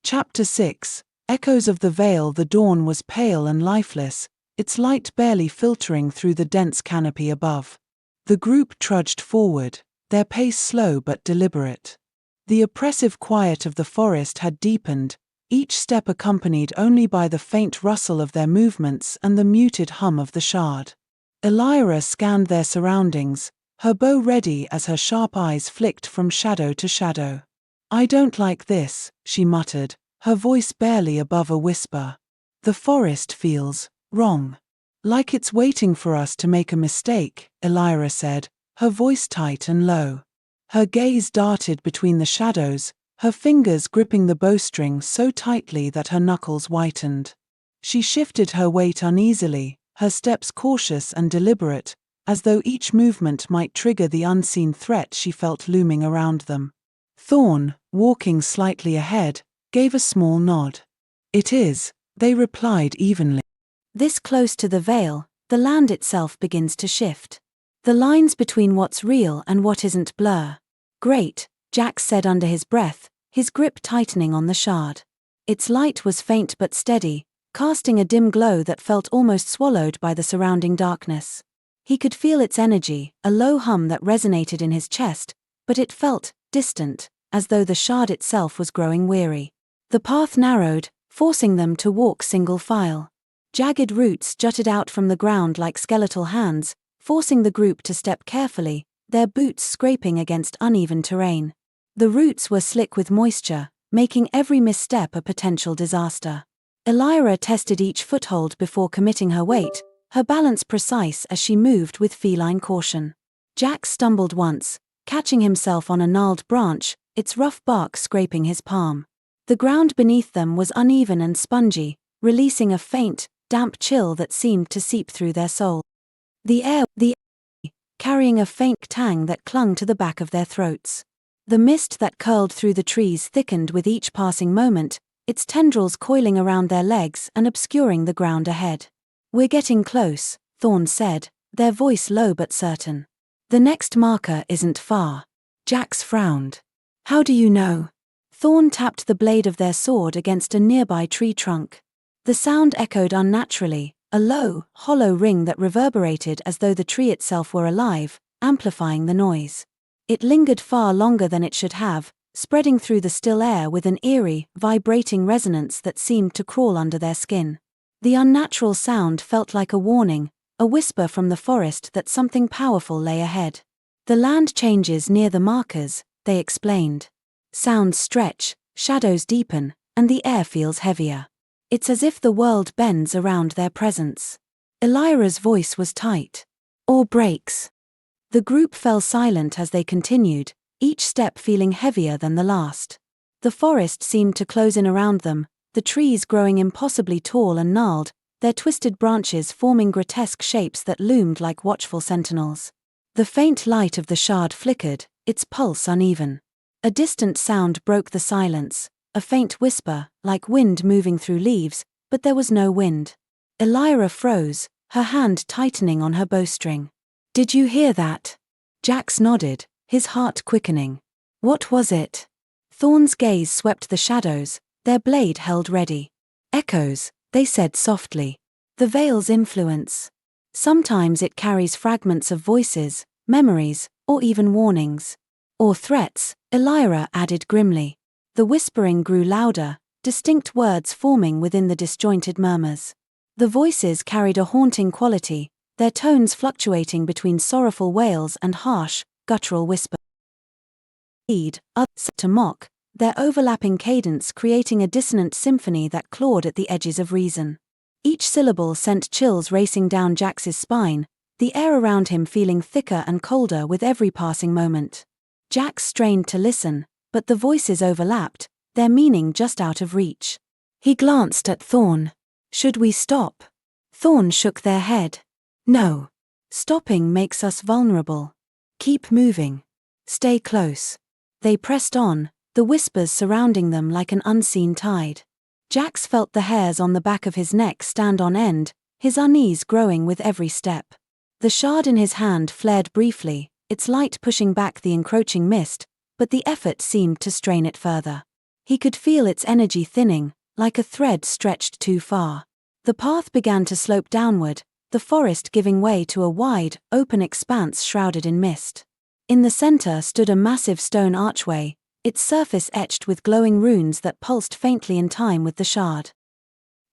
Chapter 6. Echoes of the Veil. The dawn was pale and lifeless, its light barely filtering through the dense canopy above. The group trudged forward, their pace slow but deliberate. The oppressive quiet of the forest had deepened, each step accompanied only by the faint rustle of their movements and the muted hum of the shard. Elyra scanned their surroundings, her bow ready as her sharp eyes flicked from shadow to shadow. "I don't like this," she muttered, her voice barely above a whisper. "The forest feels wrong. Like it's waiting for us to make a mistake," Elyra said, her voice tight and low. Her gaze darted between the shadows, her fingers gripping the bowstring so tightly that her knuckles whitened. She shifted her weight uneasily, her steps cautious and deliberate, as though each movement might trigger the unseen threat she felt looming around them. Thorne, walking slightly ahead, gave a small nod. "It is," they replied evenly. This close to the veil, the land itself begins to shift. The lines between what's real and what isn't blur. "Great," Jax said under his breath, his grip tightening on the shard. Its light was faint but steady, casting a dim glow that felt almost swallowed by the surrounding darkness. He could feel its energy, a low hum that resonated in his chest, but it felt distant, as though the shard itself was growing weary. The path narrowed, forcing them to walk single file. Jagged roots jutted out from the ground like skeletal hands, forcing the group to step carefully, their boots scraping against uneven terrain. The roots were slick with moisture, making every misstep a potential disaster. Elyra tested each foothold before committing her weight, her balance precise as she moved with feline caution. Jax stumbled once, catching himself on a gnarled branch, its rough bark scraping his palm. The ground beneath them was uneven and spongy, releasing a faint, damp chill that seemed to seep through their soul. The air, carrying a faint tang that clung to the back of their throats. The mist that curled through the trees thickened with each passing moment, its tendrils coiling around their legs and obscuring the ground ahead. "We're getting close," Thorne said, their voice low but certain. "The next marker isn't far." Jax frowned. "How do you know?" Thorne tapped the blade of their sword against a nearby tree trunk. The sound echoed unnaturally, a low, hollow ring that reverberated as though the tree itself were alive, amplifying the noise. It lingered far longer than it should have, spreading through the still air with an eerie, vibrating resonance that seemed to crawl under their skin. The unnatural sound felt like a warning, a whisper from the forest that something powerful lay ahead. "The land changes near the markers," they explained. "Sounds stretch, shadows deepen, and the air feels heavier. It's as if the world bends around their presence." Elyra's voice was tight. "Or breaks." The group fell silent as they continued, each step feeling heavier than the last. The forest seemed to close in around them, the trees growing impossibly tall and gnarled, their twisted branches forming grotesque shapes that loomed like watchful sentinels. The faint light of the shard flickered, its pulse uneven. A distant sound broke the silence, a faint whisper, like wind moving through leaves, but there was no wind. Elyra froze, her hand tightening on her bowstring. "Did you hear that?" Jax nodded, his heart quickening. "What was it?" Thorne's gaze swept the shadows, their blade held ready. "Echoes," they said softly. "The veil's influence. Sometimes it carries fragments of voices, memories, or even warnings. Or threats," Elyra added grimly. The whispering grew louder, distinct words forming within the disjointed murmurs. The voices carried a haunting quality, their tones fluctuating between sorrowful wails and harsh, guttural whispers. Others to mock, their overlapping cadence creating a dissonant symphony that clawed at the edges of reason. Each syllable sent chills racing down Jax's spine, the air around him feeling thicker and colder with every passing moment. Jax strained to listen, but the voices overlapped, their meaning just out of reach. He glanced at Thorne. "Should we stop?" Thorne shook their head. "No. Stopping makes us vulnerable. Keep moving. Stay close." They pressed on, the whispers surrounding them like an unseen tide. Jax felt the hairs on the back of his neck stand on end, his unease growing with every step. The shard in his hand flared briefly, its light pushing back the encroaching mist, but the effort seemed to strain it further. He could feel its energy thinning, like a thread stretched too far. The path began to slope downward, the forest giving way to a wide, open expanse shrouded in mist. In the center stood a massive stone archway, its surface etched with glowing runes that pulsed faintly in time with the shard.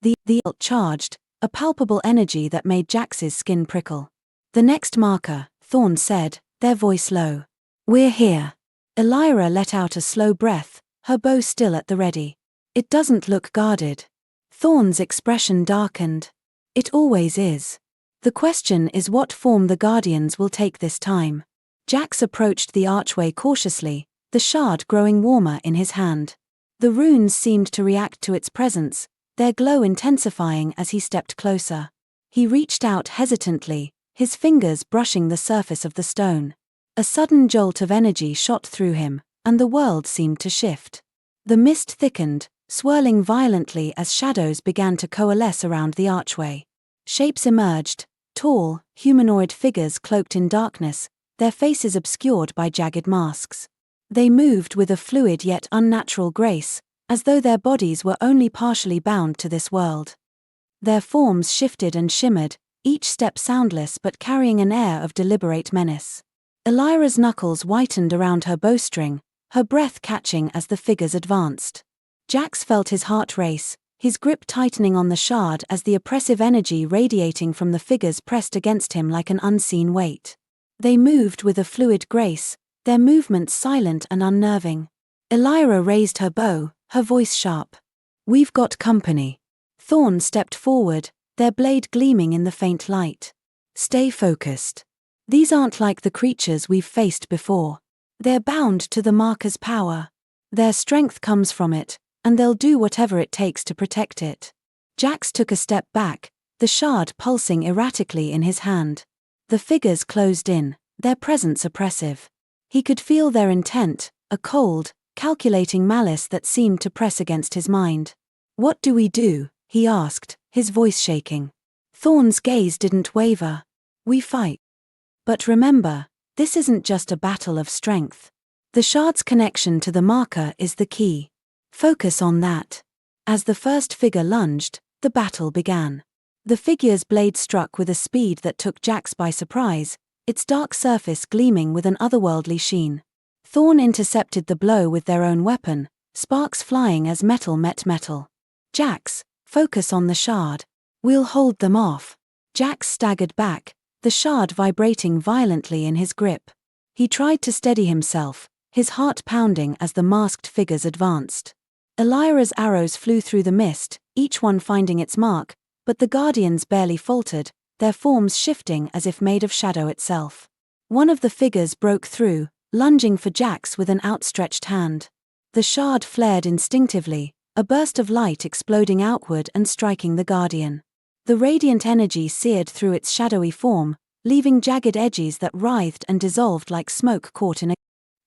The charged, a palpable energy that made Jax's skin prickle. "The next marker," Thorne said, their voice low. "We're here." Elyra let out a slow breath, her bow still at the ready. "It doesn't look guarded." Thorne's expression darkened. "It always is. The question is what form the Guardians will take this time." Jax approached the archway cautiously, the shard growing warmer in his hand. The runes seemed to react to its presence, their glow intensifying as he stepped closer. He reached out hesitantly, his fingers brushing the surface of the stone. A sudden jolt of energy shot through him, and the world seemed to shift. The mist thickened, swirling violently as shadows began to coalesce around the archway. Shapes emerged, tall, humanoid figures cloaked in darkness, their faces obscured by jagged masks. They moved with a fluid yet unnatural grace, as though their bodies were only partially bound to this world. Their forms shifted and shimmered, each step soundless but carrying an air of deliberate menace. Elyra's knuckles whitened around her bowstring, her breath catching as the figures advanced. Jax felt his heart race, his grip tightening on the shard as the oppressive energy radiating from the figures pressed against him like an unseen weight. They moved with a fluid grace, their movements silent and unnerving. Elyra raised her bow, her voice sharp. "We've got company." Thorne stepped forward, their blade gleaming in the faint light. "Stay focused. These aren't like the creatures we've faced before. They're bound to the marker's power. Their strength comes from it, and they'll do whatever it takes to protect it." Jax took a step back, the shard pulsing erratically in his hand. The figures closed in, their presence oppressive. He could feel their intent, a cold, calculating malice that seemed to press against his mind. "What do we do?" he asked, his voice shaking. Thorne's gaze didn't waver. "We fight. But remember, this isn't just a battle of strength. The shard's connection to the marker is the key. Focus on that." As the first figure lunged, the battle began. The figure's blade struck with a speed that took Jax by surprise, its dark surface gleaming with an otherworldly sheen. Thorne intercepted the blow with their own weapon, sparks flying as metal met metal. "Jax, focus on the shard. We'll hold them off." Jax staggered back, the shard vibrating violently in his grip. He tried to steady himself, his heart pounding as the masked figures advanced. Elyra's arrows flew through the mist, each one finding its mark, but the Guardians barely faltered, their forms shifting as if made of shadow itself. One of the figures broke through, lunging for Jax with an outstretched hand. The shard flared instinctively, a burst of light exploding outward and striking the Guardian. The radiant energy seared through its shadowy form, leaving jagged edges that writhed and dissolved like smoke caught in a...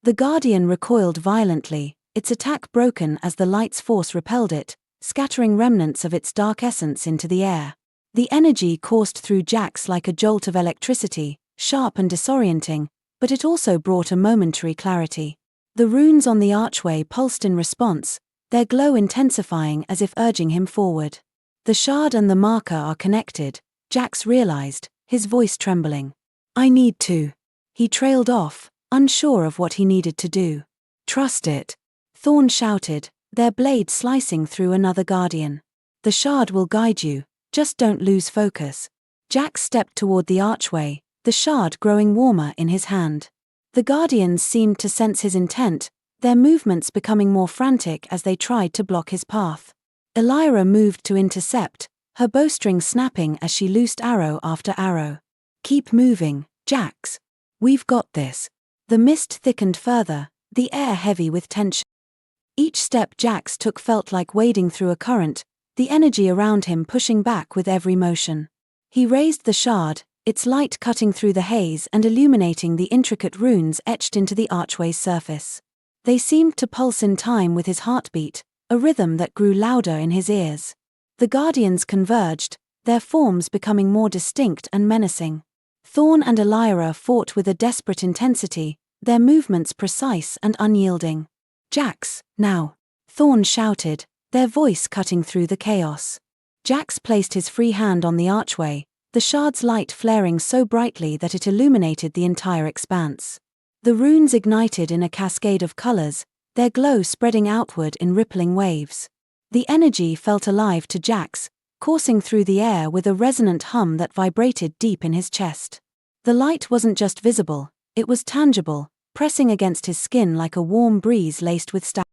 The Guardian recoiled violently, its attack broken as the light's force repelled it, scattering remnants of its dark essence into the air. The energy coursed through Jax like a jolt of electricity, sharp and disorienting, but it also brought a momentary clarity. The runes on the archway pulsed in response, their glow intensifying as if urging him forward. The shard and the marker are connected, Jax realized, his voice trembling. "I need to." He trailed off, unsure of what he needed to do. "Trust it," Thorne shouted, their blade slicing through another Guardian. "The shard will guide you, just don't lose focus." Jax stepped toward the archway, the shard growing warmer in his hand. The Guardians seemed to sense his intent, their movements becoming more frantic as they tried to block his path. Elyra moved to intercept, her bowstring snapping as she loosed arrow after arrow. "Keep moving, Jax. We've got this." The mist thickened further, the air heavy with tension. Each step Jax took felt like wading through a current, the energy around him pushing back with every motion. He raised the shard, its light cutting through the haze and illuminating the intricate runes etched into the archway's surface. They seemed to pulse in time with his heartbeat, a rhythm that grew louder in his ears. The Guardians converged, their forms becoming more distinct and menacing. Thorne and Elyra fought with a desperate intensity, their movements precise and unyielding. "Jax, now." Thorne shouted, their voice cutting through the chaos. Jax placed his free hand on the archway, the shard's light flaring so brightly that it illuminated the entire expanse. The runes ignited in a cascade of colors, their glow spreading outward in rippling waves. The energy felt alive to Jax, coursing through the air with a resonant hum that vibrated deep in his chest. The light wasn't just visible, it was tangible, pressing against his skin like a warm breeze laced with stars.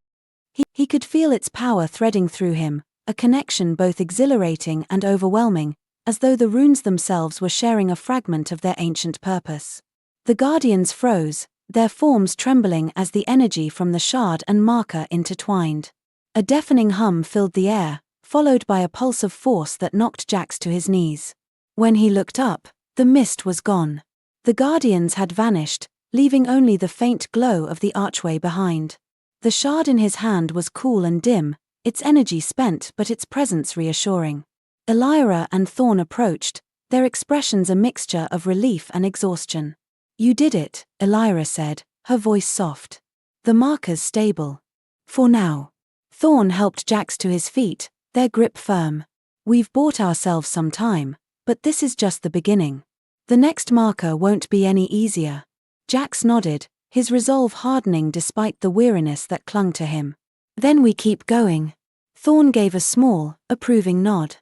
He could feel its power threading through him, a connection both exhilarating and overwhelming, as though the runes themselves were sharing a fragment of their ancient purpose. The guardians froze, their forms trembling as the energy from the shard and marker intertwined. A deafening hum filled the air, followed by a pulse of force that knocked Jax to his knees. When he looked up, the mist was gone. The guardians had vanished, leaving only the faint glow of the archway behind. The shard in his hand was cool and dim, its energy spent but its presence reassuring. Elyra and Thorne approached, their expressions a mixture of relief and exhaustion. "You did it," Elyra said, her voice soft. "The marker's stable. For now." Thorne helped Jax to his feet, their grip firm. "We've bought ourselves some time, but this is just the beginning. The next marker won't be any easier." Jax nodded, his resolve hardening despite the weariness that clung to him. "Then we keep going." Thorne gave a small, approving nod.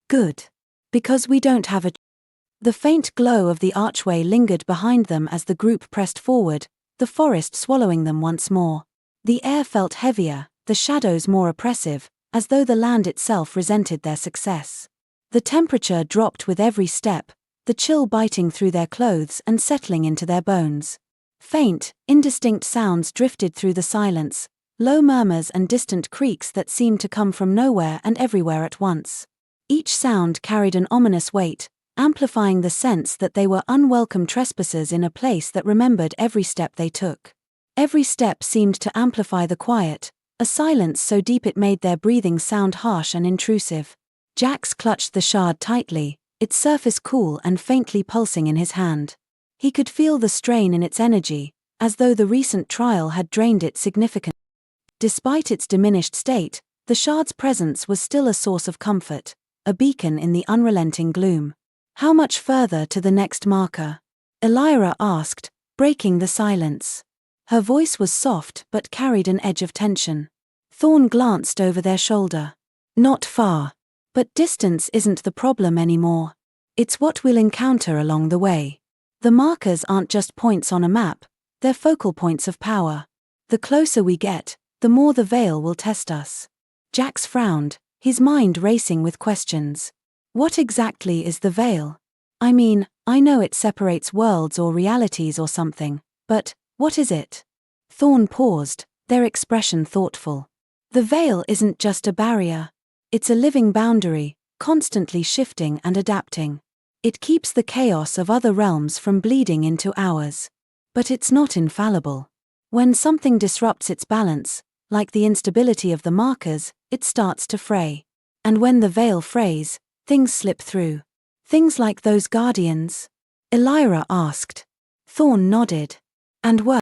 "Good. Because we don't have a..." The faint glow of the archway lingered behind them as the group pressed forward, the forest swallowing them once more. The air felt heavier, the shadows more oppressive, as though the land itself resented their success. The temperature dropped with every step, the chill biting through their clothes and settling into their bones. Faint, indistinct sounds drifted through the silence, low murmurs and distant creaks that seemed to come from nowhere and everywhere at once. Each sound carried an ominous weight, amplifying the sense that they were unwelcome trespassers in a place that remembered every step they took. Every step seemed to amplify the quiet, a silence so deep it made their breathing sound harsh and intrusive. Jax clutched the shard tightly, its surface cool and faintly pulsing in his hand. He could feel the strain in its energy, as though the recent trial had drained it significantly. Despite its diminished state, the shard's presence was still a source of comfort, a beacon in the unrelenting gloom. "How much further to the next marker?" Elyra asked, breaking the silence. Her voice was soft but carried an edge of tension. Thorne glanced over their shoulder. "Not far. But distance isn't the problem anymore. It's what we'll encounter along the way. The markers aren't just points on a map, they're focal points of power. The closer we get, the more the veil will test us." Jax frowned, his mind racing with questions. What exactly is the veil? I mean, I know it separates worlds or realities or something, but what is it? Thorne paused, their expression thoughtful. "The veil isn't just a barrier. It's a living boundary, constantly shifting and adapting. It keeps the chaos of other realms from bleeding into ours. But it's not infallible. When something disrupts its balance, like the instability of the markers, it starts to fray. And when the veil frays, things slip through. Things like those guardians?" Elyra asked. Thorne nodded. "And were."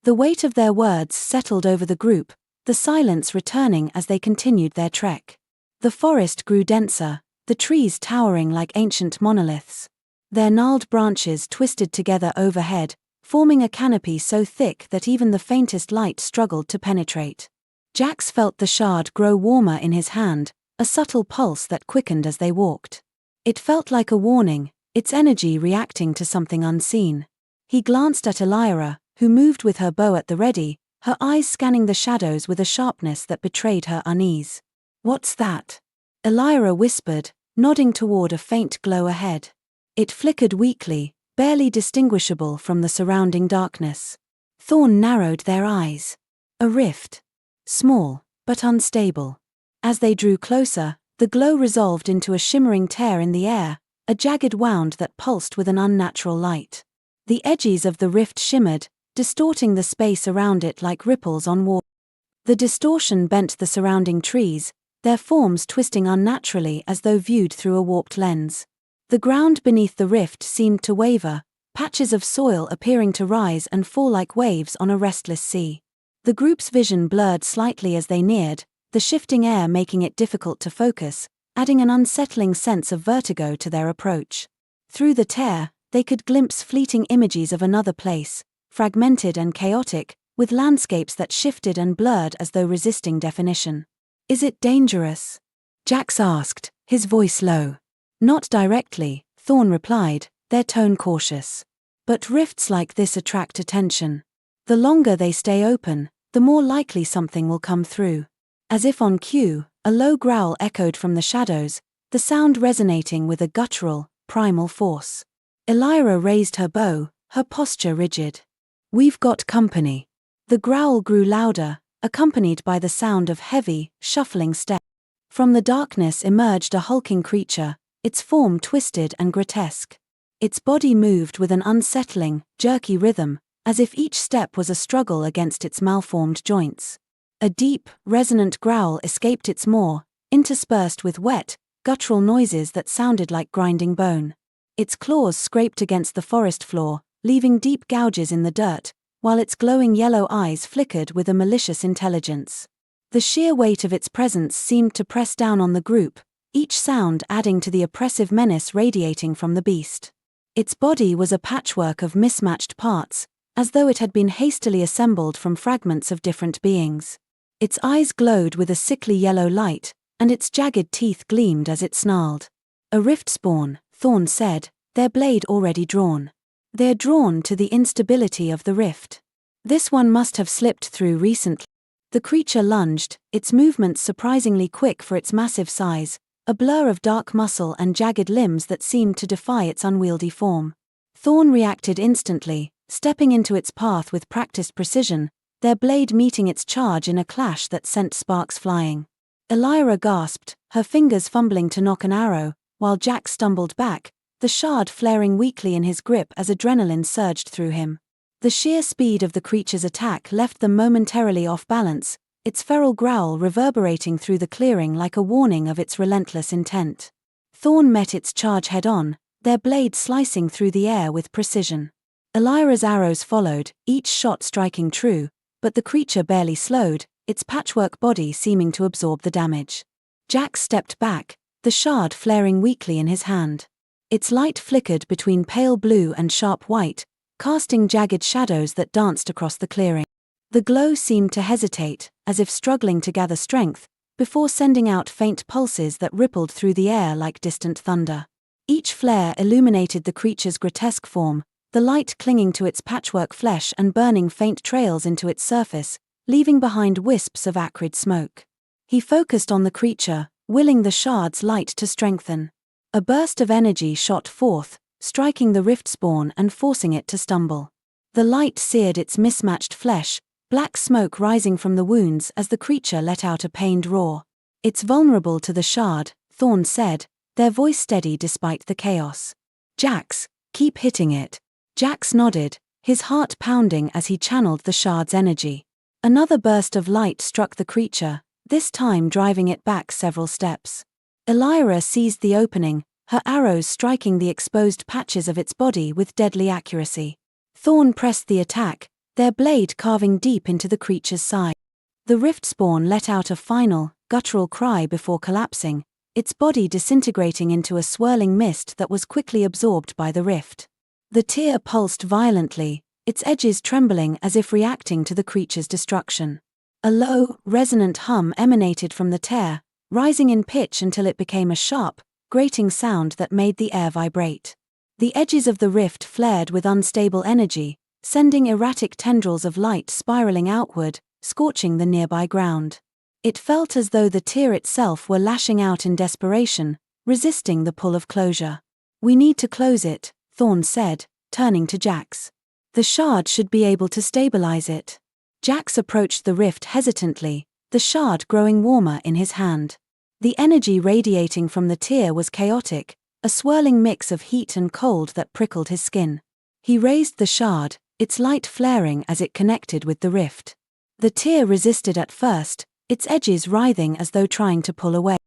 The weight of their words settled over the group, the silence returning as they continued their trek. The forest grew denser, the trees towering like ancient monoliths. Their gnarled branches twisted together overhead, forming a canopy so thick that even the faintest light struggled to penetrate. Jax felt the shard grow warmer in his hand, a subtle pulse that quickened as they walked. It felt like a warning, its energy reacting to something unseen. He glanced at Elyra, who moved with her bow at the ready, her eyes scanning the shadows with a sharpness that betrayed her unease. "What's that?" Elyra whispered, nodding toward a faint glow ahead. It flickered weakly, barely distinguishable from the surrounding darkness. Thorne narrowed their eyes. A rift. Small, but unstable. As they drew closer, the glow resolved into a shimmering tear in the air, a jagged wound that pulsed with an unnatural light. The edges of the rift shimmered, distorting the space around it like ripples on water. The distortion bent the surrounding trees, their forms twisting unnaturally as though viewed through a warped lens. The ground beneath the rift seemed to waver, patches of soil appearing to rise and fall like waves on a restless sea. The group's vision blurred slightly as they neared, the shifting air making it difficult to focus, adding an unsettling sense of vertigo to their approach. Through the tear, they could glimpse fleeting images of another place, fragmented and chaotic, with landscapes that shifted and blurred as though resisting definition. "Is it dangerous?" Jax asked, his voice low. "Not directly," Thorne replied, their tone cautious. "But rifts like this attract attention. The longer they stay open, the more likely something will come through." As if on cue, a low growl echoed from the shadows, the sound resonating with a guttural, primal force. Elyra raised her bow, her posture rigid. "We've got company." The growl grew louder, accompanied by the sound of heavy, shuffling steps. From the darkness emerged a hulking creature, its form twisted and grotesque. Its body moved with an unsettling, jerky rhythm, as if each step was a struggle against its malformed joints. A deep, resonant growl escaped its maw, interspersed with wet, guttural noises that sounded like grinding bone. Its claws scraped against the forest floor, leaving deep gouges in the dirt, while its glowing yellow eyes flickered with a malicious intelligence. The sheer weight of its presence seemed to press down on the group, each sound adding to the oppressive menace radiating from the beast. Its body was a patchwork of mismatched parts, as though it had been hastily assembled from fragments of different beings. Its eyes glowed with a sickly yellow light, and its jagged teeth gleamed as it snarled. "A rift spawn," Thorne said, their blade already drawn. "They're drawn to the instability of the rift. This one must have slipped through recently." The creature lunged, its movements surprisingly quick for its massive size, a blur of dark muscle and jagged limbs that seemed to defy its unwieldy form. Thorne reacted instantly, stepping into its path with practiced precision, their blade meeting its charge in a clash that sent sparks flying. Elyra gasped, her fingers fumbling to nock an arrow, while Jack stumbled back, the shard flaring weakly in his grip as adrenaline surged through him. The sheer speed of the creature's attack left them momentarily off balance, its feral growl reverberating through the clearing like a warning of its relentless intent. Thorne met its charge head-on, their blades slicing through the air with precision. Elyra's arrows followed, each shot striking true, but the creature barely slowed, its patchwork body seeming to absorb the damage. Jack stepped back, the shard flaring weakly in his hand. Its light flickered between pale blue and sharp white, casting jagged shadows that danced across the clearing. The glow seemed to hesitate, as if struggling to gather strength, before sending out faint pulses that rippled through the air like distant thunder. Each flare illuminated the creature's grotesque form, the light clinging to its patchwork flesh and burning faint trails into its surface, leaving behind wisps of acrid smoke. He focused on the creature, willing the shard's light to strengthen. A burst of energy shot forth, striking the rift spawn and forcing it to stumble. The light seared its mismatched flesh, black smoke rising from the wounds as the creature let out a pained roar. "It's vulnerable to the shard," Thorne said, their voice steady despite the chaos. "Jax, keep hitting it." Jax nodded, his heart pounding as he channeled the shard's energy. Another burst of light struck the creature, this time driving it back several steps. Elyra seized the opening, her arrows striking the exposed patches of its body with deadly accuracy. Thorne pressed the attack, their blade carving deep into the creature's side. The rift spawn let out a final, guttural cry before collapsing, its body disintegrating into a swirling mist that was quickly absorbed by the rift. The tear pulsed violently, its edges trembling as if reacting to the creature's destruction. A low, resonant hum emanated from the tear, rising in pitch until it became a sharp, grating sound that made the air vibrate. The edges of the rift flared with unstable energy, sending erratic tendrils of light spiraling outward, scorching the nearby ground. It felt as though the tear itself were lashing out in desperation, resisting the pull of closure. "We need to close it," Thorne said, turning to Jax. "The shard should be able to stabilize it." Jax approached the rift hesitantly, the shard growing warmer in his hand. The energy radiating from the tear was chaotic, a swirling mix of heat and cold that prickled his skin. He raised the shard, its light flaring as it connected with the rift. The tear resisted at first, its edges writhing as though trying to pull away.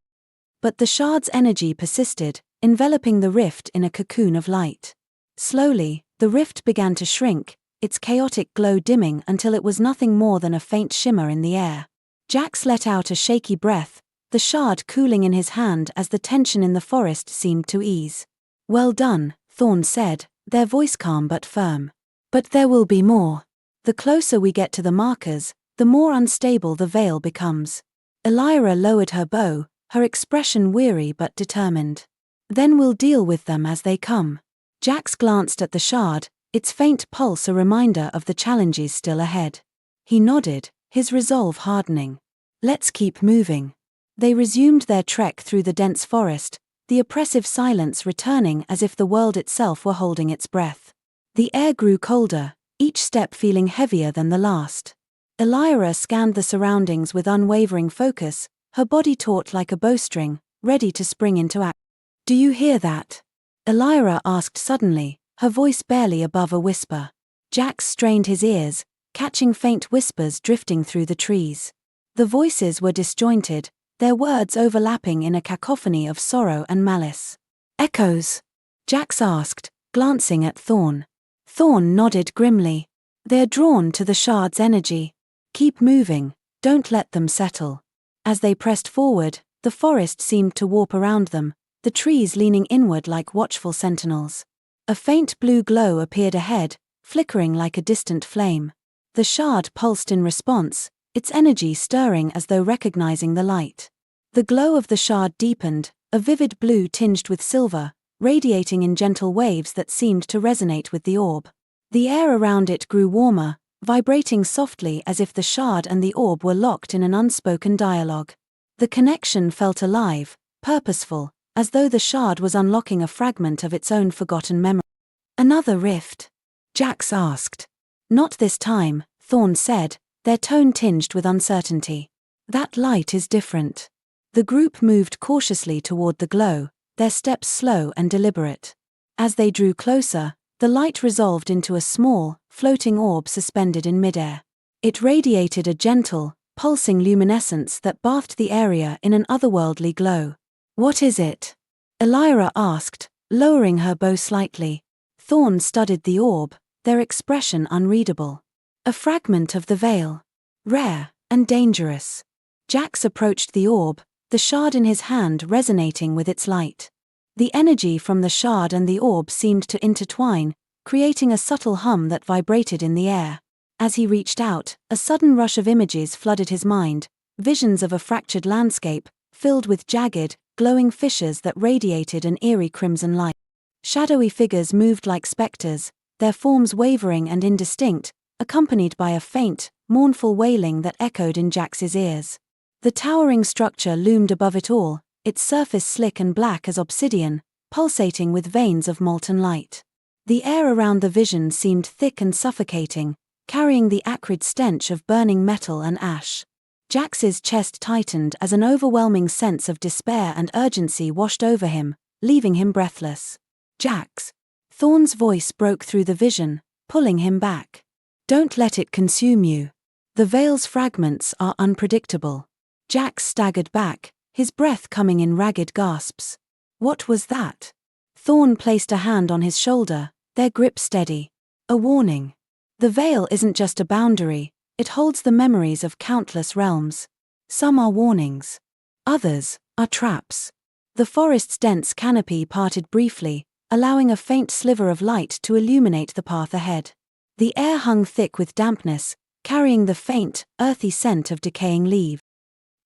But the shard's energy persisted, enveloping the rift in a cocoon of light. Slowly, the rift began to shrink, its chaotic glow dimming until it was nothing more than a faint shimmer in the air. Jax let out a shaky breath, the shard cooling in his hand as the tension in the forest seemed to ease. "Well done," Thorne said, their voice calm but firm. "But there will be more. The closer we get to the markers, the more unstable the veil becomes." Elyra lowered her bow, her expression weary but determined. "Then we'll deal with them as they come." Jax glanced at the shard, its faint pulse a reminder of the challenges still ahead. He nodded, his resolve hardening. "Let's keep moving." They resumed their trek through the dense forest, the oppressive silence returning as if the world itself were holding its breath. The air grew colder, each step feeling heavier than the last. Elyra scanned the surroundings with unwavering focus, her body taut like a bowstring, ready to spring into action. "Do you hear that?" Elyra asked suddenly, her voice barely above a whisper. Jax strained his ears, catching faint whispers drifting through the trees. The voices were disjointed, their words overlapping in a cacophony of sorrow and malice. "Echoes?" Jax asked, glancing at Thorne. Thorne nodded grimly. "They're drawn to the shard's energy. Keep moving, don't let them settle." As they pressed forward, the forest seemed to warp around them, the trees leaning inward like watchful sentinels. A faint blue glow appeared ahead, flickering like a distant flame. The shard pulsed in response, its energy stirring as though recognizing the light. The glow of the shard deepened, a vivid blue tinged with silver, radiating in gentle waves that seemed to resonate with the orb. The air around it grew warmer, vibrating softly as if the shard and the orb were locked in an unspoken dialogue. The connection felt alive, purposeful, as though the shard was unlocking a fragment of its own forgotten memory. "Another rift?" Jax asked. "Not this time," Thorne said, their tone tinged with uncertainty. "That light is different." The group moved cautiously toward the glow, their steps slow and deliberate. As they drew closer, the light resolved into a small, floating orb suspended in midair. It radiated a gentle, pulsing luminescence that bathed the area in an otherworldly glow. "What is it?" Elyra asked, lowering her bow slightly. Thorne studied the orb, their expression unreadable. "A fragment of the veil. Rare and dangerous." Jax approached the orb, the shard in his hand resonating with its light. The energy from the shard and the orb seemed to intertwine, creating a subtle hum that vibrated in the air. As he reached out, a sudden rush of images flooded his mind, visions of a fractured landscape, filled with jagged, glowing fissures that radiated an eerie crimson light. Shadowy figures moved like specters, their forms wavering and indistinct, accompanied by a faint, mournful wailing that echoed in Jax's ears. The towering structure loomed above it all, its surface slick and black as obsidian, pulsating with veins of molten light. The air around the vision seemed thick and suffocating, carrying the acrid stench of burning metal and ash. Jax's chest tightened as an overwhelming sense of despair and urgency washed over him, leaving him breathless. "Jax!" Thorne's voice broke through the vision, pulling him back. "Don't let it consume you. The veil's fragments are unpredictable." Jax staggered back, his breath coming in ragged gasps. "What was that?" Thorne placed a hand on his shoulder, their grip steady. "A warning. The veil isn't just a boundary, it holds the memories of countless realms. Some are warnings. Others are traps." The forest's dense canopy parted briefly, allowing a faint sliver of light to illuminate the path ahead. The air hung thick with dampness, carrying the faint, earthy scent of decaying leaves.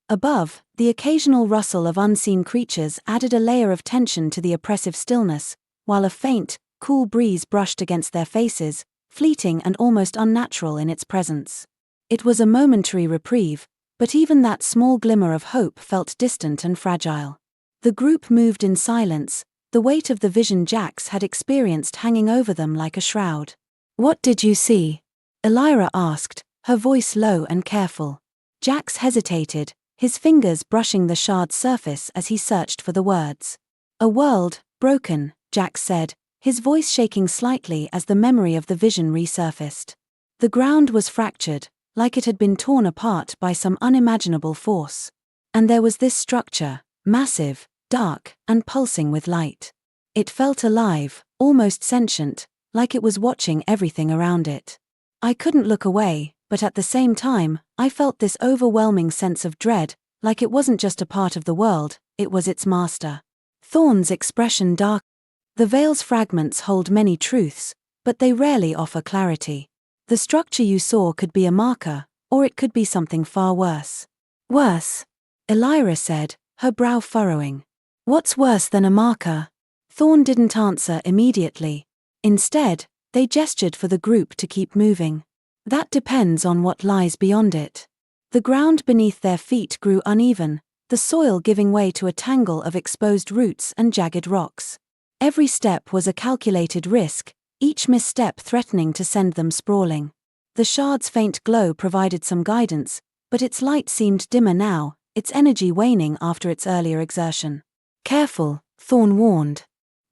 Above, the occasional rustle of unseen creatures added a layer of tension to the oppressive stillness, while a faint, cool breeze brushed against their faces, fleeting and almost unnatural in its presence. It was a momentary reprieve, but even that small glimmer of hope felt distant and fragile. The group moved in silence, the weight of the vision Jax had experienced hanging over them like a shroud. "What did you see?" Elyra asked, her voice low and careful. Jax hesitated, his fingers brushing the shard's surface as he searched for the words. "A world, broken," Jax said, his voice shaking slightly as the memory of the vision resurfaced. The ground was fractured, like it had been torn apart by some unimaginable force. And there was this structure, massive, dark, and pulsing with light. It felt alive, almost sentient, like it was watching everything around it. "I couldn't look away, but at the same time, I felt this overwhelming sense of dread, like it wasn't just a part of the world, it was its master. Thorne's expression darkened. The veil's fragments hold many truths, but they rarely offer clarity. The structure you saw could be a marker, or it could be something far worse. Worse? Elyra said, her brow furrowing. What's worse than a marker? Thorne didn't answer immediately. Instead, they gestured for the group to keep moving. That depends on what lies beyond it. The ground beneath their feet grew uneven, the soil giving way to a tangle of exposed roots and jagged rocks. Every step was a calculated risk, each misstep threatening to send them sprawling. The shard's faint glow provided some guidance, but its light seemed dimmer now, its energy waning after its earlier exertion. Careful, Thorne warned.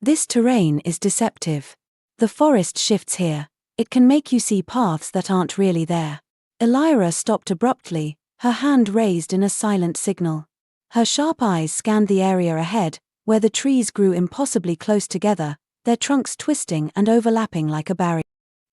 This terrain is deceptive. The forest shifts here. It can make you see paths that aren't really there. Elyra stopped abruptly, her hand raised in a silent signal. Her sharp eyes scanned the area ahead, where the trees grew impossibly close together, their trunks twisting and overlapping like a barrier.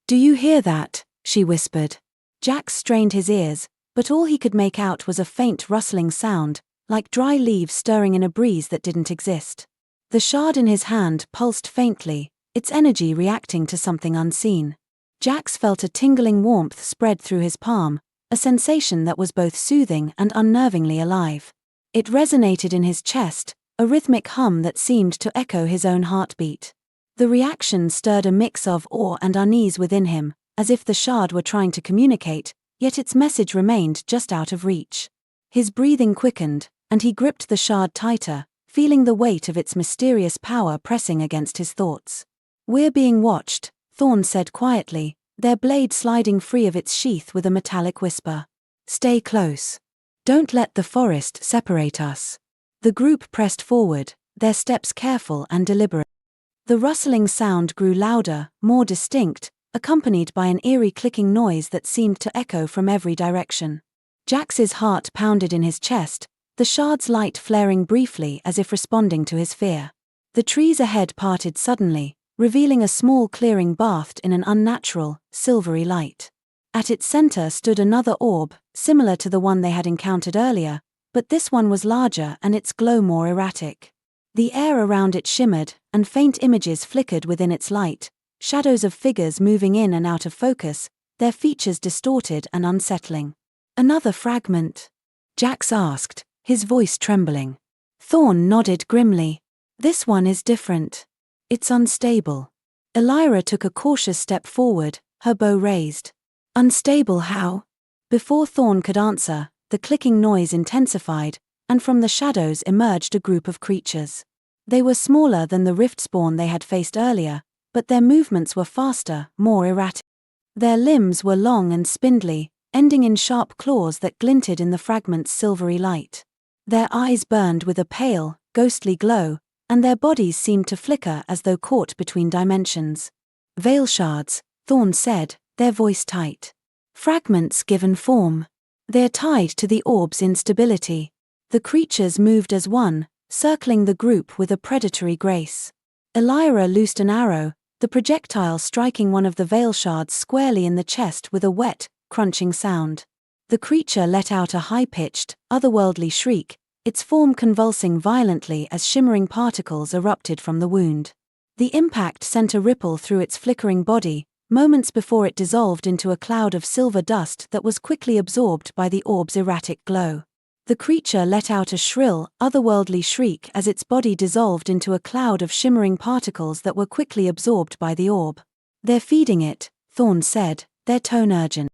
"Do you hear that?" she whispered. Jack strained his ears, but all he could make out was a faint rustling sound, like dry leaves stirring in a breeze that didn't exist. The shard in his hand pulsed faintly, its energy reacting to something unseen. Jax felt a tingling warmth spread through his palm, a sensation that was both soothing and unnervingly alive. It resonated in his chest, a rhythmic hum that seemed to echo his own heartbeat. The reaction stirred a mix of awe and unease within him, as if the shard were trying to communicate, yet its message remained just out of reach. His breathing quickened, and he gripped the shard tighter, feeling the weight of its mysterious power pressing against his thoughts. "We're being watched," Thorne said quietly, their blade sliding free of its sheath with a metallic whisper. "Stay close. Don't let the forest separate us." The group pressed forward, their steps careful and deliberate. The rustling sound grew louder, more distinct, accompanied by an eerie clicking noise that seemed to echo from every direction. Jax's heart pounded in his chest, the shard's light flaring briefly as if responding to his fear. The trees ahead parted suddenly, revealing a small clearing bathed in an unnatural, silvery light. At its center stood another orb, similar to the one they had encountered earlier, but this one was larger and its glow more erratic. The air around it shimmered, and faint images flickered within its light, shadows of figures moving in and out of focus, their features distorted and unsettling. "Another fragment?" Jax asked, his voice trembling. Thorne nodded grimly. "This one is different. It's unstable." Elyra took a cautious step forward, her bow raised. "Unstable how?" Before Thorne could answer, the clicking noise intensified, and from the shadows emerged a group of creatures. They were smaller than the riftspawn they had faced earlier, but their movements were faster, more erratic. Their limbs were long and spindly, ending in sharp claws that glinted in the fragment's silvery light. Their eyes burned with a pale, ghostly glow, and their bodies seemed to flicker as though caught between dimensions. "Veil shards," Thorne said, their voice tight. "Fragments given form. They're tied to the orb's instability." The creatures moved as one, circling the group with a predatory grace. Elyra loosed an arrow, the projectile striking one of the veil shards squarely in the chest with a wet, crunching sound. The creature let out a high-pitched, otherworldly shriek, its form convulsing violently as shimmering particles erupted from the wound. The impact sent a ripple through its flickering body, moments before it dissolved into a cloud of silver dust that was quickly absorbed by the orb's erratic glow. The creature let out a shrill, otherworldly shriek as its body dissolved into a cloud of shimmering particles that were quickly absorbed by the orb. "They're feeding it," Thorne said, their tone urgent.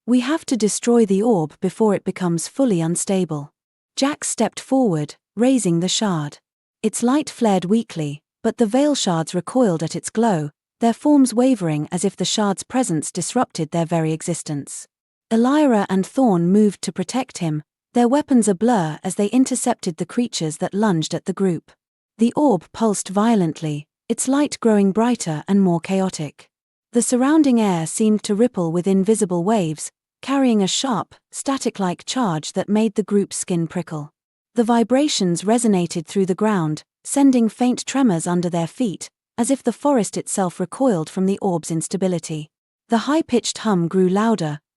"We have to destroy the orb before it becomes fully unstable." Jack stepped forward, raising the shard. Its light flared weakly, but the veil shards recoiled at its glow, their forms wavering as if the shard's presence disrupted their very existence. Elyra and Thorne moved to protect him, their weapons a blur as they intercepted the creatures that lunged at the group. The orb pulsed violently, its light growing brighter and more chaotic. The surrounding air seemed to ripple with invisible waves, carrying a sharp, static-like charge that made the group's skin prickle. The vibrations resonated through the ground, sending faint tremors under their feet, as if the forest itself recoiled from the orb's instability. The high-pitched hum grew louder,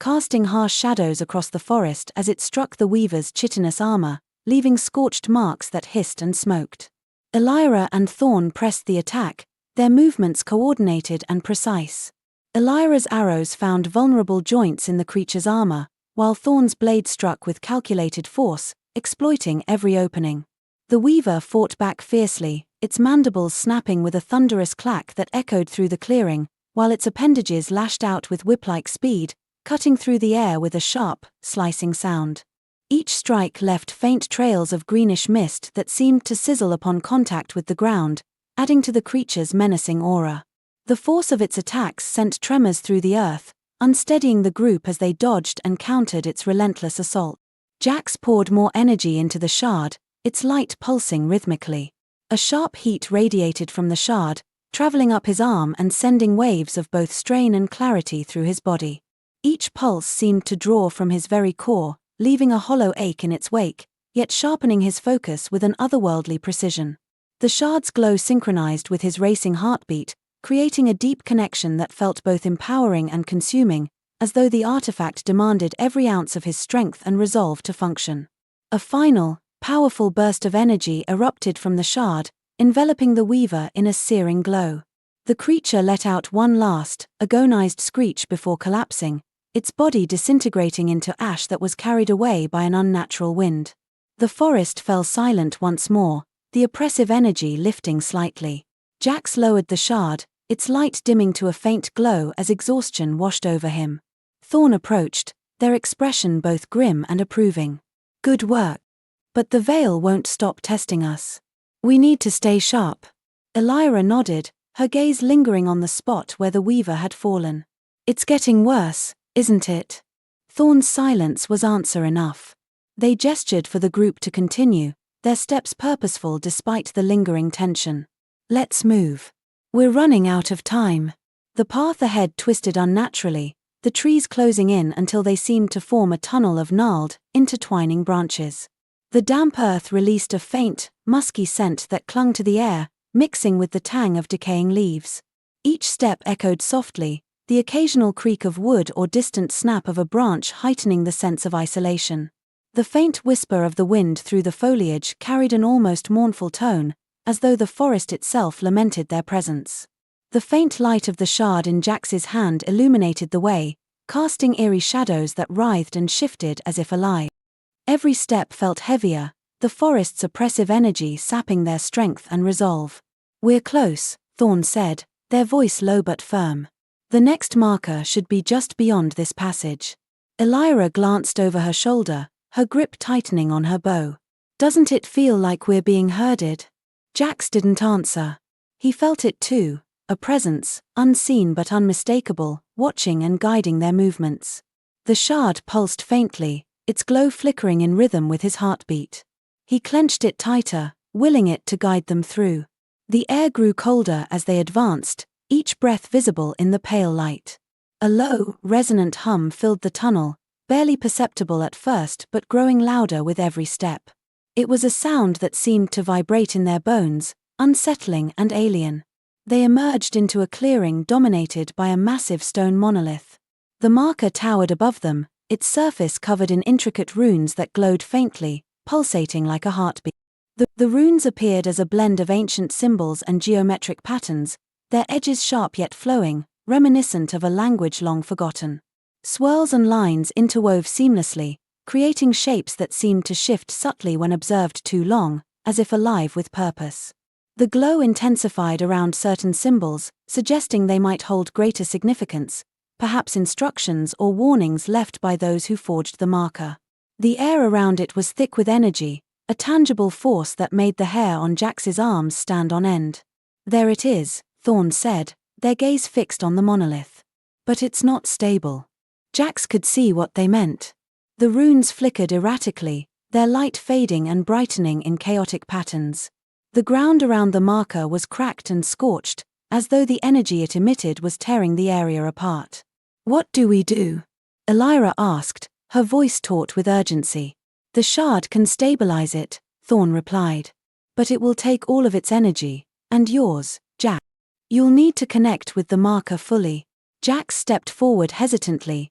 casting harsh shadows across the forest as it struck the weaver's chitinous armor, leaving scorched marks that hissed and smoked. Elyra and Thorne pressed the attack, their movements coordinated and precise. Elyra's arrows found vulnerable joints in the creature's armor, while Thorne's blade struck with calculated force, exploiting every opening. The weaver fought back fiercely, its mandibles snapping with a thunderous clack that echoed through the clearing, while its appendages lashed out with whip-like speed, cutting through the air with a sharp, slicing sound. Each strike left faint trails of greenish mist that seemed to sizzle upon contact with the ground, adding to the creature's menacing aura. The force of its attacks sent tremors through the earth, unsteadying the group as they dodged and countered its relentless assault. Jax poured more energy into the shard, its light pulsing rhythmically. A sharp heat radiated from the shard, traveling up his arm and sending waves of both strain and clarity through his body. Each pulse seemed to draw from his very core, leaving a hollow ache in its wake, yet sharpening his focus with an otherworldly precision. The shard's glow synchronized with his racing heartbeat, creating a deep connection that felt both empowering and consuming, as though the artifact demanded every ounce of his strength and resolve to function. A final, powerful burst of energy erupted from the shard, enveloping the weaver in a searing glow. The creature let out one last, agonized screech before collapsing, its body disintegrating into ash that was carried away by an unnatural wind. The forest fell silent once more, the oppressive energy lifting slightly. Jax lowered the shard, its light dimming to a faint glow as exhaustion washed over him. Thorne approached, their expression both grim and approving. "Good work. But the veil won't stop testing us. We need to stay sharp." Elyra nodded, her gaze lingering on the spot where the weaver had fallen. "It's getting worse, isn't it?" Thorne's silence was answer enough. They gestured for the group to continue, their steps purposeful despite the lingering tension. "Let's move. We're running out of time." The path ahead twisted unnaturally, the trees closing in until they seemed to form a tunnel of gnarled, intertwining branches. The damp earth released a faint, musky scent that clung to the air, mixing with the tang of decaying leaves. Each step echoed softly, the occasional creak of wood or distant snap of a branch heightening the sense of isolation. The faint whisper of the wind through the foliage carried an almost mournful tone, as though the forest itself lamented their presence. The faint light of the shard in Jax's hand illuminated the way, casting eerie shadows that writhed and shifted as if alive. Every step felt heavier, the forest's oppressive energy sapping their strength and resolve. "We're close," Thorne said, their voice low but firm. "The next marker should be just beyond this passage." Elyra glanced over her shoulder, her grip tightening on her bow. "Doesn't it feel like we're being herded?" Jax didn't answer. He felt it too, a presence, unseen but unmistakable, watching and guiding their movements. The shard pulsed faintly, its glow flickering in rhythm with his heartbeat. He clenched it tighter, willing it to guide them through. The air grew colder as they advanced, each breath visible in the pale light. A low, resonant hum filled the tunnel, barely perceptible at first but growing louder with every step. It was a sound that seemed to vibrate in their bones, unsettling and alien. They emerged into a clearing dominated by a massive stone monolith. The marker towered above them, its surface covered in intricate runes that glowed faintly, pulsating like a heartbeat. The runes appeared as a blend of ancient symbols and geometric patterns, their edges sharp yet flowing, reminiscent of a language long forgotten. Swirls and lines interwove seamlessly, creating shapes that seemed to shift subtly when observed too long, as if alive with purpose. The glow intensified around certain symbols, suggesting they might hold greater significance, perhaps instructions or warnings left by those who forged the marker. The air around it was thick with energy, a tangible force that made the hair on Jax's arms stand on end. "There it is," Thorne said, their gaze fixed on the monolith. "But it's not stable." Jax could see what they meant. The runes flickered erratically, their light fading and brightening in chaotic patterns. The ground around the marker was cracked and scorched, as though the energy it emitted was tearing the area apart. "What do we do?" Elyra asked, her voice taut with urgency. "The shard can stabilize it," Thorne replied. "But it will take all of its energy, and yours, Jax. You'll need to connect with the marker fully." Jax stepped forward hesitantly,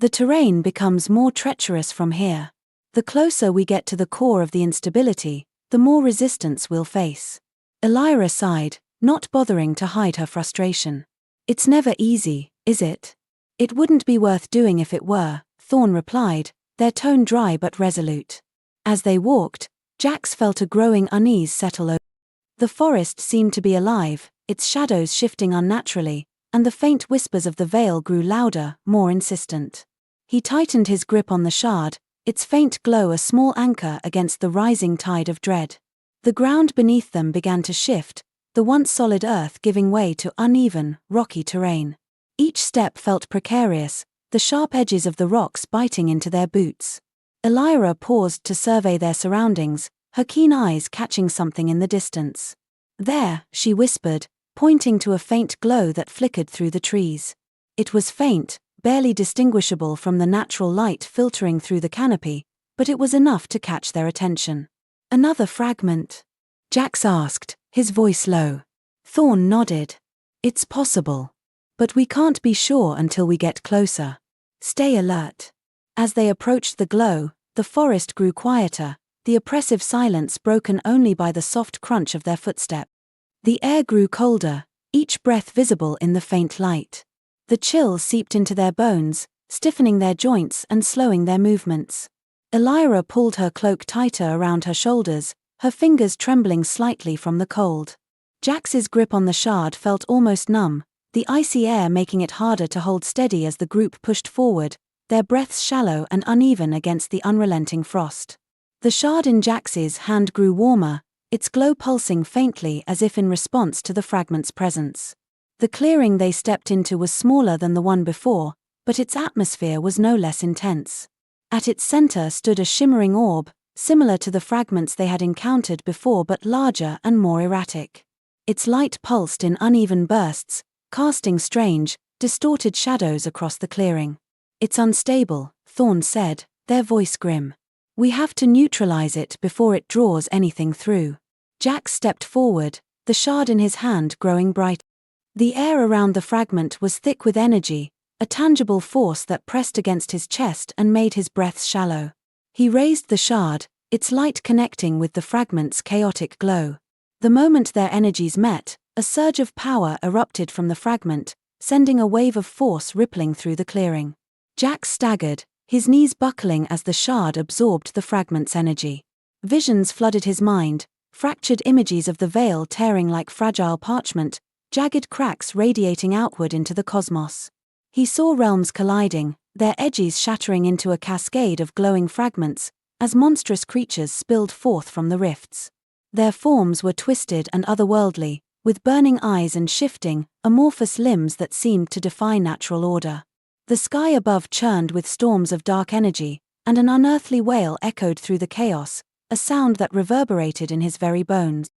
The terrain becomes more treacherous from here. The closer we get to the core of the instability, the more resistance we'll face. Elyra sighed, not bothering to hide her frustration. It's never easy, is it? It wouldn't be worth doing if it were, Thorne replied, their tone dry but resolute. As they walked, Jax felt a growing unease settle over. The forest seemed to be alive, its shadows shifting unnaturally, and the faint whispers of the veil grew louder, more insistent. He tightened his grip on the shard, its faint glow a small anchor against the rising tide of dread. The ground beneath them began to shift, the once solid earth giving way to uneven, rocky terrain. Each step felt precarious, the sharp edges of the rocks biting into their boots. Elyra paused to survey their surroundings, her keen eyes catching something in the distance. There, she whispered, pointing to a faint glow that flickered through the trees. It was faint, barely distinguishable from the natural light filtering through the canopy, but it was enough to catch their attention. Another fragment? Jax asked, his voice low. Thorne nodded. It's possible. But we can't be sure until we get closer. Stay alert. As they approached the glow, the forest grew quieter, the oppressive silence broken only by the soft crunch of their footsteps. The air grew colder, each breath visible in the faint light. The chill seeped into their bones, stiffening their joints and slowing their movements. Elyra pulled her cloak tighter around her shoulders, her fingers trembling slightly from the cold. Jax's grip on the shard felt almost numb, the icy air making it harder to hold steady as the group pushed forward, their breaths shallow and uneven against the unrelenting frost. The shard in Jax's hand grew warmer, its glow pulsing faintly as if in response to the fragment's presence. The clearing they stepped into was smaller than the one before, but its atmosphere was no less intense. At its center stood a shimmering orb, similar to the fragments they had encountered before but larger and more erratic. Its light pulsed in uneven bursts, casting strange, distorted shadows across the clearing. It's unstable, Thorne said, their voice grim. We have to neutralize it before it draws anything through. Jax stepped forward, the shard in his hand growing bright. The air around the fragment was thick with energy, a tangible force that pressed against his chest and made his breaths shallow. He raised the shard, its light connecting with the fragment's chaotic glow. The moment their energies met, a surge of power erupted from the fragment, sending a wave of force rippling through the clearing. Jax staggered, his knees buckling as the shard absorbed the fragment's energy. Visions flooded his mind, fractured images of the veil tearing like fragile parchment, jagged cracks radiating outward into the cosmos. He saw realms colliding, their edges shattering into a cascade of glowing fragments, as monstrous creatures spilled forth from the rifts. Their forms were twisted and otherworldly, with burning eyes and shifting, amorphous limbs that seemed to defy natural order. The sky above churned with storms of dark energy, and an unearthly wail echoed through the chaos, a sound that reverberated in his very bones.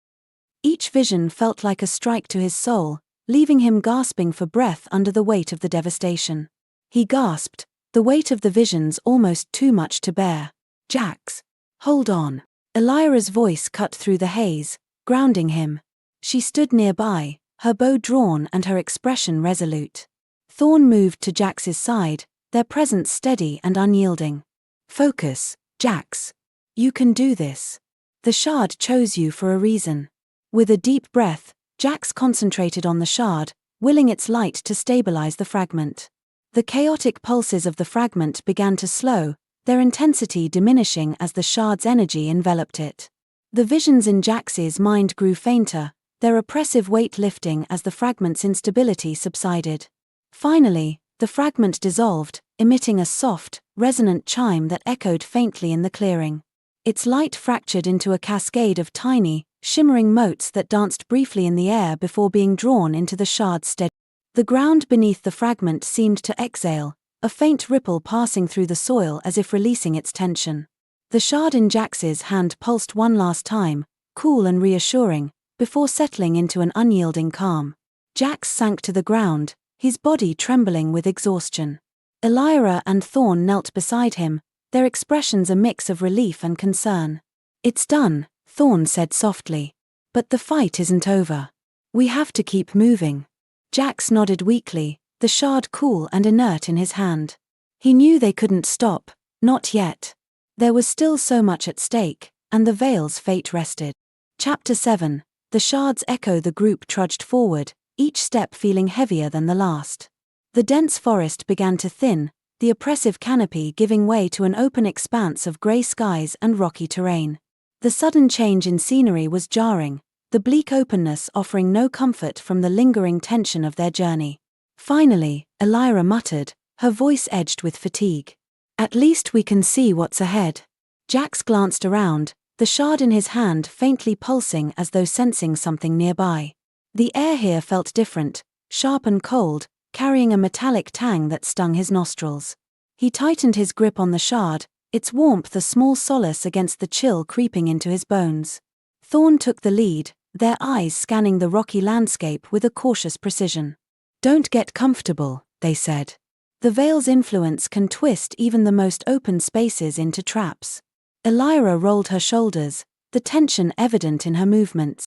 Each vision felt like a strike to his soul, leaving him gasping for breath under the weight of the devastation. He gasped, the weight of the visions almost too much to bear. Jax, hold on. Elyra's voice cut through the haze, grounding him. She stood nearby, her bow drawn and her expression resolute. Thorne moved to Jax's side, their presence steady and unyielding. Focus, Jax. You can do this. The shard chose you for a reason. With a deep breath, Jax concentrated on the shard, willing its light to stabilize the fragment. The chaotic pulses of the fragment began to slow, their intensity diminishing as the shard's energy enveloped it. The visions in Jax's mind grew fainter, their oppressive weight lifting as the fragment's instability subsided. Finally, the fragment dissolved, emitting a soft, resonant chime that echoed faintly in the clearing. Its light fractured into a cascade of tiny, shimmering motes that danced briefly in the air before being drawn into the shard's steady. The ground beneath the fragment seemed to exhale, a faint ripple passing through the soil as if releasing its tension. The shard in Jax's hand pulsed one last time, cool and reassuring, before settling into an unyielding calm. Jax sank to the ground, his body trembling with exhaustion. Elyra and Thorne knelt beside him, their expressions a mix of relief and concern. It's done, Thorne said softly. But the fight isn't over. We have to keep moving. Jax nodded weakly, the shard cool and inert in his hand. He knew they couldn't stop, not yet. There was still so much at stake, and the Veil's fate rested. Chapter 7. The shards echo. The group trudged forward, each step feeling heavier than the last. The dense forest began to thin, the oppressive canopy giving way to an open expanse of grey skies and rocky terrain. The sudden change in scenery was jarring, the bleak openness offering no comfort from the lingering tension of their journey. Finally, Elyra muttered, her voice edged with fatigue. "At least we can see what's ahead." Jax glanced around, the shard in his hand faintly pulsing as though sensing something nearby. The air here felt different, sharp and cold, carrying a metallic tang that stung his nostrils. He tightened his grip on the shard, its warmth a small solace against the chill creeping into his bones. Thorne took the lead, their eyes scanning the rocky landscape with a cautious precision. "Don't get comfortable," they said. "The Veil's influence can twist even the most open spaces into traps." Elyra rolled her shoulders, the tension evident in her movements.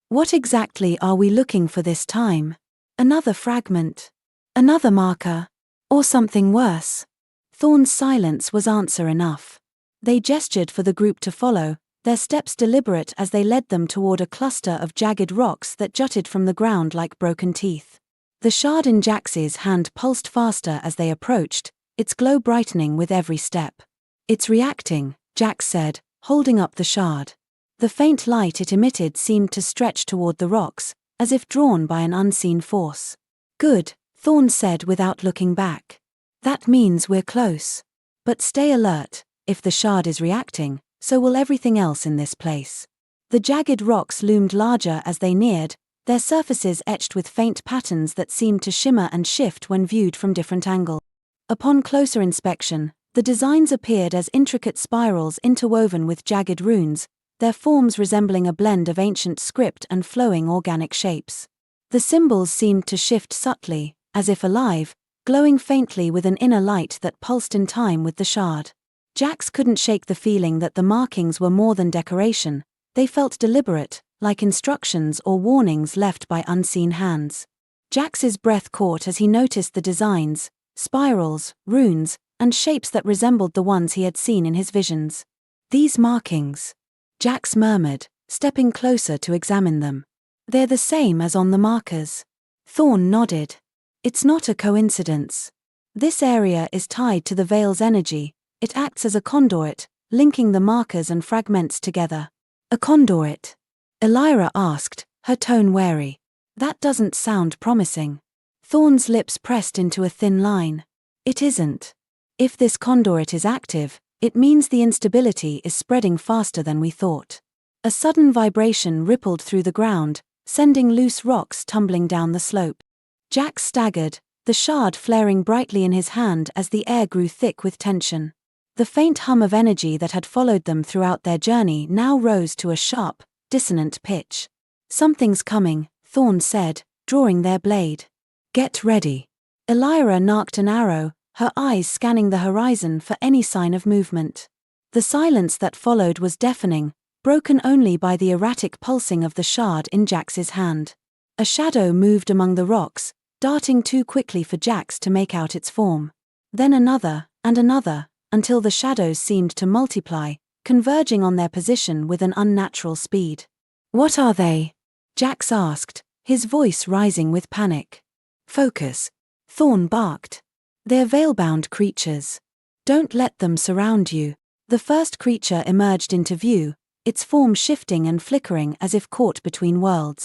"What exactly are we looking for this time? Another fragment? Another marker? Or something worse?" Thorne's silence was answer enough. They gestured for the group to follow, their steps deliberate as they led them toward a cluster of jagged rocks that jutted from the ground like broken teeth. The shard in Jax's hand pulsed faster as they approached, its glow brightening with every step. "It's reacting," Jax said, holding up the shard. The faint light it emitted seemed to stretch toward the rocks, as if drawn by an unseen force. "Good," Thorne said without looking back. "That means we're close. But stay alert, if the shard is reacting, so will everything else in this place." The jagged rocks loomed larger as they neared, their surfaces etched with faint patterns that seemed to shimmer and shift when viewed from different angles. Upon closer inspection, the designs appeared as intricate spirals interwoven with jagged runes, their forms resembling a blend of ancient script and flowing organic shapes. The symbols seemed to shift subtly, as if alive, glowing faintly with an inner light that pulsed in time with the shard. Jax couldn't shake the feeling that the markings were more than decoration, they felt deliberate, like instructions or warnings left by unseen hands. Jax's breath caught as he noticed the designs, spirals, runes, and shapes that resembled the ones he had seen in his visions. "These markings," Jax murmured, stepping closer to examine them. "They're the same as on the markers." Thorne nodded. "It's not a coincidence. This area is tied to the Veil's energy, it acts as a conduit, linking the markers and fragments together." "A conduit?" Elyra asked, her tone wary. "That doesn't sound promising." Thorne's lips pressed into a thin line. "It isn't. If this conduit is active, it means the instability is spreading faster than we thought." A sudden vibration rippled through the ground, sending loose rocks tumbling down the slope. Jax staggered, the shard flaring brightly in his hand as the air grew thick with tension. The faint hum of energy that had followed them throughout their journey now rose to a sharp, dissonant pitch. "Something's coming," Thorne said, drawing their blade. "Get ready." Elyra narked an arrow, her eyes scanning the horizon for any sign of movement. The silence that followed was deafening, broken only by the erratic pulsing of the shard in Jax's hand. A shadow moved among the rocks, darting too quickly for Jax to make out its form. Then another, and another, until the shadows seemed to multiply, converging on their position with an unnatural speed. "What are they?" Jax asked, his voice rising with panic. "Focus," Thorne barked. "They're veil-bound creatures. Don't let them surround you." The first creature emerged into view, its form shifting and flickering as if caught between worlds.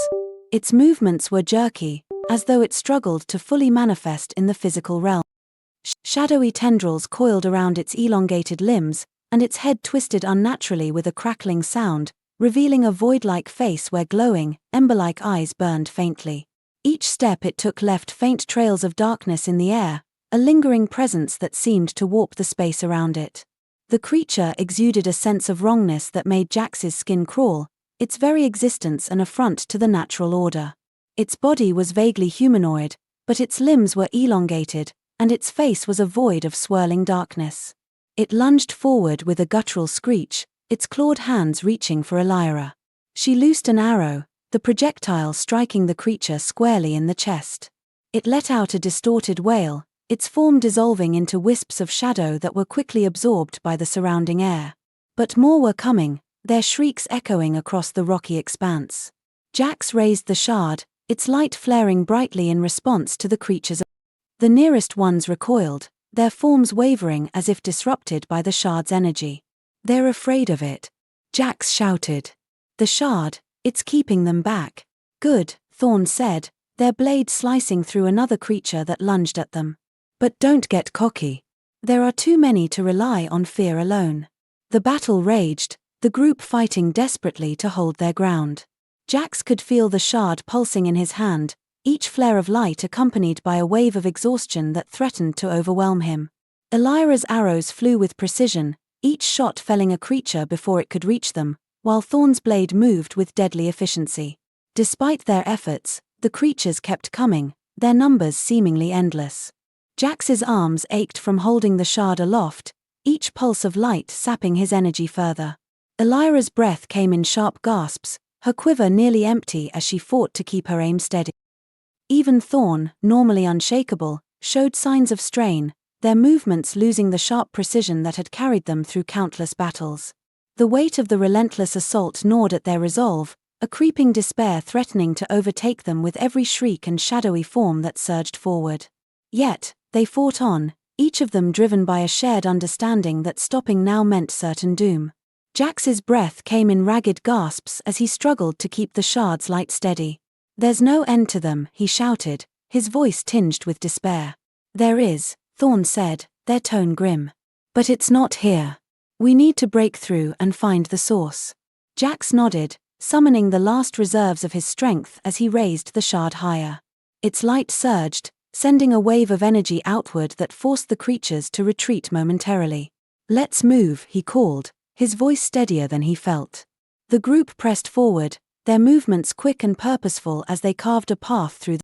Its movements were jerky, as though it struggled to fully manifest in the physical realm. Shadowy tendrils coiled around its elongated limbs, and its head twisted unnaturally with a crackling sound, revealing a void-like face where glowing, ember-like eyes burned faintly. Each step it took left faint trails of darkness in the air, a lingering presence that seemed to warp the space around it. The creature exuded a sense of wrongness that made Jax's skin crawl, its very existence an affront to the natural order. Its body was vaguely humanoid, but its limbs were elongated, and its face was a void of swirling darkness. It lunged forward with a guttural screech, its clawed hands reaching for Elyra. She loosed an arrow, the projectile striking the creature squarely in the chest. It let out a distorted wail, its form dissolving into wisps of shadow that were quickly absorbed by the surrounding air. But more were coming, their shrieks echoing across the rocky expanse. Jax raised the shard, its light flaring brightly in response to the creatures. The nearest ones recoiled, their forms wavering as if disrupted by the shard's energy. "They're afraid of it," Jax shouted. "The shard, it's keeping them back." "Good," Thorne said, their blade slicing through another creature that lunged at them. "But don't get cocky. There are too many to rely on fear alone." The battle raged, the group fighting desperately to hold their ground. Jax could feel the shard pulsing in his hand, each flare of light accompanied by a wave of exhaustion that threatened to overwhelm him. Elyra's arrows flew with precision, each shot felling a creature before it could reach them, while Thorne's blade moved with deadly efficiency. Despite their efforts, the creatures kept coming, their numbers seemingly endless. Jax's arms ached from holding the shard aloft, each pulse of light sapping his energy further. Elyra's breath came in sharp gasps, her quiver nearly empty as she fought to keep her aim steady. Even Thorne, normally unshakable, showed signs of strain, their movements losing the sharp precision that had carried them through countless battles. The weight of the relentless assault gnawed at their resolve, a creeping despair threatening to overtake them with every shriek and shadowy form that surged forward. Yet, they fought on, each of them driven by a shared understanding that stopping now meant certain doom. Jax's breath came in ragged gasps as he struggled to keep the shard's light steady. "There's no end to them," he shouted, his voice tinged with despair. "There is," Thorne said, their tone grim. "But it's not here. We need to break through and find the source." Jax nodded, summoning the last reserves of his strength as he raised the shard higher. Its light surged, sending a wave of energy outward that forced the creatures to retreat momentarily. "Let's move," he called, his voice steadier than he felt. The group pressed forward, their movements quick and purposeful as they carved a path through.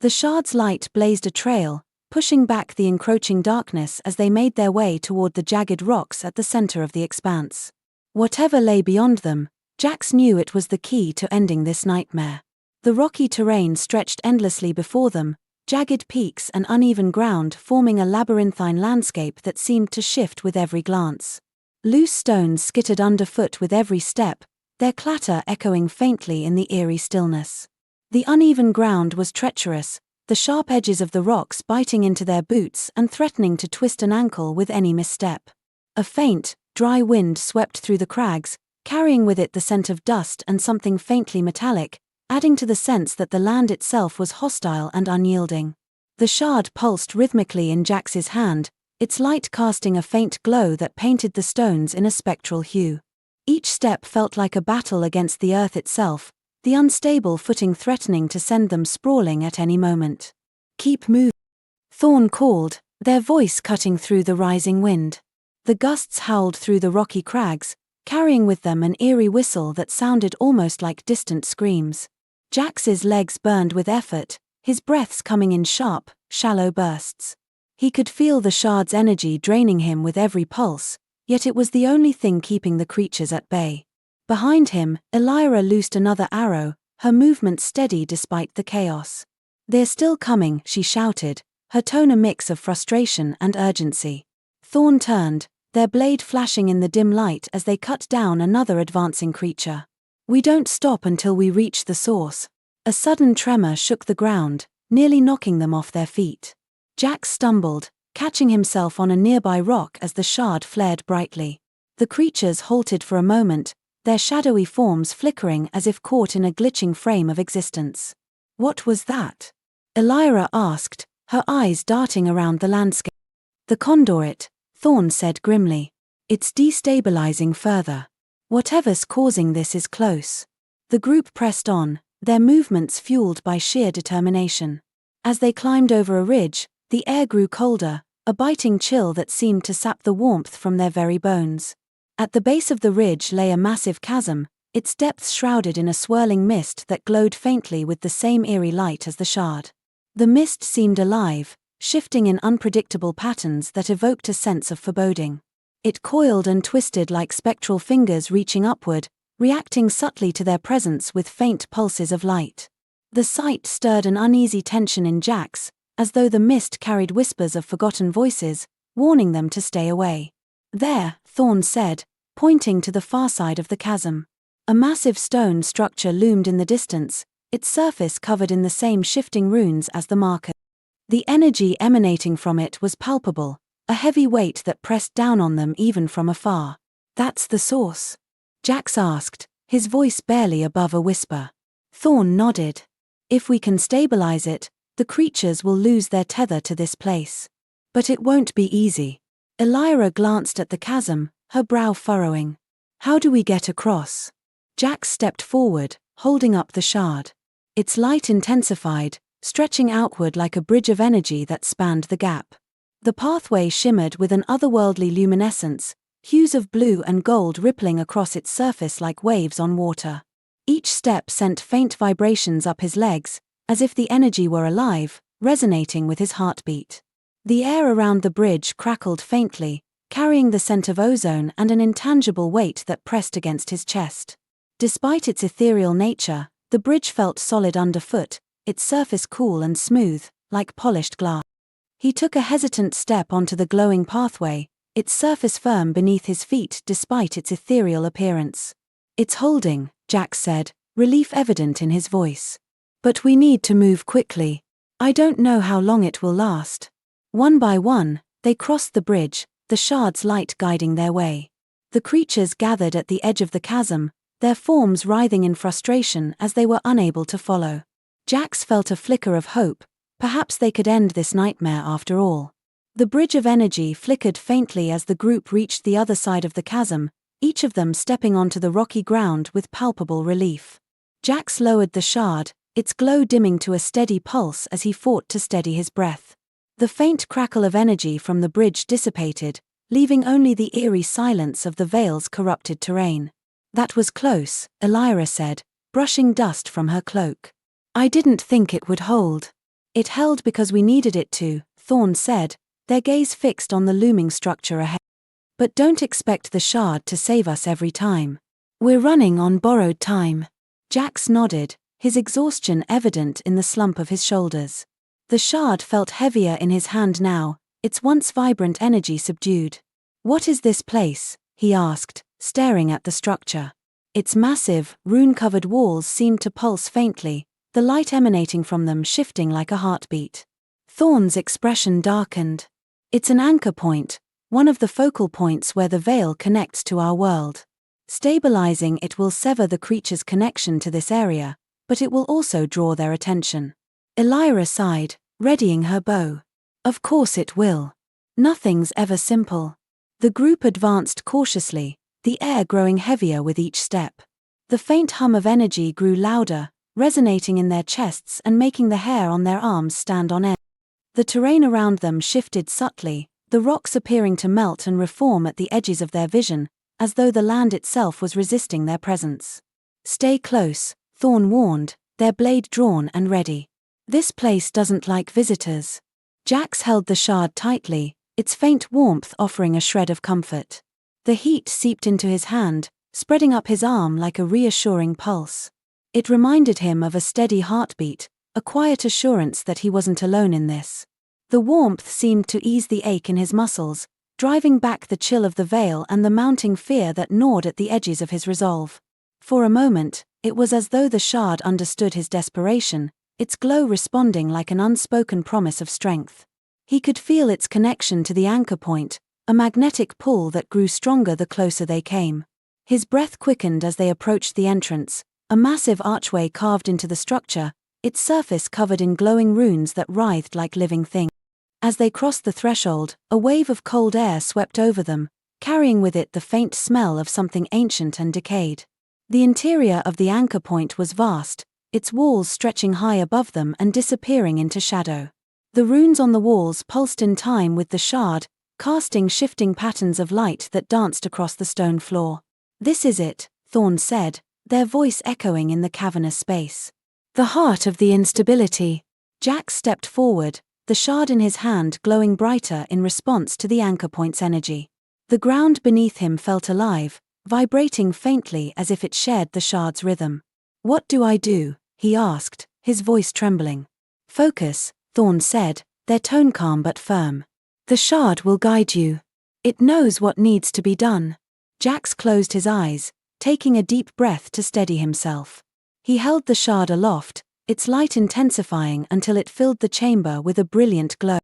The shard's light blazed a trail, pushing back the encroaching darkness as they made their way toward the jagged rocks at the center of the expanse. Whatever lay beyond them, Jax knew it was the key to ending this nightmare. The rocky terrain stretched endlessly before them, jagged peaks and uneven ground forming a labyrinthine landscape that seemed to shift with every glance. Loose stones skittered underfoot with every step, their clatter echoing faintly in the eerie stillness. The uneven ground was treacherous, the sharp edges of the rocks biting into their boots and threatening to twist an ankle with any misstep. A faint, dry wind swept through the crags, carrying with it the scent of dust and something faintly metallic, adding to the sense that the land itself was hostile and unyielding. The shard pulsed rhythmically in Jax's hand, its light casting a faint glow that painted the stones in a spectral hue. Each step felt like a battle against the earth itself, the unstable footing threatening to send them sprawling at any moment. "Keep moving," Thorne called, their voice cutting through the rising wind. The gusts howled through the rocky crags, carrying with them an eerie whistle that sounded almost like distant screams. Jax's legs burned with effort, his breaths coming in sharp, shallow bursts. He could feel the shard's energy draining him with every pulse, yet it was the only thing keeping the creatures at bay. Behind him, Elyra loosed another arrow, her movement steady despite the chaos. "They're still coming," she shouted, her tone a mix of frustration and urgency. Thorne turned, their blade flashing in the dim light as they cut down another advancing creature. "We don't stop until we reach the source." A sudden tremor shook the ground, nearly knocking them off their feet. Jax stumbled, catching himself on a nearby rock as the shard flared brightly. The creatures halted for a moment, their shadowy forms flickering as if caught in a glitching frame of existence. "What was that?" Elyra asked, her eyes darting around the landscape. "The conduit," Thorne said grimly. "It's destabilizing further. Whatever's causing this is close." The group pressed on, their movements fueled by sheer determination. As they climbed over a ridge, the air grew colder, a biting chill that seemed to sap the warmth from their very bones. At the base of the ridge lay a massive chasm, its depths shrouded in a swirling mist that glowed faintly with the same eerie light as the shard. The mist seemed alive, shifting in unpredictable patterns that evoked a sense of foreboding. It coiled and twisted like spectral fingers reaching upward, reacting subtly to their presence with faint pulses of light. The sight stirred an uneasy tension in Jax, as though the mist carried whispers of forgotten voices, warning them to stay away. "There," Thorne said, pointing to the far side of the chasm. A massive stone structure loomed in the distance, its surface covered in the same shifting runes as the marker. The energy emanating from it was palpable, a heavy weight that pressed down on them even from afar. "That's the source?" Jax asked, his voice barely above a whisper. Thorne nodded. "If we can stabilize it, the creatures will lose their tether to this place. But it won't be easy." Elyra glanced at the chasm, her brow furrowing. "How do we get across?" Jax stepped forward, holding up the shard. Its light intensified, stretching outward like a bridge of energy that spanned the gap. The pathway shimmered with an otherworldly luminescence, hues of blue and gold rippling across its surface like waves on water. Each step sent faint vibrations up his legs, as if the energy were alive, resonating with his heartbeat. The air around the bridge crackled faintly, carrying the scent of ozone and an intangible weight that pressed against his chest. Despite its ethereal nature, the bridge felt solid underfoot, its surface cool and smooth, like polished glass. He took a hesitant step onto the glowing pathway, its surface firm beneath his feet despite its ethereal appearance. "It's holding," Jax said, relief evident in his voice. "But we need to move quickly. I don't know how long it will last." One by one, they crossed the bridge, the shard's light guiding their way. The creatures gathered at the edge of the chasm, their forms writhing in frustration as they were unable to follow. Jax felt a flicker of hope, perhaps they could end this nightmare after all. The bridge of energy flickered faintly as the group reached the other side of the chasm, each of them stepping onto the rocky ground with palpable relief. Jax lowered the shard, its glow dimming to a steady pulse as he fought to steady his breath. The faint crackle of energy from the bridge dissipated, leaving only the eerie silence of the Vale's corrupted terrain. "That was close," Elyra said, brushing dust from her cloak. "I didn't think it would hold." "It held because we needed it to," Thorne said, their gaze fixed on the looming structure ahead. "But don't expect the shard to save us every time. We're running on borrowed time." Jax nodded, his exhaustion evident in the slump of his shoulders. The shard felt heavier in his hand now, its once vibrant energy subdued. "What is this place?" he asked, staring at the structure. Its massive, rune-covered walls seemed to pulse faintly, the light emanating from them shifting like a heartbeat. Thorne's expression darkened. "It's an anchor point, one of the focal points where the Veil connects to our world. Stabilizing it will sever the creature's connection to this area, but it will also draw their attention." Elyra sighed, readying her bow. "Of course it will. Nothing's ever simple." The group advanced cautiously, the air growing heavier with each step. The faint hum of energy grew louder, resonating in their chests and making the hair on their arms stand on end. The terrain around them shifted subtly, the rocks appearing to melt and reform at the edges of their vision, as though the land itself was resisting their presence. "Stay close," Thorne warned, their blade drawn and ready. "This place doesn't like visitors." Jax held the shard tightly, its faint warmth offering a shred of comfort. The heat seeped into his hand, spreading up his arm like a reassuring pulse. It reminded him of a steady heartbeat, a quiet assurance that he wasn't alone in this. The warmth seemed to ease the ache in his muscles, driving back the chill of the veil and the mounting fear that gnawed at the edges of his resolve. For a moment, it was as though the shard understood his desperation, its glow responding like an unspoken promise of strength. He could feel its connection to the anchor point, a magnetic pull that grew stronger the closer they came. His breath quickened as they approached the entrance, a massive archway carved into the structure, its surface covered in glowing runes that writhed like living things. As they crossed the threshold, a wave of cold air swept over them, carrying with it the faint smell of something ancient and decayed. The interior of the anchor point was vast, its walls stretching high above them and disappearing into shadow. The runes on the walls pulsed in time with the shard, casting shifting patterns of light that danced across the stone floor. "This is it," Thorne said, their voice echoing in the cavernous space. "The heart of the instability." Jax stepped forward, the shard in his hand glowing brighter in response to the anchor point's energy. The ground beneath him felt alive, vibrating faintly as if it shared the shard's rhythm. "What do I do?" he asked, his voice trembling. "Focus," Thorne said, their tone calm but firm. "The shard will guide you. It knows what needs to be done." Jax closed his eyes, taking a deep breath to steady himself. He held the shard aloft, its light intensifying until it filled the chamber with a brilliant glow.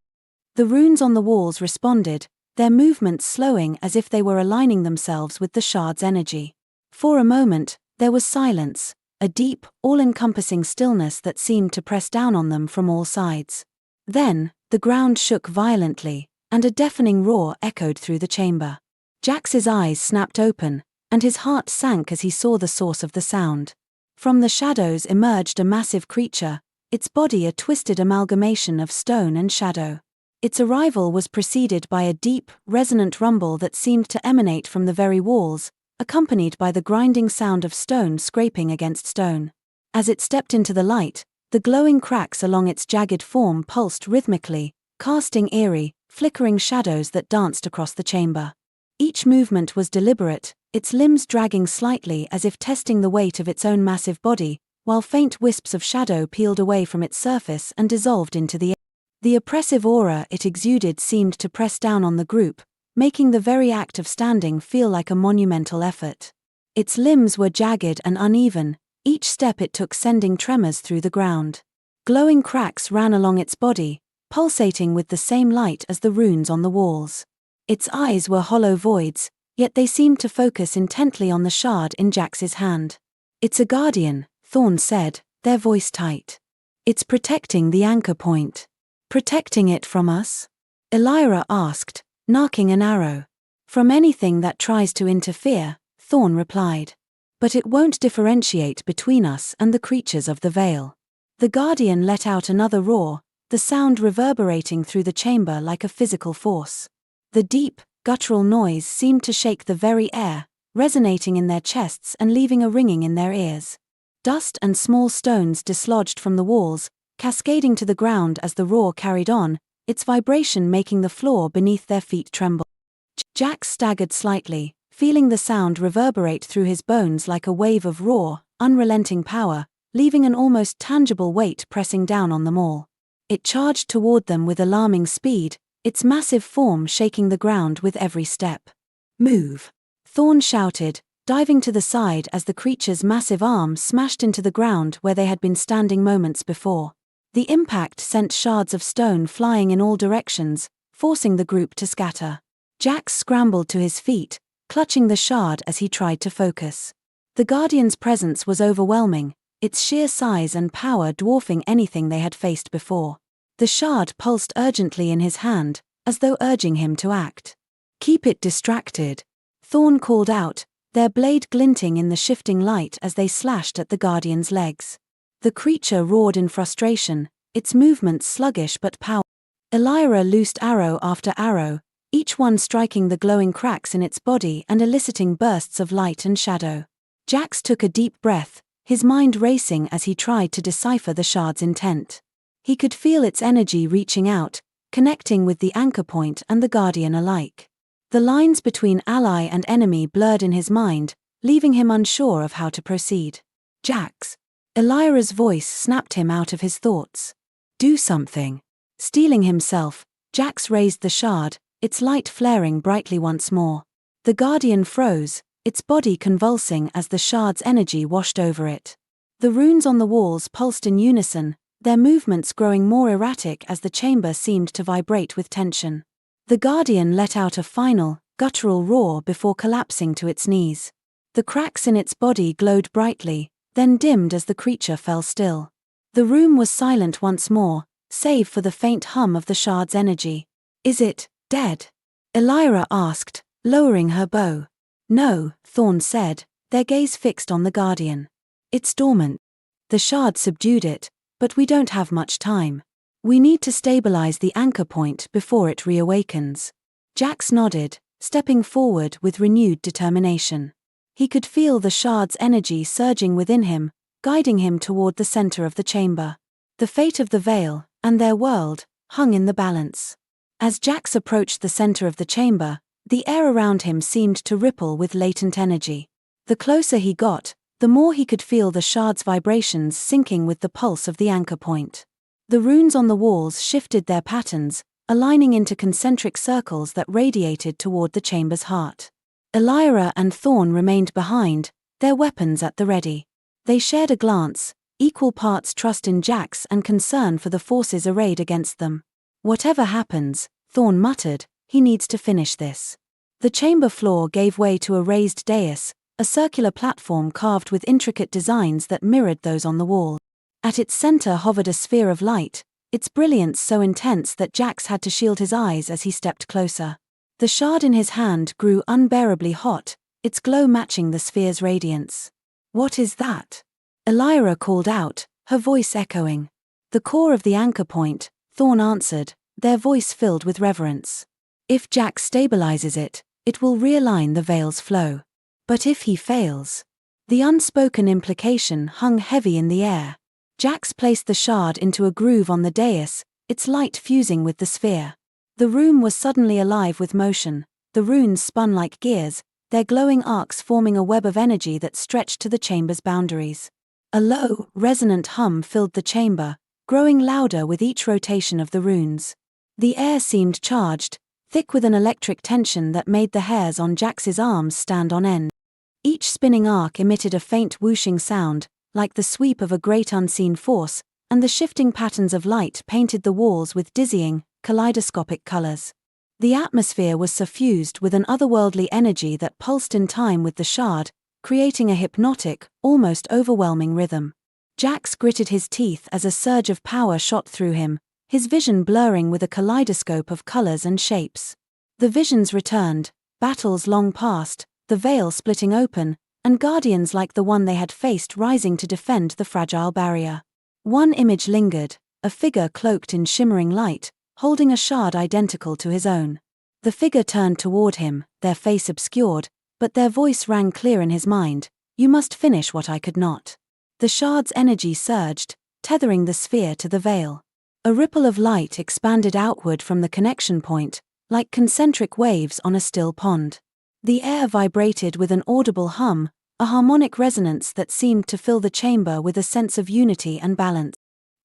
The runes on the walls responded, their movements slowing as if they were aligning themselves with the shard's energy. For a moment, there was silence, a deep, all-encompassing stillness that seemed to press down on them from all sides. Then, the ground shook violently, and a deafening roar echoed through the chamber. Jax's eyes snapped open, and his heart sank as he saw the source of the sound. From the shadows emerged a massive creature, its body a twisted amalgamation of stone and shadow. Its arrival was preceded by a deep, resonant rumble that seemed to emanate from the very walls, accompanied by the grinding sound of stone scraping against stone. As it stepped into the light, the glowing cracks along its jagged form pulsed rhythmically, casting eerie, flickering shadows that danced across the chamber. Each movement was deliberate, its limbs dragging slightly as if testing the weight of its own massive body, while faint wisps of shadow peeled away from its surface and dissolved into the air. The oppressive aura it exuded seemed to press down on the group, making the very act of standing feel like a monumental effort. Its limbs were jagged and uneven, each step it took sending tremors through the ground. Glowing cracks ran along its body, pulsating with the same light as the runes on the walls. Its eyes were hollow voids, yet they seemed to focus intently on the shard in Jax's hand. "It's a guardian," Thorne said, their voice tight. "It's protecting the anchor point." "Protecting it from us?" Elyra asked, narking an arrow. "From anything that tries to interfere," Thorne replied. "But it won't differentiate between us and the creatures of the Veil." The guardian let out another roar, the sound reverberating through the chamber like a physical force. The deep, guttural noise seemed to shake the very air, resonating in their chests and leaving a ringing in their ears. Dust and small stones dislodged from the walls, cascading to the ground as the roar carried on, its vibration making the floor beneath their feet tremble. Jax staggered slightly, feeling the sound reverberate through his bones like a wave of raw, unrelenting power, leaving an almost tangible weight pressing down on them all. It charged toward them with alarming speed, its massive form shaking the ground with every step. "Move!" Thorne shouted, diving to the side as the creature's massive arm smashed into the ground where they had been standing moments before. The impact sent shards of stone flying in all directions, forcing the group to scatter. Jax scrambled to his feet, clutching the shard as he tried to focus. The Guardian's presence was overwhelming, its sheer size and power dwarfing anything they had faced before. The shard pulsed urgently in his hand, as though urging him to act. "Keep it distracted," Thorne called out, their blade glinting in the shifting light as they slashed at the Guardian's legs. The creature roared in frustration, its movements sluggish but powerful. Elyra loosed arrow after arrow, each one striking the glowing cracks in its body and eliciting bursts of light and shadow. Jax took a deep breath, his mind racing as he tried to decipher the shard's intent. He could feel its energy reaching out, connecting with the anchor point and the Guardian alike. The lines between ally and enemy blurred in his mind, leaving him unsure of how to proceed. "Jax!" Elyra's voice snapped him out of his thoughts. "Do something." Steeling himself, Jax raised the shard, its light flaring brightly once more. The Guardian froze, its body convulsing as the shard's energy washed over it. The runes on the walls pulsed in unison, their movements growing more erratic as the chamber seemed to vibrate with tension. The Guardian let out a final, guttural roar before collapsing to its knees. The cracks in its body glowed brightly, then dimmed as the creature fell still. The room was silent once more, save for the faint hum of the shard's energy. "Is it dead?" Elyra asked, lowering her bow. "No," Thorne said, their gaze fixed on the Guardian. "It's dormant. The shard subdued it, but we don't have much time. We need to stabilize the anchor point before it reawakens." Jax nodded, stepping forward with renewed determination. He could feel the shard's energy surging within him, guiding him toward the center of the chamber. The fate of the Veil, and their world, hung in the balance. As Jax approached the center of the chamber, the air around him seemed to ripple with latent energy. The closer he got, the more he could feel the shard's vibrations syncing with the pulse of the anchor point. The runes on the walls shifted their patterns, aligning into concentric circles that radiated toward the chamber's heart. Elyra and Thorne remained behind, their weapons at the ready. They shared a glance, equal parts trust in Jax and concern for the forces arrayed against them. Whatever happens, Thorne muttered, he needs to finish this. The chamber floor gave way to a raised dais, a circular platform carved with intricate designs that mirrored those on the wall. At its center hovered a sphere of light, its brilliance so intense that Jax had to shield his eyes as he stepped closer. The shard in his hand grew unbearably hot, its glow matching the sphere's radiance. "What is that?" Elyra called out, her voice echoing. "The core of the anchor point," Thorne answered, their voice filled with reverence. "If Jax stabilizes it, it will realign the veil's flow. But if he fails..." The unspoken implication hung heavy in the air. Jax placed the shard into a groove on the dais, its light fusing with the sphere. The room was suddenly alive with motion, the runes spun like gears, their glowing arcs forming a web of energy that stretched to the chamber's boundaries. A low, resonant hum filled the chamber, growing louder with each rotation of the runes. The air seemed charged, thick with an electric tension that made the hairs on Jax's arms stand on end. Each spinning arc emitted a faint whooshing sound, like the sweep of a great unseen force, and the shifting patterns of light painted the walls with dizzying, kaleidoscopic colors. The atmosphere was suffused with an otherworldly energy that pulsed in time with the shard, creating a hypnotic, almost overwhelming rhythm. Jax gritted his teeth as a surge of power shot through him, his vision blurring with a kaleidoscope of colors and shapes. The visions returned, battles long past, the veil splitting open, and guardians like the one they had faced rising to defend the fragile barrier. One image lingered, a figure cloaked in shimmering light, holding a shard identical to his own. The figure turned toward him, their face obscured, but their voice rang clear in his mind, "You must finish what I could not." The shard's energy surged, tethering the sphere to the veil. A ripple of light expanded outward from the connection point, like concentric waves on a still pond. The air vibrated with an audible hum, a harmonic resonance that seemed to fill the chamber with a sense of unity and balance.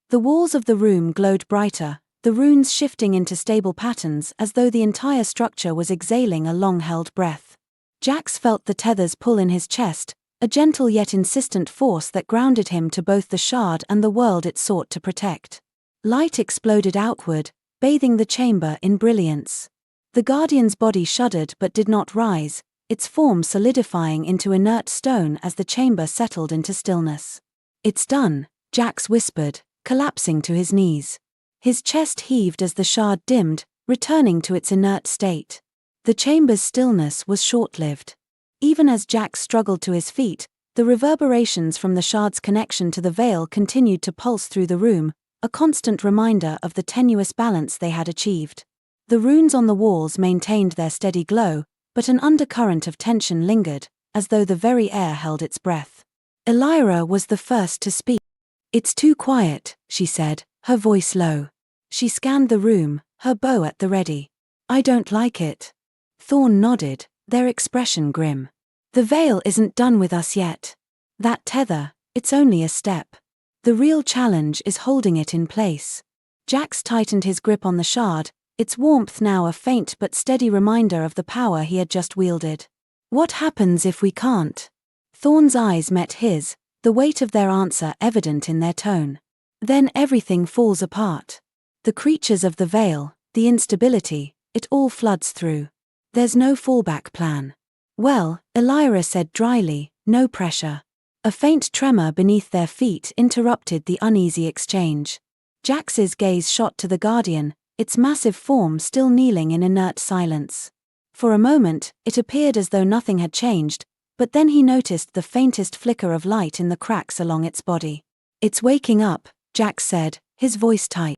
The walls of the room glowed brighter, the runes shifting into stable patterns as though the entire structure was exhaling a long-held breath. Jax felt the tethers pull in his chest, a gentle yet insistent force that grounded him to both the shard and the world it sought to protect. Light exploded outward, bathing the chamber in brilliance. The guardian's body shuddered but did not rise, its form solidifying into inert stone as the chamber settled into stillness. "It's done," Jax whispered, collapsing to his knees. His chest heaved as the shard dimmed, returning to its inert state. The chamber's stillness was short-lived. Even as Jax struggled to his feet, the reverberations from the shard's connection to the veil continued to pulse through the room, a constant reminder of the tenuous balance they had achieved. The runes on the walls maintained their steady glow, but an undercurrent of tension lingered, as though the very air held its breath. Elyra was the first to speak. "It's too quiet," she said, her voice low. She scanned the room, her bow at the ready. "I don't like it." Thorne nodded, their expression grim. "The veil isn't done with us yet. That tether, it's only a step. The real challenge is holding it in place." Jax tightened his grip on the shard, its warmth now a faint but steady reminder of the power he had just wielded. "What happens if we can't?" Thorne's eyes met his, the weight of their answer evident in their tone. "Then everything falls apart. The creatures of the veil, the instability, it all floods through. There's no fallback plan." "Well," Elyra said dryly, "no pressure." A faint tremor beneath their feet interrupted the uneasy exchange. Jax's gaze shot to the guardian, its massive form still kneeling in inert silence. For a moment, it appeared as though nothing had changed, but then he noticed the faintest flicker of light in the cracks along its body. "It's waking up," Jax said, his voice tight.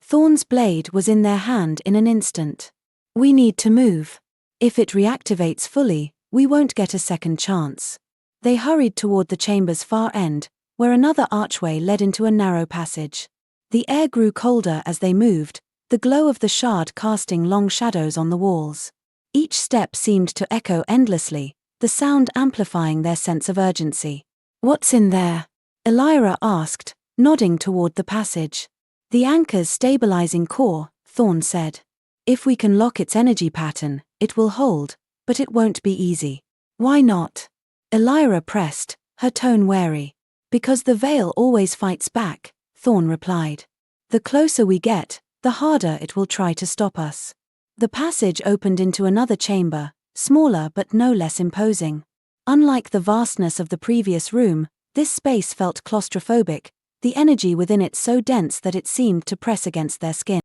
Thorne's blade was in their hand in an instant. "We need to move. If it reactivates fully, we won't get a second chance." They hurried toward the chamber's far end, where another archway led into a narrow passage. The air grew colder as they moved, the glow of the shard casting long shadows on the walls. Each step seemed to echo endlessly, the sound amplifying their sense of urgency. "What's in there?" Elyra asked, nodding toward the passage. The anchor's stabilizing core, Thorne said. If we can lock its energy pattern, it will hold, but it won't be easy. Why not? Elyra pressed, her tone wary. Because the veil always fights back, Thorne replied. The closer we get, the harder it will try to stop us. The passage opened into another chamber, smaller but no less imposing. Unlike the vastness of the previous room, this space felt claustrophobic, the energy within it so dense that it seemed to press against their skin.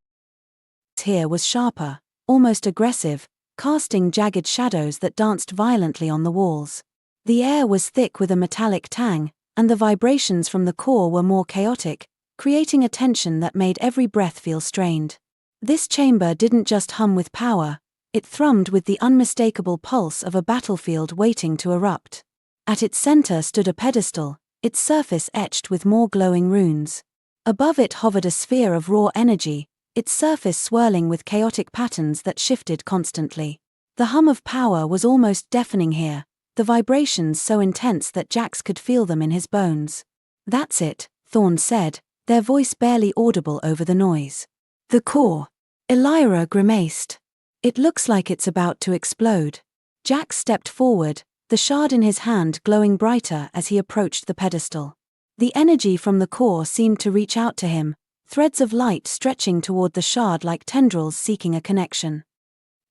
Here was sharper, almost aggressive, casting jagged shadows that danced violently on the walls. The air was thick with a metallic tang, and the vibrations from the core were more chaotic, creating a tension that made every breath feel strained. This chamber didn't just hum with power, it thrummed with the unmistakable pulse of a battlefield waiting to erupt. At its center stood a pedestal, its surface etched with more glowing runes. Above it hovered a sphere of raw energy, its surface swirling with chaotic patterns that shifted constantly. The hum of power was almost deafening here, the vibrations so intense that Jax could feel them in his bones. That's it, Thorne said, their voice barely audible over the noise. The core. Elyra grimaced. It looks like it's about to explode. Jax stepped forward, the shard in his hand glowing brighter as he approached the pedestal. The energy from the core seemed to reach out to him, threads of light stretching toward the shard like tendrils seeking a connection.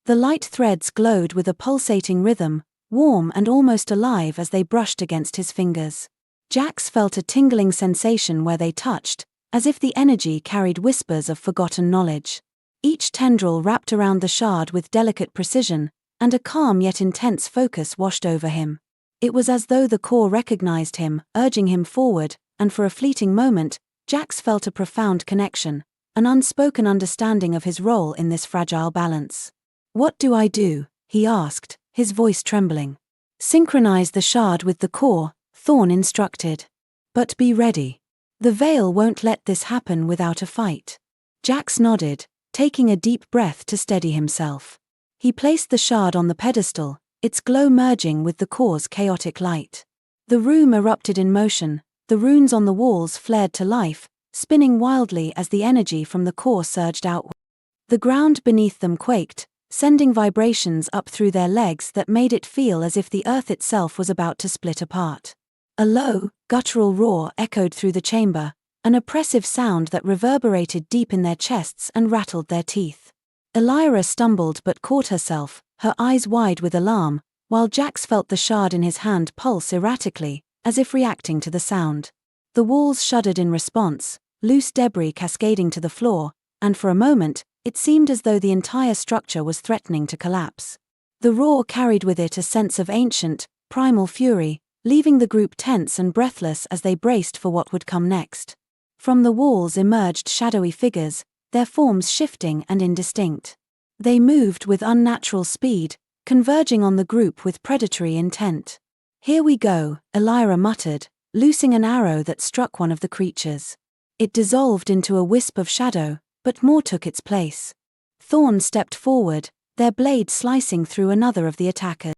The light threads glowed with a pulsating rhythm, warm and almost alive as they brushed against his fingers. Jax felt a tingling sensation where they touched, as if the energy carried whispers of forgotten knowledge. Each tendril wrapped around the shard with delicate precision, and a calm yet intense focus washed over him. It was as though the core recognized him, urging him forward, and for a fleeting moment, Jax felt a profound connection, an unspoken understanding of his role in this fragile balance. What do I do? He asked, his voice trembling. Synchronize the shard with the core, Thorne instructed. But be ready. The veil won't let this happen without a fight. Jax nodded, taking a deep breath to steady himself. He placed the shard on the pedestal, its glow merging with the core's chaotic light. The room erupted in motion, the runes on the walls flared to life, spinning wildly as the energy from the core surged outward. The ground beneath them quaked, sending vibrations up through their legs that made it feel as if the earth itself was about to split apart. A low, guttural roar echoed through the chamber, an oppressive sound that reverberated deep in their chests and rattled their teeth. Elyra stumbled but caught herself, her eyes wide with alarm, while Jax felt the shard in his hand pulse erratically, as if reacting to the sound. The walls shuddered in response, loose debris cascading to the floor, and for a moment, it seemed as though the entire structure was threatening to collapse. The roar carried with it a sense of ancient, primal fury, leaving the group tense and breathless as they braced for what would come next. From the walls emerged shadowy figures, their forms shifting and indistinct. They moved with unnatural speed, converging on the group with predatory intent. Here we go, Elyra muttered, loosing an arrow that struck one of the creatures. It dissolved into a wisp of shadow, but more took its place. Thorne stepped forward, their blade slicing through another of the attackers.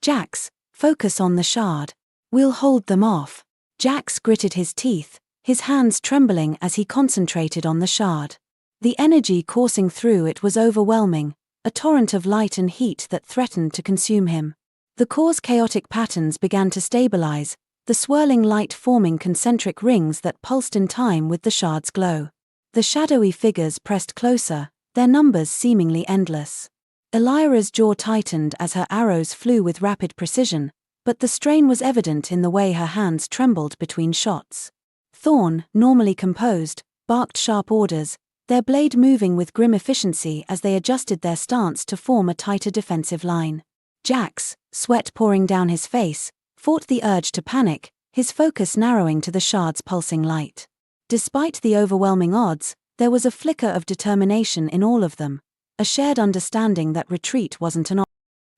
Jax, focus on the shard. We'll hold them off. Jax gritted his teeth, his hands trembling as he concentrated on the shard. The energy coursing through it was overwhelming, a torrent of light and heat that threatened to consume him. The core's chaotic patterns began to stabilize, the swirling light forming concentric rings that pulsed in time with the shard's glow. The shadowy figures pressed closer, their numbers seemingly endless. Elyra's jaw tightened as her arrows flew with rapid precision, but the strain was evident in the way her hands trembled between shots. Thorne, normally composed, barked sharp orders, their blade moving with grim efficiency as they adjusted their stance to form a tighter defensive line. Jax, sweat pouring down his face, fought the urge to panic, his focus narrowing to the shard's pulsing light. Despite the overwhelming odds, there was a flicker of determination in all of them, a shared understanding that retreat wasn't an option.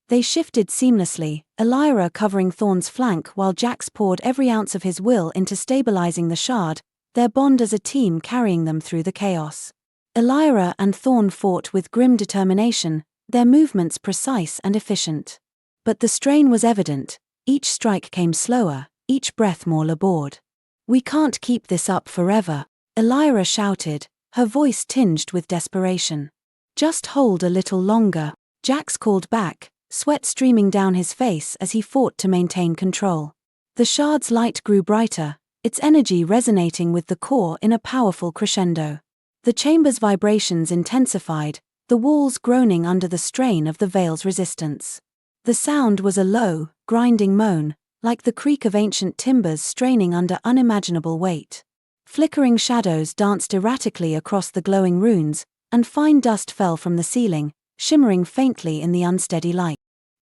They shifted seamlessly, Elyra covering Thorne's flank while Jax poured every ounce of his will into stabilizing the shard, their bond as a team carrying them through the chaos. Elyra and Thorne fought with grim determination, their movements precise and efficient. But the strain was evident, each strike came slower, each breath more labored. We can't keep this up forever, Elyra shouted, her voice tinged with desperation. Just hold a little longer, Jax called back, sweat streaming down his face as he fought to maintain control. The shard's light grew brighter, its energy resonating with the core in a powerful crescendo. The chamber's vibrations intensified, the walls groaning under the strain of the veil's resistance. The sound was a low, grinding moan, like the creak of ancient timbers straining under unimaginable weight. Flickering shadows danced erratically across the glowing runes, and fine dust fell from the ceiling, shimmering faintly in the unsteady light.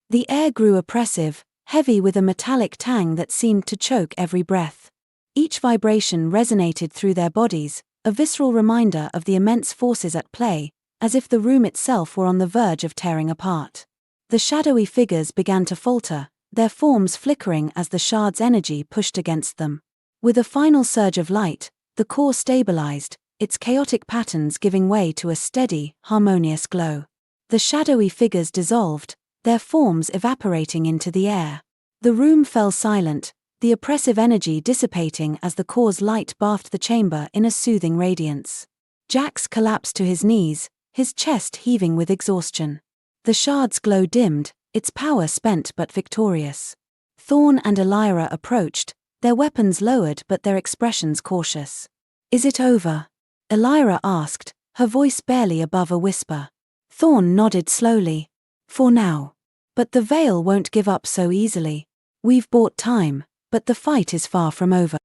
The air grew oppressive, heavy with a metallic tang that seemed to choke every breath. Each vibration resonated through their bodies, a visceral reminder of the immense forces at play, as if the room itself were on the verge of tearing apart. The shadowy figures began to falter, their forms flickering as the shard's energy pushed against them. With a final surge of light, the core stabilized, its chaotic patterns giving way to a steady, harmonious glow. The shadowy figures dissolved, their forms evaporating into the air. The room fell silent, the oppressive energy dissipating as the core's light bathed the chamber in a soothing radiance. Jax collapsed to his knees, his chest heaving with exhaustion. The shard's glow dimmed, its power spent but victorious. Thorne and Elyra approached, their weapons lowered but their expressions cautious. "Is it over?" Elyra asked, her voice barely above a whisper. Thorne nodded slowly. "For now. But the Veil won't give up so easily. We've bought time, but the fight is far from over."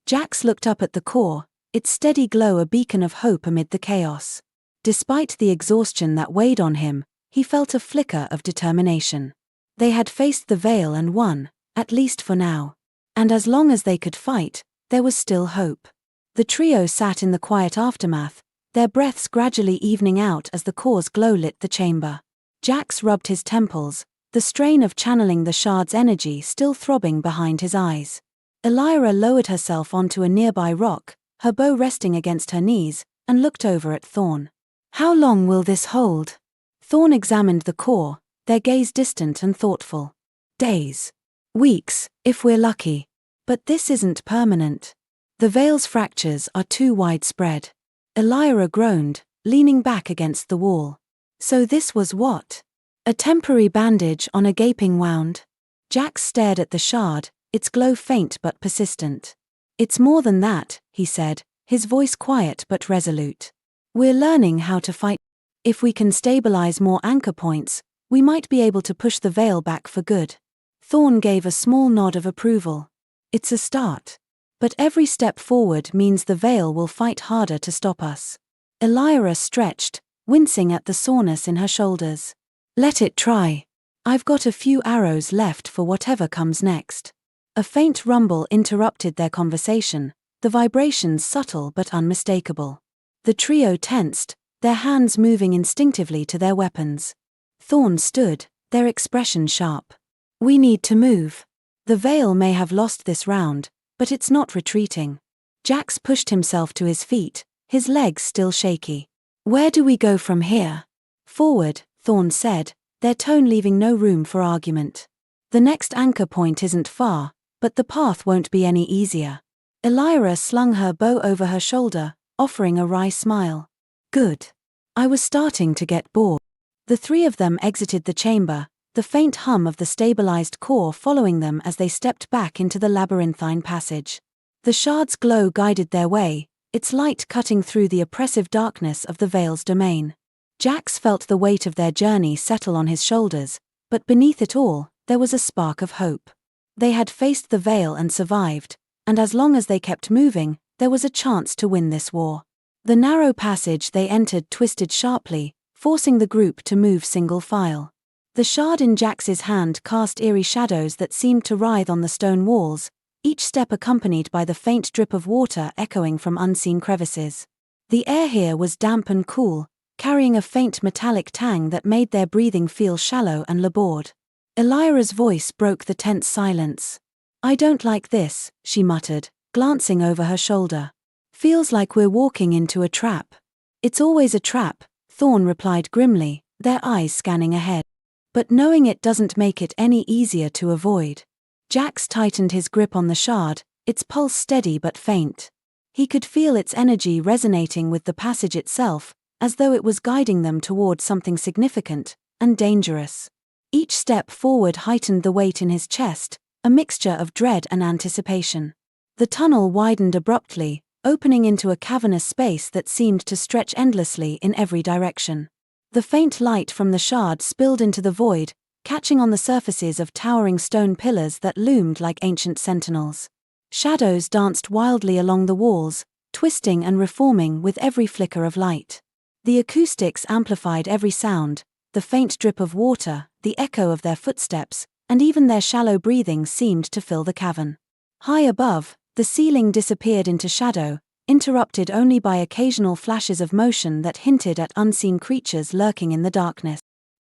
Jax looked up at the core, its steady glow a beacon of hope amid the chaos. Despite the exhaustion that weighed on him, he felt a flicker of determination. They had faced the Veil and won, at least for now. And as long as they could fight, there was still hope. The trio sat in the quiet aftermath, their breaths gradually evening out as the core's glow lit the chamber. Jax rubbed his temples, the strain of channeling the shard's energy still throbbing behind his eyes. Elyra lowered herself onto a nearby rock, her bow resting against her knees, and looked over at Thorne. "How long will this hold?" Thorne examined the core, their gaze distant and thoughtful. "Days. Weeks, if we're lucky. But this isn't permanent. The Veil's fractures are too widespread." Elyra groaned, leaning back against the wall. "So this was what? A temporary bandage on a gaping wound?" Jax stared at the shard, its glow faint but persistent. "It's more than that," he said, his voice quiet but resolute. "We're learning how to fight. If we can stabilize more anchor points, we might be able to push the Veil back for good." Thorne gave a small nod of approval. "It's a start. But every step forward means the Veil will fight harder to stop us." Elyra stretched, wincing at the soreness in her shoulders. "Let it try. I've got a few arrows left for whatever comes next." A faint rumble interrupted their conversation, the vibrations subtle but unmistakable. The trio tensed, their hands moving instinctively to their weapons. Thorne stood, their expression sharp. "We need to move. The Veil may have lost this round, but it's not retreating." Jax pushed himself to his feet, his legs still shaky. "Where do we go from here?" "Forward," Thorne said, their tone leaving no room for argument. "The next anchor point isn't far, but the path won't be any easier." Elyra slung her bow over her shoulder, offering a wry smile. "Good. I was starting to get bored." The three of them exited the chamber, the faint hum of the stabilized core following them as they stepped back into the labyrinthine passage. The shard's glow guided their way, its light cutting through the oppressive darkness of the Veil's domain. Jax felt the weight of their journey settle on his shoulders, but beneath it all, there was a spark of hope. They had faced the Veil and survived, and as long as they kept moving, there was a chance to win this war. The narrow passage they entered twisted sharply, forcing the group to move single file. The shard in Jax's hand cast eerie shadows that seemed to writhe on the stone walls, each step accompanied by the faint drip of water echoing from unseen crevices. The air here was damp and cool, carrying a faint metallic tang that made their breathing feel shallow and labored. Elyra's voice broke the tense silence. "I don't like this," she muttered, glancing over her shoulder. "Feels like we're walking into a trap." "It's always a trap," Thorne replied grimly, their eyes scanning ahead. "But knowing it doesn't make it any easier to avoid." Jax tightened his grip on the shard, its pulse steady but faint. He could feel its energy resonating with the passage itself, as though it was guiding them toward something significant and dangerous. Each step forward heightened the weight in his chest, a mixture of dread and anticipation. The tunnel widened abruptly, opening into a cavernous space that seemed to stretch endlessly in every direction. The faint light from the shard spilled into the void, catching on the surfaces of towering stone pillars that loomed like ancient sentinels. Shadows danced wildly along the walls, twisting and reforming with every flicker of light. The acoustics amplified every sound, the faint drip of water, the echo of their footsteps, and even their shallow breathing seemed to fill the cavern. High above, the ceiling disappeared into shadow, interrupted only by occasional flashes of motion that hinted at unseen creatures lurking in the darkness.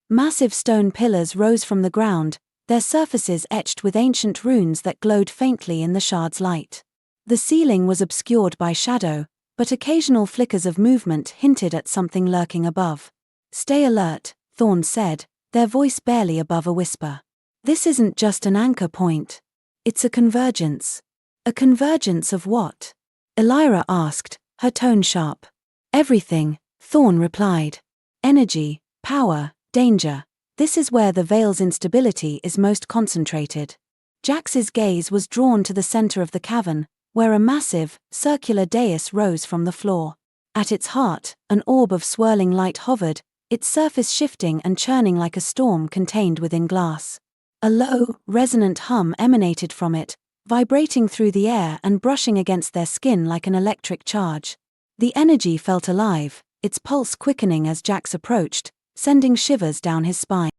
Massive stone pillars rose from the ground, their surfaces etched with ancient runes that glowed faintly in the shard's light. The ceiling was obscured by shadow, but occasional flickers of movement hinted at something lurking above. "Stay alert," Thorne said, their voice barely above a whisper. "This isn't just an anchor point. It's a convergence." "A convergence of what?" Elyra asked, her tone sharp. "Everything," Thorne replied. "Energy, power, danger. This is where the Veil's instability is most concentrated." Jax's gaze was drawn to the center of the cavern, where a massive, circular dais rose from the floor. At its heart, an orb of swirling light hovered, its surface shifting and churning like a storm contained within glass. A low, resonant hum emanated from it, vibrating through the air and brushing against their skin like an electric charge. The energy felt alive, its pulse quickening as Jax approached, sending shivers down his spine.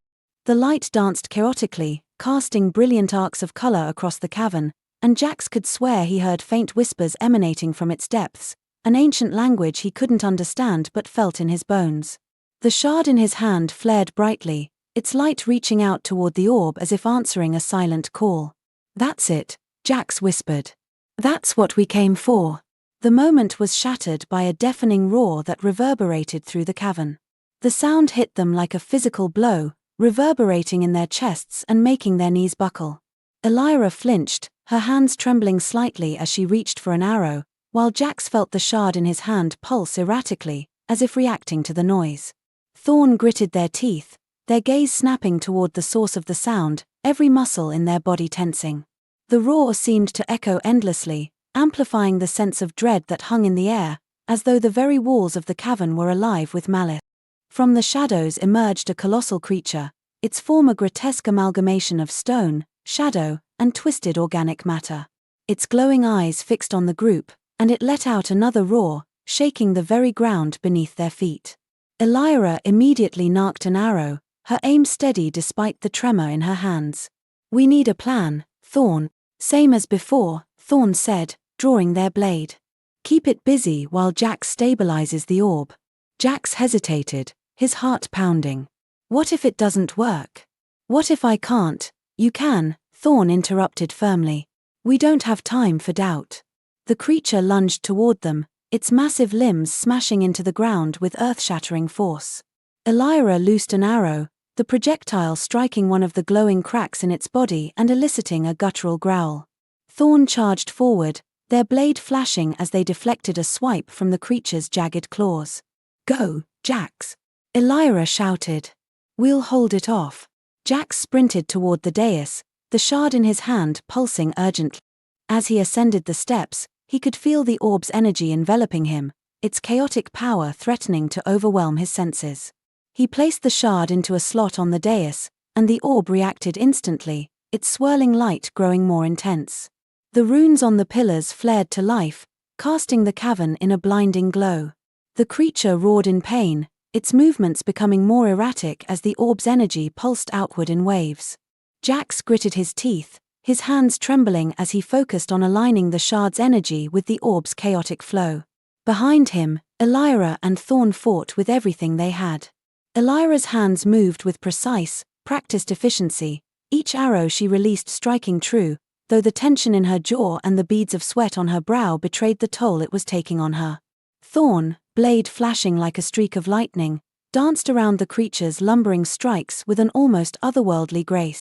The light danced chaotically, casting brilliant arcs of color across the cavern, and Jax could swear he heard faint whispers emanating from its depths, an ancient language he couldn't understand but felt in his bones. The shard in his hand flared brightly, its light reaching out toward the orb as if answering a silent call. "That's it," Jax whispered. "That's what we came for." The moment was shattered by a deafening roar that reverberated through the cavern. The sound hit them like a physical blow, reverberating in their chests and making their knees buckle. Elyra flinched, her hands trembling slightly as she reached for an arrow, while Jax felt the shard in his hand pulse erratically, as if reacting to the noise. Thorne gritted their teeth, their gaze snapping toward the source of the sound, every muscle in their body tensing. The roar seemed to echo endlessly, amplifying the sense of dread that hung in the air, as though the very walls of the cavern were alive with malice. From the shadows emerged a colossal creature, its form a grotesque amalgamation of stone, shadow, and twisted organic matter. Its glowing eyes fixed on the group, and it let out another roar, shaking the very ground beneath their feet. Elyra immediately narked an arrow, her aim steady despite the tremor in her hands. "We need a plan, Thorne." "Same as before," Thorne said, drawing their blade. "Keep it busy while Jax stabilizes the orb." Jax hesitated, his heart pounding. "What if it doesn't work?" "What if I can't?" "You can," Thorne interrupted firmly. "We don't have time for doubt." The creature lunged toward them, its massive limbs smashing into the ground with earth-shattering force. Elyra loosed an arrow, the projectile striking one of the glowing cracks in its body and eliciting a guttural growl. Thorne charged forward, their blade flashing as they deflected a swipe from the creature's jagged claws. "Go, Jax!" Elyra shouted. "We'll hold it off." Jax sprinted toward the dais, the shard in his hand pulsing urgently. As he ascended the steps, he could feel the orb's energy enveloping him, its chaotic power threatening to overwhelm his senses. He placed the shard into a slot on the dais, and the orb reacted instantly, its swirling light growing more intense. The runes on the pillars flared to life, casting the cavern in a blinding glow. The creature roared in pain, its movements becoming more erratic as the orb's energy pulsed outward in waves. Jax gritted his teeth, his hands trembling as he focused on aligning the shard's energy with the orb's chaotic flow. Behind him, Elyra and Thorne fought with everything they had. Elyra's hands moved with precise, practiced efficiency, each arrow she released striking true, though the tension in her jaw and the beads of sweat on her brow betrayed the toll it was taking on her. Thorne, blade flashing like a streak of lightning, danced around the creature's lumbering strikes with an almost otherworldly grace.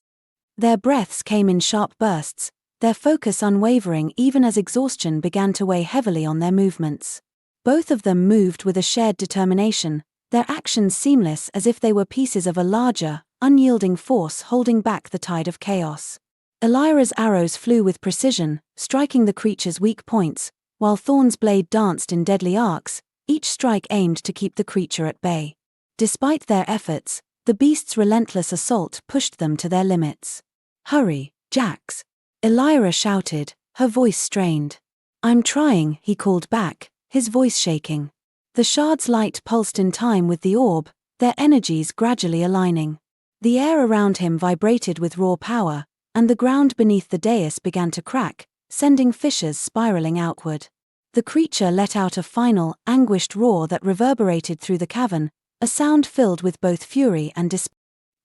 Their breaths came in sharp bursts, their focus unwavering even as exhaustion began to weigh heavily on their movements. Both of them moved with a shared determination, their actions seamless as if they were pieces of a larger, unyielding force holding back the tide of chaos. Elyra's arrows flew with precision, striking the creature's weak points, while Thorne's blade danced in deadly arcs, each strike aimed to keep the creature at bay. Despite their efforts, the beast's relentless assault pushed them to their limits. "Hurry, Jax!" Elyra shouted, her voice strained. "I'm trying," he called back, his voice shaking. The shard's light pulsed in time with the orb, their energies gradually aligning. The air around him vibrated with raw power, and the ground beneath the dais began to crack, sending fissures spiraling outward. The creature let out a final, anguished roar that reverberated through the cavern, a sound filled with both fury and despair.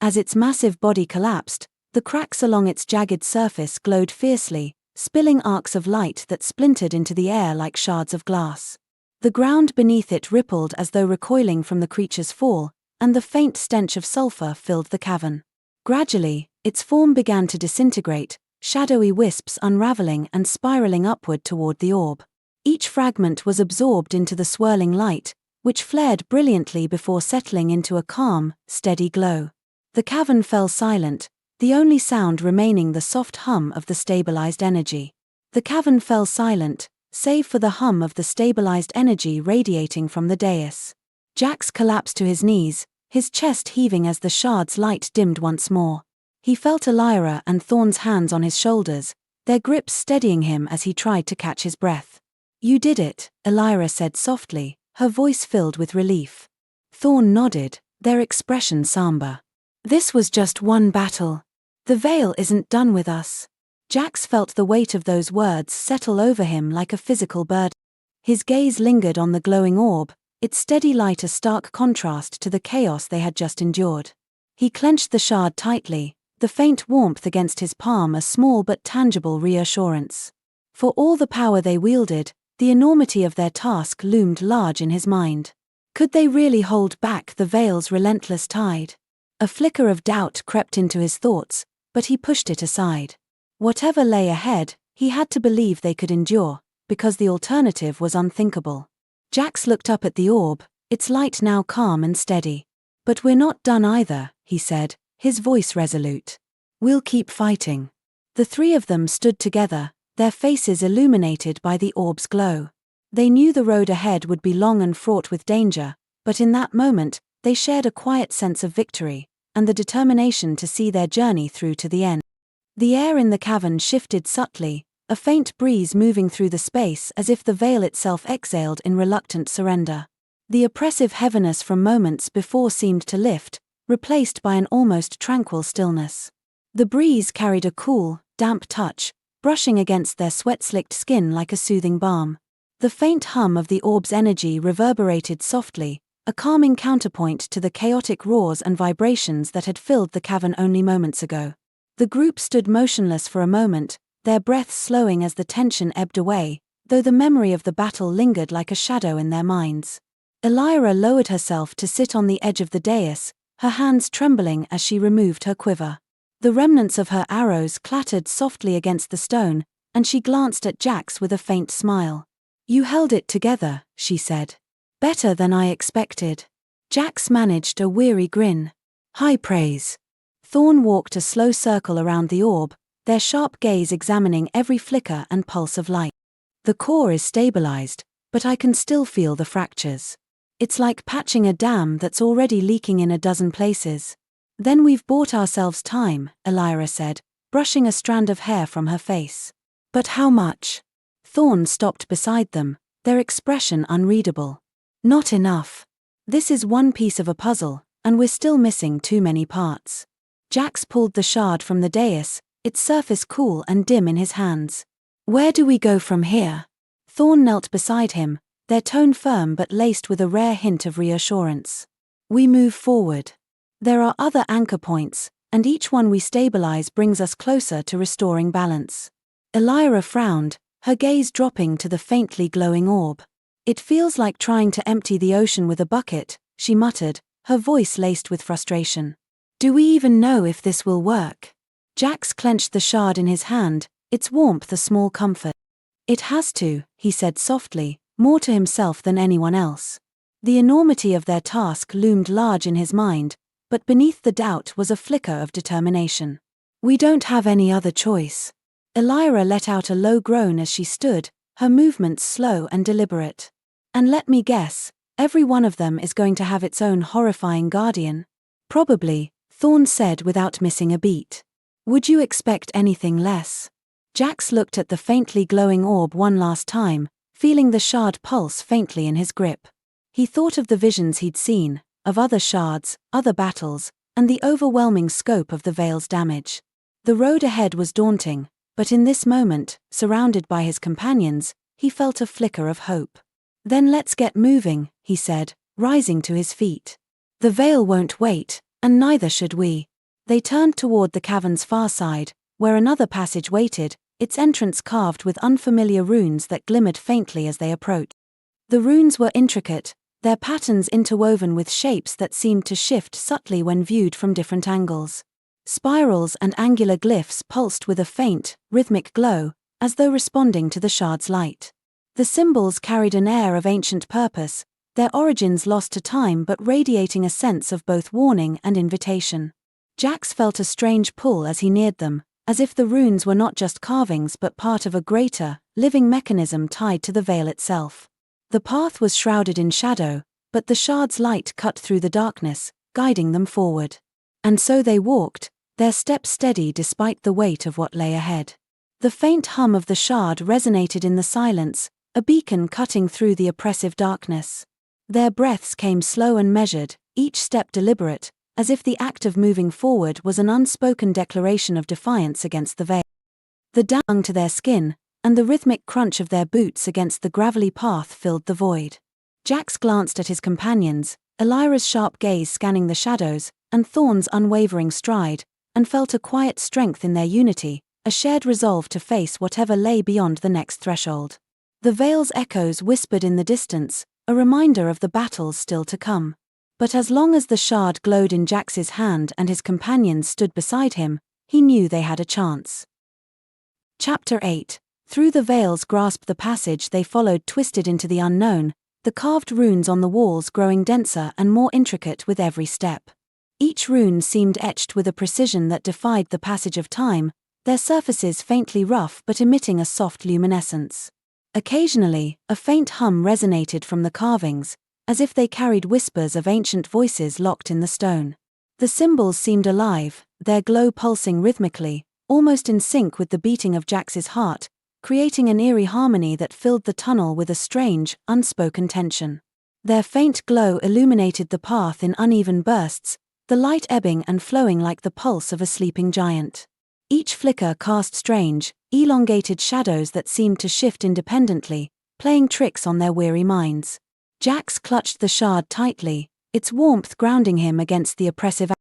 As its massive body collapsed, the cracks along its jagged surface glowed fiercely, spilling arcs of light that splintered into the air like shards of glass. The ground beneath it rippled as though recoiling from the creature's fall, and the faint stench of sulfur filled the cavern. Gradually, its form began to disintegrate, shadowy wisps unraveling and spiraling upward toward the orb. Each fragment was absorbed into the swirling light, which flared brilliantly before settling into a calm, steady glow. The cavern fell silent, the only sound remaining the soft hum of the stabilized energy. The cavern fell silent, save for the hum of the stabilized energy radiating from the dais. Jax collapsed to his knees, his chest heaving as the shard's light dimmed once more. He felt Elyra and Thorne's hands on his shoulders, their grips steadying him as he tried to catch his breath. "You did it," Elyra said softly, her voice filled with relief. Thorne nodded, their expression somber. "This was just one battle. The Veil isn't done with us." Jax felt the weight of those words settle over him like a physical burden. His gaze lingered on the glowing orb, its steady light a stark contrast to the chaos they had just endured. He clenched the shard tightly, the faint warmth against his palm a small but tangible reassurance. For all the power they wielded, the enormity of their task loomed large in his mind. Could they really hold back the Veil's relentless tide? A flicker of doubt crept into his thoughts, but he pushed it aside. Whatever lay ahead, he had to believe they could endure, because the alternative was unthinkable. Jax looked up at the orb, its light now calm and steady. "But we're not done either," he said, his voice resolute. "We'll keep fighting." The three of them stood together, their faces illuminated by the orb's glow. They knew the road ahead would be long and fraught with danger, but in that moment, they shared a quiet sense of victory, and the determination to see their journey through to the end. The air in the cavern shifted subtly, a faint breeze moving through the space as if the veil itself exhaled in reluctant surrender. The oppressive heaviness from moments before seemed to lift, replaced by an almost tranquil stillness. The breeze carried a cool, damp touch, brushing against their sweat-slicked skin like a soothing balm. The faint hum of the orb's energy reverberated softly, a calming counterpoint to the chaotic roars and vibrations that had filled the cavern only moments ago. The group stood motionless for a moment, their breaths slowing as the tension ebbed away, though the memory of the battle lingered like a shadow in their minds. Elyra lowered herself to sit on the edge of the dais, her hands trembling as she removed her quiver. The remnants of her arrows clattered softly against the stone, and she glanced at Jax with a faint smile. "You held it together," she said. "Better than I expected." Jax managed a weary grin. "High praise." Thorne walked a slow circle around the orb, their sharp gaze examining every flicker and pulse of light. "The core is stabilized, but I can still feel the fractures. It's like patching a dam that's already leaking in a dozen places." "Then we've bought ourselves time," Elyra said, brushing a strand of hair from her face. "But how much?" Thorne stopped beside them, their expression unreadable. "Not enough. This is one piece of a puzzle, and we're still missing too many parts." Jax pulled the shard from the dais, its surface cool and dim in his hands. "Where do we go from here?" Thorne knelt beside him, their tone firm but laced with a rare hint of reassurance. "We move forward. There are other anchor points, and each one we stabilize brings us closer to restoring balance." Elyra frowned, her gaze dropping to the faintly glowing orb. "It feels like trying to empty the ocean with a bucket," she muttered, her voice laced with frustration. "Do we even know if this will work?" Jax clenched the shard in his hand, its warmth a small comfort. It has to, he said softly, more to himself than anyone else. The enormity of their task loomed large in his mind, but beneath the doubt was a flicker of determination. We don't have any other choice. Elyra let out a low groan as she stood, her movements slow and deliberate. And let me guess, every one of them is going to have its own horrifying guardian? Probably, Thorne said without missing a beat. Would you expect anything less? Jax looked at the faintly glowing orb one last time, feeling the shard pulse faintly in his grip. He thought of the visions he'd seen, of other shards, other battles, and the overwhelming scope of the Veil's damage. The road ahead was daunting, but in this moment, surrounded by his companions, he felt a flicker of hope. Then let's get moving, he said, rising to his feet. The Veil won't wait, and neither should we. They turned toward the cavern's far side, where another passage waited, its entrance carved with unfamiliar runes that glimmered faintly as they approached. The runes were intricate, their patterns interwoven with shapes that seemed to shift subtly when viewed from different angles. Spirals and angular glyphs pulsed with a faint, rhythmic glow, as though responding to the shard's light. The symbols carried an air of ancient purpose, their origins lost to time but radiating a sense of both warning and invitation. Jax felt a strange pull as he neared them, as if the runes were not just carvings but part of a greater, living mechanism tied to the Veil itself. The path was shrouded in shadow, but the shard's light cut through the darkness, guiding them forward. And so they walked, their steps steady despite the weight of what lay ahead. The faint hum of the shard resonated in the silence, a beacon cutting through the oppressive darkness. Their breaths came slow and measured, each step deliberate, as if the act of moving forward was an unspoken declaration of defiance against the Veil. The down clung to their skin, and the rhythmic crunch of their boots against the gravelly path filled the void. Jax glanced at his companions, Elyra's sharp gaze scanning the shadows, and Thorne's unwavering stride, and felt a quiet strength in their unity, a shared resolve to face whatever lay beyond the next threshold. The Veil's echoes whispered in the distance, a reminder of the battles still to come. But as long as the shard glowed in Jax's hand and his companions stood beside him, he knew they had a chance. Chapter 8. Through the Veil's grasp the passage they followed twisted into the unknown, the carved runes on the walls growing denser and more intricate with every step. Each rune seemed etched with a precision that defied the passage of time, their surfaces faintly rough but emitting a soft luminescence. Occasionally, a faint hum resonated from the carvings, as if they carried whispers of ancient voices locked in the stone. The symbols seemed alive, their glow pulsing rhythmically, almost in sync with the beating of Jax's heart, creating an eerie harmony that filled the tunnel with a strange, unspoken tension. Their faint glow illuminated the path in uneven bursts, the light ebbing and flowing like the pulse of a sleeping giant. Each flicker cast strange, elongated shadows that seemed to shift independently, playing tricks on their weary minds. Jax clutched the shard tightly, its warmth grounding him against the oppressive.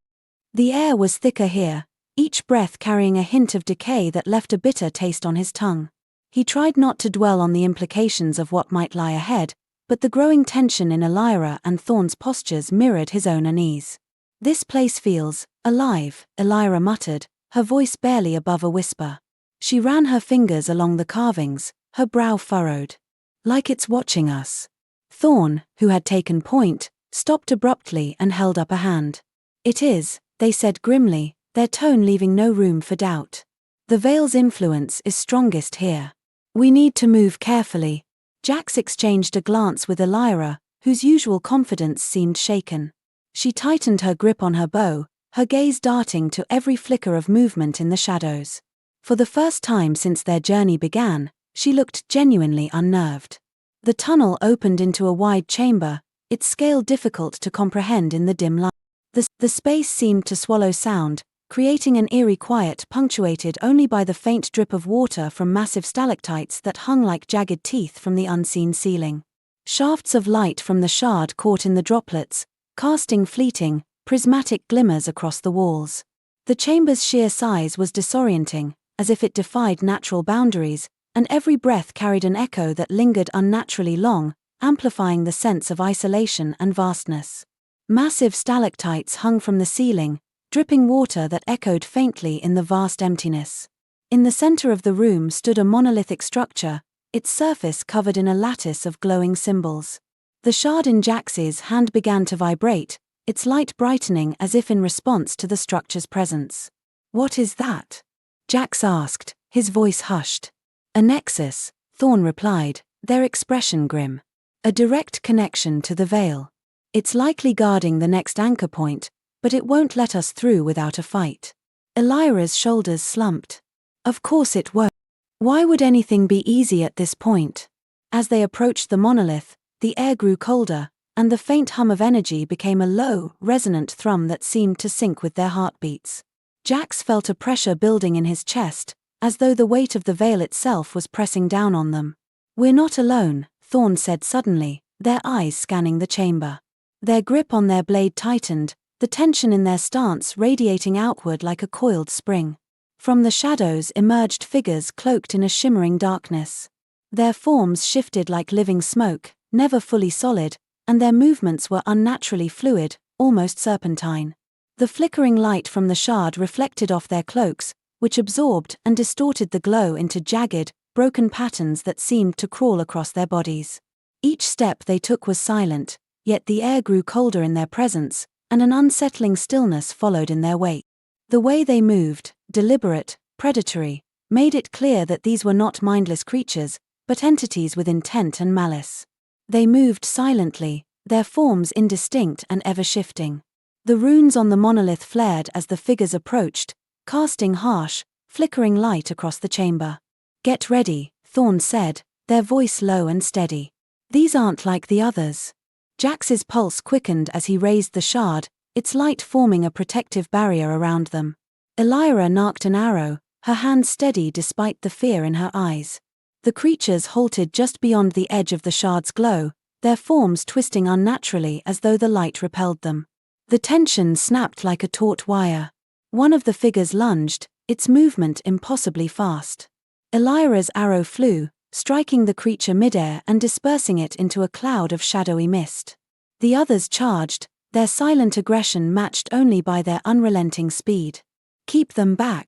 The air was thicker here, each breath carrying a hint of decay that left a bitter taste on his tongue. He tried not to dwell on the implications of what might lie ahead, but the growing tension in Elyra and Thorne's postures mirrored his own unease. This place feels alive, Elyra muttered, her voice barely above a whisper. She ran her fingers along the carvings, her brow furrowed. Like it's watching us. Thorne, who had taken point, stopped abruptly and held up a hand. It is, they said grimly, their tone leaving no room for doubt. The Veil's influence is strongest here. We need to move carefully. Jax exchanged a glance with Elyra, whose usual confidence seemed shaken. She tightened her grip on her bow, her gaze darting to every flicker of movement in the shadows. For the first time since their journey began, she looked genuinely unnerved. The tunnel opened into a wide chamber, its scale difficult to comprehend in the dim light. The space seemed to swallow sound, creating an eerie quiet punctuated only by the faint drip of water from massive stalactites that hung like jagged teeth from the unseen ceiling. Shafts of light from the shard caught in the droplets, casting fleeting, prismatic glimmers across the walls. The chamber's sheer size was disorienting, as if it defied natural boundaries, and every breath carried an echo that lingered unnaturally long, amplifying the sense of isolation and vastness. Massive stalactites hung from the ceiling, dripping water that echoed faintly in the vast emptiness. In the center of the room stood a monolithic structure, its surface covered in a lattice of glowing symbols. The shard in Jax's hand began to vibrate, its light brightening as if in response to the structure's presence. "What is that?" Jax asked, his voice hushed. "A nexus," Thorne replied, their expression grim. "A direct connection to the Veil. It's likely guarding the next anchor point, but it won't let us through without a fight." Elyra's shoulders slumped. "Of course it won't. Why would anything be easy at this point?" As they approached the monolith, the air grew colder, and the faint hum of energy became a low, resonant thrum that seemed to sync with their heartbeats. Jax felt a pressure building in his chest, as though the weight of the Veil itself was pressing down on them. "We're not alone," Thorne said suddenly, their eyes scanning the chamber. Their grip on their blade tightened, the tension in their stance radiating outward like a coiled spring. From the shadows emerged figures cloaked in a shimmering darkness. Their forms shifted like living smoke, never fully solid, and their movements were unnaturally fluid, almost serpentine. The flickering light from the shard reflected off their cloaks, which absorbed and distorted the glow into jagged, broken patterns that seemed to crawl across their bodies. Each step they took was silent, yet the air grew colder in their presence, and an unsettling stillness followed in their wake. The way they moved, deliberate, predatory, made it clear that these were not mindless creatures, but entities with intent and malice. They moved silently, their forms indistinct and ever-shifting. The runes on the monolith flared as the figures approached, casting harsh, flickering light across the chamber. "Get ready," Thorne said, their voice low and steady. "These aren't like the others." Jax's pulse quickened as he raised the shard, its light forming a protective barrier around them. Elyra narked an arrow, her hand steady despite the fear in her eyes. The creatures halted just beyond the edge of the shard's glow, their forms twisting unnaturally as though the light repelled them. The tension snapped like a taut wire. One of the figures lunged, its movement impossibly fast. Elyra's arrow flew, striking the creature midair and dispersing it into a cloud of shadowy mist. The others charged, their silent aggression matched only by their unrelenting speed. "Keep them back,"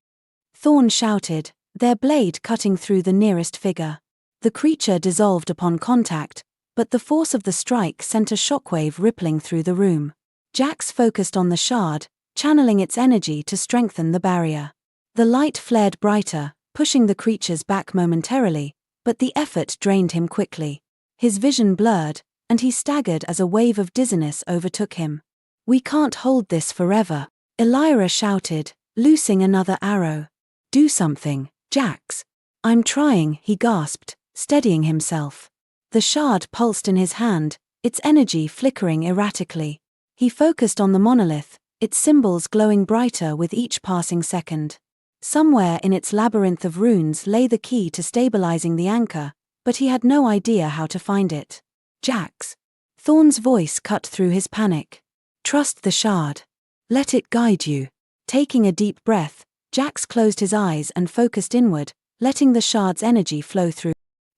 Thorne shouted, their blade cutting through the nearest figure. The creature dissolved upon contact, but the force of the strike sent a shockwave rippling through the room. Jax focused on the shard, channeling its energy to strengthen the barrier. The light flared brighter, pushing the creatures back momentarily, but the effort drained him quickly. His vision blurred, and he staggered as a wave of dizziness overtook him. "We can't hold this forever," Elyra shouted, loosing another arrow. "Do something, Jax." "I'm trying," he gasped, steadying himself. The shard pulsed in his hand, its energy flickering erratically. He focused on the monolith, its symbols glowing brighter with each passing second. Somewhere in its labyrinth of runes lay the key to stabilizing the anchor, but he had no idea how to find it. "Jax." Thorne's voice cut through his panic. "Trust the shard. Let it guide you." Taking a deep breath, Jax closed his eyes and focused inward, letting the shard's energy flow through.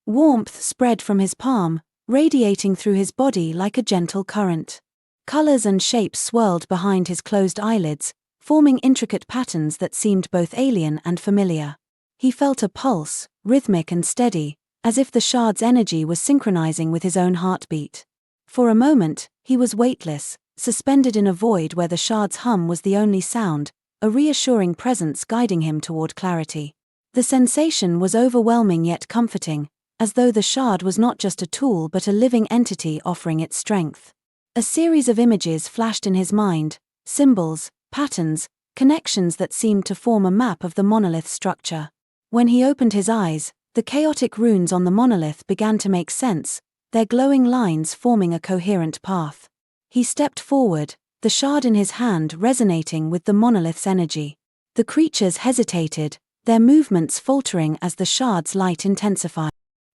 Warmth spread from his palm, radiating through his body like a gentle current. Colors and shapes swirled behind his closed eyelids, forming intricate patterns that seemed both alien and familiar. He felt a pulse, rhythmic and steady, as if the shard's energy was synchronizing with his own heartbeat. For a moment, he was weightless, suspended in a void where the shard's hum was the only sound, a reassuring presence guiding him toward clarity. The sensation was overwhelming yet comforting, as though the shard was not just a tool but a living entity offering its strength. A series of images flashed in his mind, symbols, patterns, connections that seemed to form a map of the monolith's structure. When he opened his eyes, the chaotic runes on the monolith began to make sense, their glowing lines forming a coherent path. He stepped forward, the shard in his hand resonating with the monolith's energy. The creatures hesitated, their movements faltering as the shard's light intensified.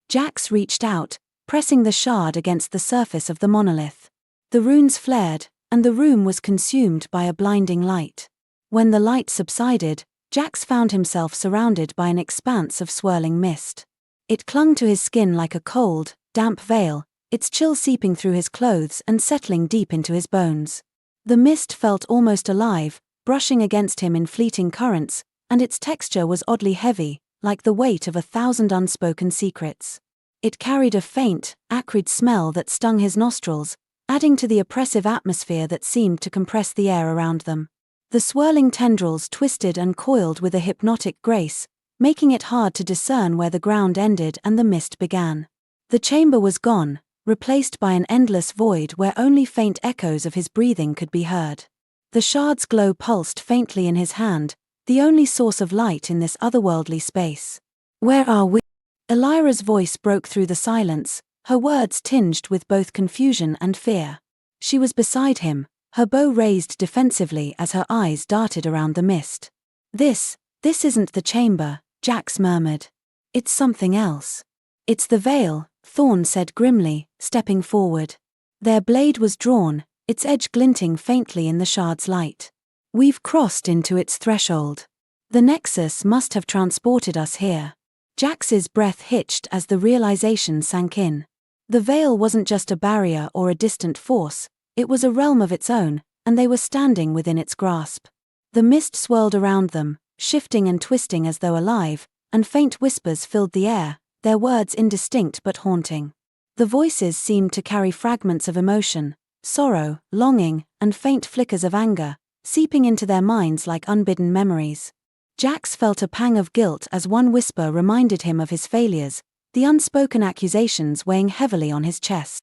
Jax reached out, pressing the shard against the surface of the monolith. The runes flared, and the room was consumed by a blinding light. When the light subsided, Jax found himself surrounded by an expanse of swirling mist. It clung to his skin like a cold, damp veil, its chill seeping through his clothes and settling deep into his bones. The mist felt almost alive, brushing against him in fleeting currents, and its texture was oddly heavy, like the weight of 1,000 unspoken secrets. It carried a faint, acrid smell that stung his nostrils, adding to the oppressive atmosphere that seemed to compress the air around them. The swirling tendrils twisted and coiled with a hypnotic grace, making it hard to discern where the ground ended and the mist began. The chamber was gone, replaced by an endless void where only faint echoes of his breathing could be heard. The shard's glow pulsed faintly in his hand, the only source of light in this otherworldly space. "Where are we?" Elyra's voice broke through the silence, her words tinged with both confusion and fear. She was beside him, her bow raised defensively as her eyes darted around the mist. This isn't the chamber," Jax murmured. "It's something else." "It's the veil," Thorne said grimly, stepping forward. Their blade was drawn, its edge glinting faintly in the shard's light. "We've crossed into its threshold. The Nexus must have transported us here." Jax's breath hitched as the realization sank in. The veil wasn't just a barrier or a distant force, it was a realm of its own, and they were standing within its grasp. The mist swirled around them, shifting and twisting as though alive, and faint whispers filled the air, their words indistinct but haunting. The voices seemed to carry fragments of emotion, sorrow, longing, and faint flickers of anger, seeping into their minds like unbidden memories. Jax felt a pang of guilt as one whisper reminded him of his failures, the unspoken accusations weighing heavily on his chest.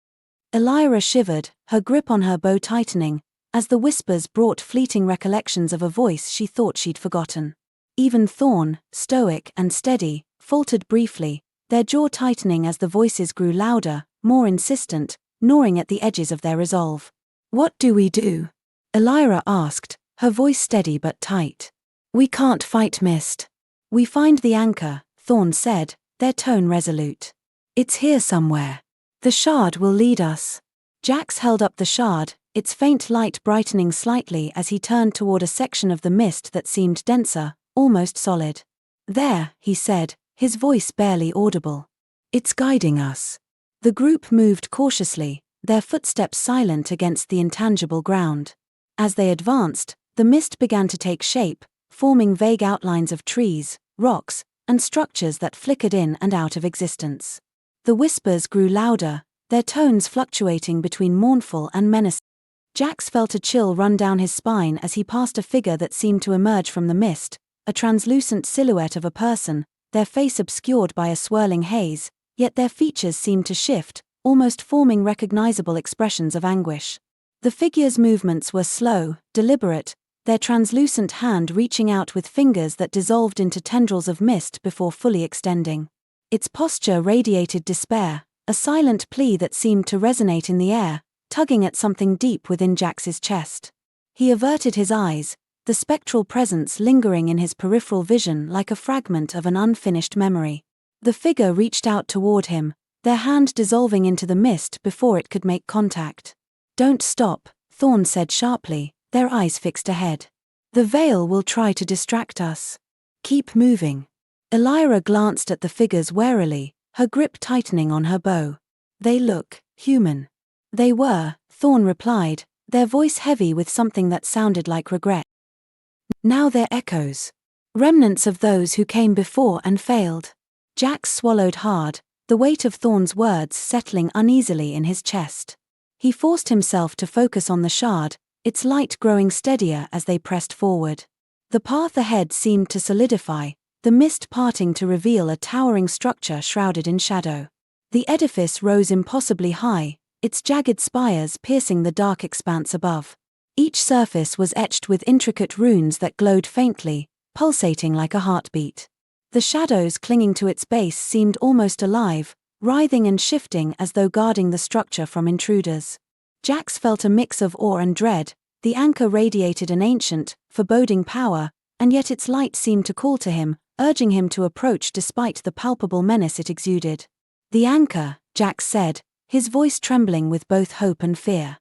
Elyra shivered, her grip on her bow tightening, as the whispers brought fleeting recollections of a voice she thought she'd forgotten. Even Thorne, stoic and steady, faltered briefly, their jaw tightening as the voices grew louder, more insistent, gnawing at the edges of their resolve. "What do we do?" Elyra asked, her voice steady but tight. "We can't fight mist." "We find the anchor," Thorne said, their tone resolute. "It's here somewhere. The shard will lead us." Jax held up the shard, its faint light brightening slightly as he turned toward a section of the mist that seemed denser, almost solid. "There," he said, his voice barely audible. "It's guiding us." The group moved cautiously, their footsteps silent against the intangible ground. As they advanced, the mist began to take shape, forming vague outlines of trees, rocks, and structures that flickered in and out of existence. The whispers grew louder, their tones fluctuating between mournful and menacing. Jax felt a chill run down his spine as he passed a figure that seemed to emerge from the mist, a translucent silhouette of a person, their face obscured by a swirling haze, yet their features seemed to shift, almost forming recognizable expressions of anguish. The figure's movements were slow, deliberate, their translucent hand reaching out with fingers that dissolved into tendrils of mist before fully extending. Its posture radiated despair, a silent plea that seemed to resonate in the air, tugging at something deep within Jax's chest. He averted his eyes, the spectral presence lingering in his peripheral vision like a fragment of an unfinished memory. The figure reached out toward him, their hand dissolving into the mist before it could make contact. "Don't stop," Thorne said sharply, their eyes fixed ahead. "The veil will try to distract us. Keep moving." Elyra glanced at the figures warily, her grip tightening on her bow. "They look human." "They were," Thorne replied, their voice heavy with something that sounded like regret. "Now they're echoes. Remnants of those who came before and failed." Jax swallowed hard, the weight of Thorne's words settling uneasily in his chest. He forced himself to focus on the shard, its light growing steadier as they pressed forward. The path ahead seemed to solidify, the mist parting to reveal a towering structure shrouded in shadow. The edifice rose impossibly high, its jagged spires piercing the dark expanse above. Each surface was etched with intricate runes that glowed faintly, pulsating like a heartbeat. The shadows clinging to its base seemed almost alive, writhing and shifting as though guarding the structure from intruders. Jax felt a mix of awe and dread. The anchor radiated an ancient, foreboding power, and yet its light seemed to call to him, urging him to approach despite the palpable menace it exuded. "The anchor," Jax said, his voice trembling with both hope and fear.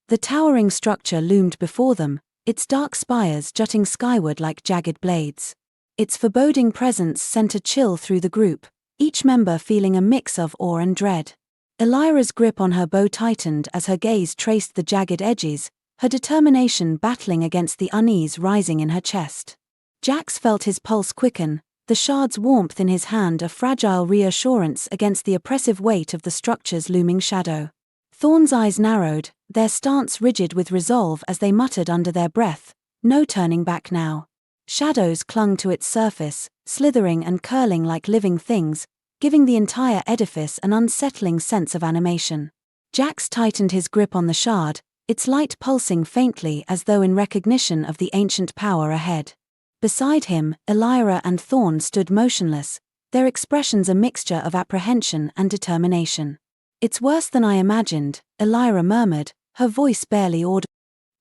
The towering structure loomed before them, its dark spires jutting skyward like jagged blades. Its foreboding presence sent a chill through the group, each member feeling a mix of awe and dread. Elyra's grip on her bow tightened as her gaze traced the jagged edges, her determination battling against the unease rising in her chest. Jax felt his pulse quicken, the shard's warmth in his hand a fragile reassurance against the oppressive weight of the structure's looming shadow. Thorne's eyes narrowed, their stance rigid with resolve as they muttered under their breath, "No turning back now." Shadows clung to its surface, slithering and curling like living things, giving the entire edifice an unsettling sense of animation. Jax tightened his grip on the shard, its light pulsing faintly as though in recognition of the ancient power ahead. Beside him, Elyra and Thorne stood motionless, their expressions a mixture of apprehension and determination. "It's worse than I imagined," Elyra murmured, her voice barely audible.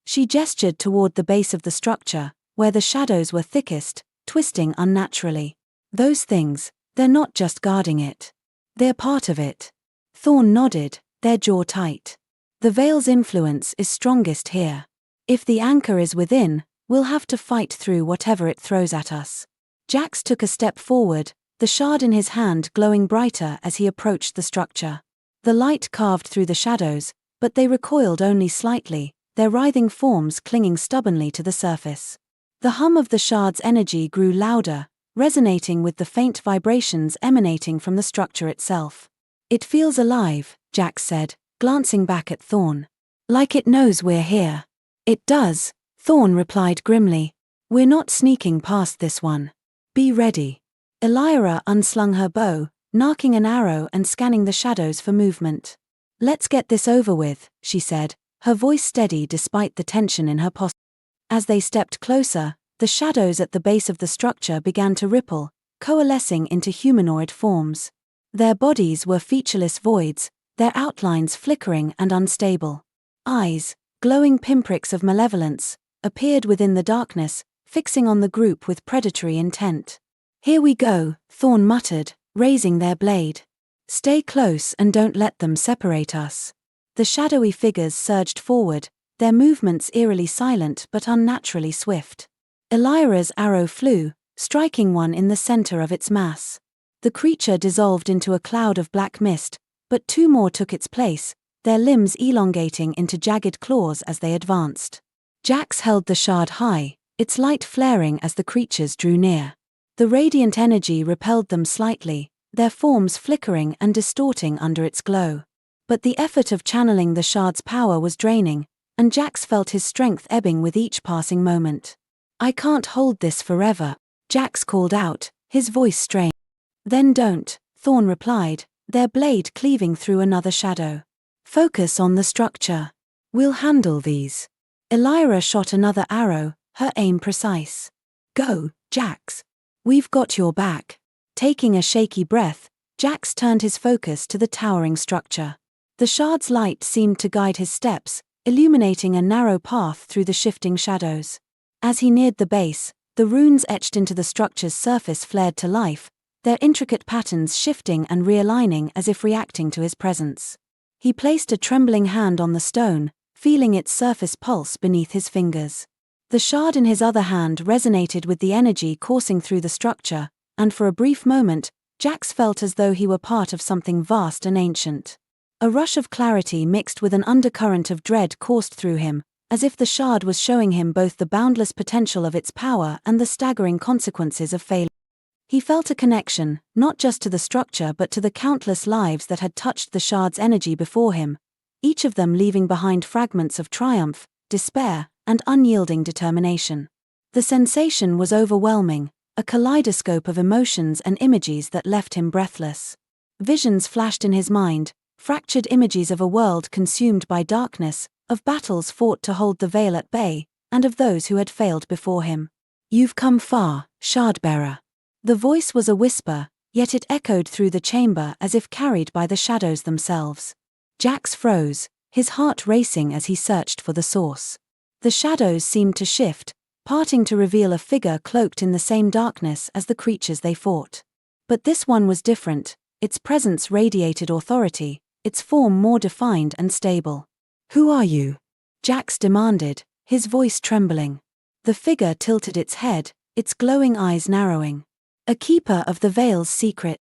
She gestured toward the base of the structure, where the shadows were thickest, twisting unnaturally. "Those things, they're not just guarding it. They're part of it." Thorne nodded, their jaw tight. "The Veil's influence is strongest here. If the anchor is within, we'll have to fight through whatever it throws at us." Jax took a step forward, the shard in his hand glowing brighter as he approached the structure. The light carved through the shadows, but they recoiled only slightly, their writhing forms clinging stubbornly to the surface. The hum of the shard's energy grew louder, resonating with the faint vibrations emanating from the structure itself. "It feels alive," Jax said, glancing back at Thorne. "Like it knows we're here." "It does," Thorne replied grimly. "We're not sneaking past this one. Be ready." Elyra unslung her bow, narking an arrow and scanning the shadows for movement. "Let's get this over with," she said, her voice steady despite the tension in her posture. As they stepped closer, the shadows at the base of the structure began to ripple, coalescing into humanoid forms. Their bodies were featureless voids, their outlines flickering and unstable. Eyes, glowing pinpricks of malevolence, appeared within the darkness, fixing on the group with predatory intent. "Here we go," Thorne muttered, raising their blade. "Stay close and don't let them separate us." The shadowy figures surged forward, their movements eerily silent but unnaturally swift. Elyra's arrow flew, striking one in the center of its mass. The creature dissolved into a cloud of black mist, but two more took its place, their limbs elongating into jagged claws as they advanced. Jax held the shard high, its light flaring as the creatures drew near. The radiant energy repelled them slightly, their forms flickering and distorting under its glow. But the effort of channeling the shard's power was draining, and Jax felt his strength ebbing with each passing moment. "I can't hold this forever," Jax called out, his voice strained. "Then don't," Thorne replied, their blade cleaving through another shadow. "Focus on the structure. We'll handle these." Elyra shot another arrow, her aim precise. "Go, Jax. We've got your back." Taking a shaky breath, Jax turned his focus to the towering structure. The shard's light seemed to guide his steps, illuminating a narrow path through the shifting shadows. As he neared the base, the runes etched into the structure's surface flared to life, their intricate patterns shifting and realigning as if reacting to his presence. He placed a trembling hand on the stone, feeling its surface pulse beneath his fingers. The shard in his other hand resonated with the energy coursing through the structure, and for a brief moment, Jax felt as though he were part of something vast and ancient. A rush of clarity mixed with an undercurrent of dread coursed through him, as if the shard was showing him both the boundless potential of its power and the staggering consequences of failure. He felt a connection, not just to the structure but to the countless lives that had touched the shard's energy before him, each of them leaving behind fragments of triumph, despair, and unyielding determination. The sensation was overwhelming, a kaleidoscope of emotions and images that left him breathless. Visions flashed in his mind, fractured images of a world consumed by darkness, of battles fought to hold the Veil at bay, and of those who had failed before him. "You've come far, Shardbearer." The voice was a whisper, yet it echoed through the chamber as if carried by the shadows themselves. Jax froze, his heart racing as he searched for the source. The shadows seemed to shift, parting to reveal a figure cloaked in the same darkness as the creatures they fought. But this one was different, its presence radiated authority, its form more defined and stable. "Who are you?" Jax demanded, his voice trembling. The figure tilted its head, its glowing eyes narrowing. "A keeper of the Veil's secret.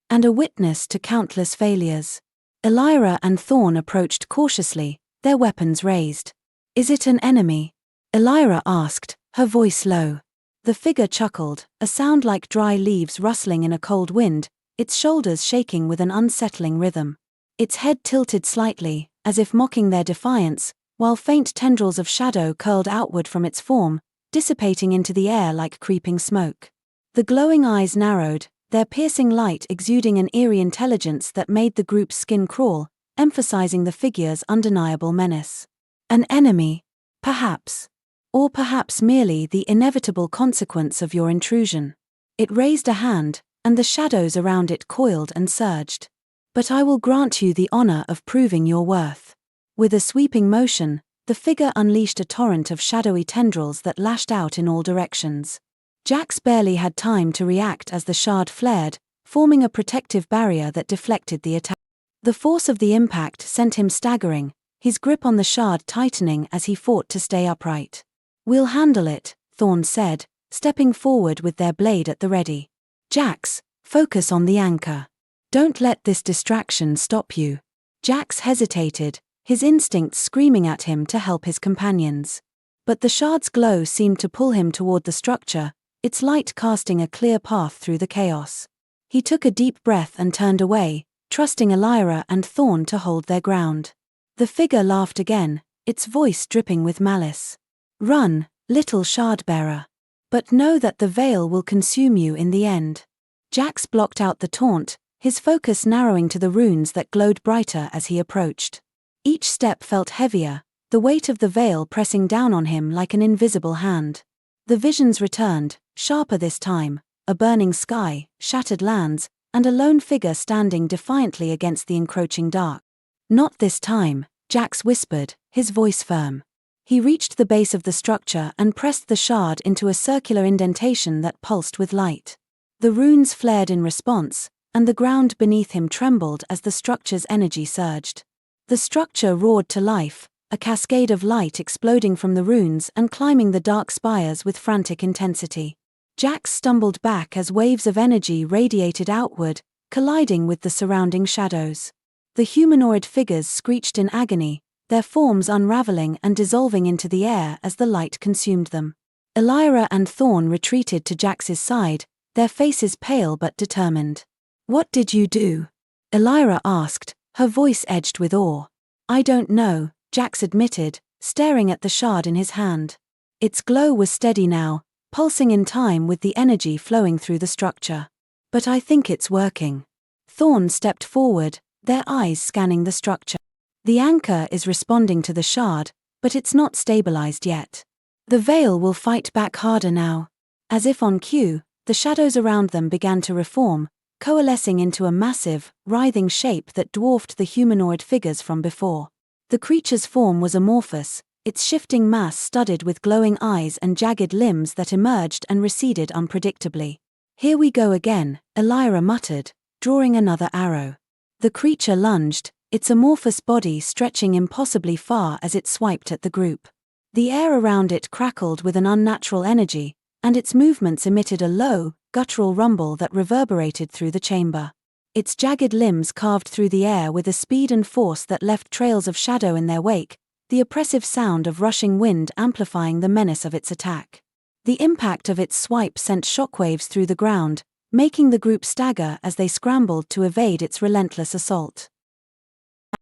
And a witness to countless failures." Elyra and Thorne approached cautiously, their weapons raised. "Is it an enemy?" Elyra asked, her voice low. The figure chuckled, a sound like dry leaves rustling in a cold wind, its shoulders shaking with an unsettling rhythm. Its head tilted slightly, as if mocking their defiance, while faint tendrils of shadow curled outward from its form, dissipating into the air like creeping smoke. The glowing eyes narrowed, their piercing light exuding an eerie intelligence that made the group's skin crawl, emphasizing the figure's undeniable menace. An enemy? Perhaps. Or perhaps merely the inevitable consequence of your intrusion. It raised a hand, and the shadows around it coiled and surged. But I will grant you the honor of proving your worth. With a sweeping motion, the figure unleashed a torrent of shadowy tendrils that lashed out in all directions. Jax barely had time to react as the shard flared, forming a protective barrier that deflected the attack. The force of the impact sent him staggering, his grip on the shard tightening as he fought to stay upright. "We'll handle it," Thorne said, stepping forward with their blade at the ready. "Jax, focus on the anchor. Don't let this distraction stop you." Jax hesitated, his instincts screaming at him to help his companions. But the shard's glow seemed to pull him toward the structure, its light casting a clear path through the chaos. He took a deep breath and turned away, trusting Elyra and Thorne to hold their ground. The figure laughed again, its voice dripping with malice. "Run, little Shardbearer. But know that the veil will consume you in the end." Jax blocked out the taunt, his focus narrowing to the runes that glowed brighter as he approached. Each step felt heavier, the weight of the veil pressing down on him like an invisible hand. The visions returned, sharper this time, a burning sky, shattered lands, and a lone figure standing defiantly against the encroaching dark. "Not this time," Jax whispered, his voice firm. He reached the base of the structure and pressed the shard into a circular indentation that pulsed with light. The runes flared in response, and the ground beneath him trembled as the structure's energy surged. The structure roared to life, a cascade of light exploding from the runes and climbing the dark spires with frantic intensity. Jax stumbled back as waves of energy radiated outward, colliding with the surrounding shadows. The humanoid figures screeched in agony, their forms unraveling and dissolving into the air as the light consumed them. Elyra and Thorne retreated to Jax's side, their faces pale but determined. "What did you do?" Elyra asked, her voice edged with awe. "I don't know," Jax admitted, staring at the shard in his hand. Its glow was steady now, pulsing in time with the energy flowing through the structure. "But I think it's working." Thorne stepped forward, their eyes scanning the structure. "The anchor is responding to the shard, but it's not stabilized yet. The veil will fight back harder now." As if on cue, the shadows around them began to reform, coalescing into a massive, writhing shape that dwarfed the humanoid figures from before. The creature's form was amorphous, its shifting mass studded with glowing eyes and jagged limbs that emerged and receded unpredictably. "Here we go again," Elyra muttered, drawing another arrow. The creature lunged, its amorphous body stretching impossibly far as it swiped at the group. The air around it crackled with an unnatural energy, and its movements emitted a low, guttural rumble that reverberated through the chamber. Its jagged limbs carved through the air with a speed and force that left trails of shadow in their wake, the oppressive sound of rushing wind amplifying the menace of its attack. The impact of its swipe sent shockwaves through the ground, making the group stagger as they scrambled to evade its relentless assault.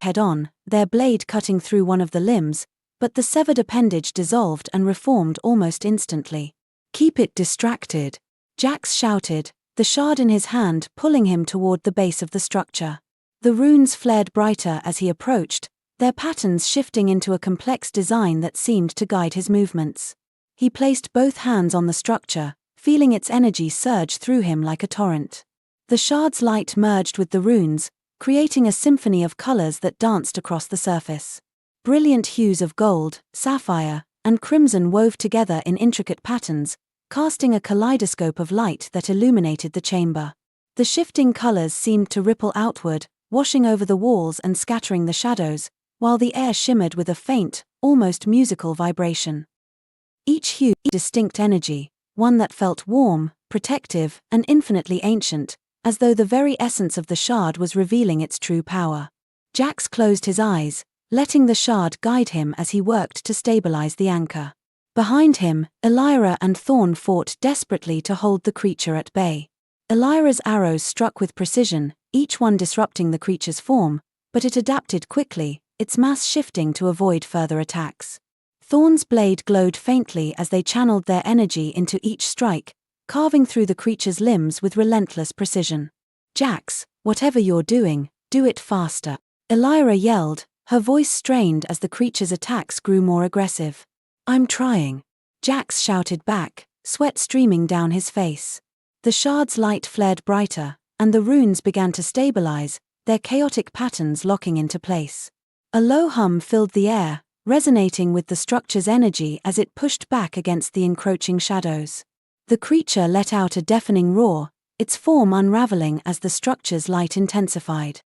Head-on, their blade cutting through one of the limbs, but the severed appendage dissolved and reformed almost instantly. "Keep it distracted," Jax shouted, the shard in his hand pulling him toward the base of the structure. The runes flared brighter as he approached, their patterns shifting into a complex design that seemed to guide his movements. He placed both hands on the structure, feeling its energy surge through him like a torrent. The shard's light merged with the runes, creating a symphony of colors that danced across the surface. Brilliant hues of gold, sapphire, and crimson wove together in intricate patterns, casting a kaleidoscope of light that illuminated the chamber. The shifting colors seemed to ripple outward, washing over the walls and scattering the shadows, while the air shimmered with a faint, almost musical vibration. Each hue had distinct energy, one that felt warm, protective, and infinitely ancient, as though the very essence of the shard was revealing its true power. Jax closed his eyes, letting the shard guide him as he worked to stabilize the anchor. Behind him, Elyra and Thorne fought desperately to hold the creature at bay. Elyra's arrows struck with precision, each one disrupting the creature's form, but it adapted quickly, its mass shifting to avoid further attacks. Thorne's blade glowed faintly as they channeled their energy into each strike, carving through the creature's limbs with relentless precision. "Jax, whatever you're doing, do it faster," Elyra yelled, her voice strained as the creature's attacks grew more aggressive. "I'm trying," Jax shouted back, sweat streaming down his face. The shard's light flared brighter, and the runes began to stabilize, their chaotic patterns locking into place. A low hum filled the air, resonating with the structure's energy as it pushed back against the encroaching shadows. The creature let out a deafening roar, its form unraveling as the structure's light intensified.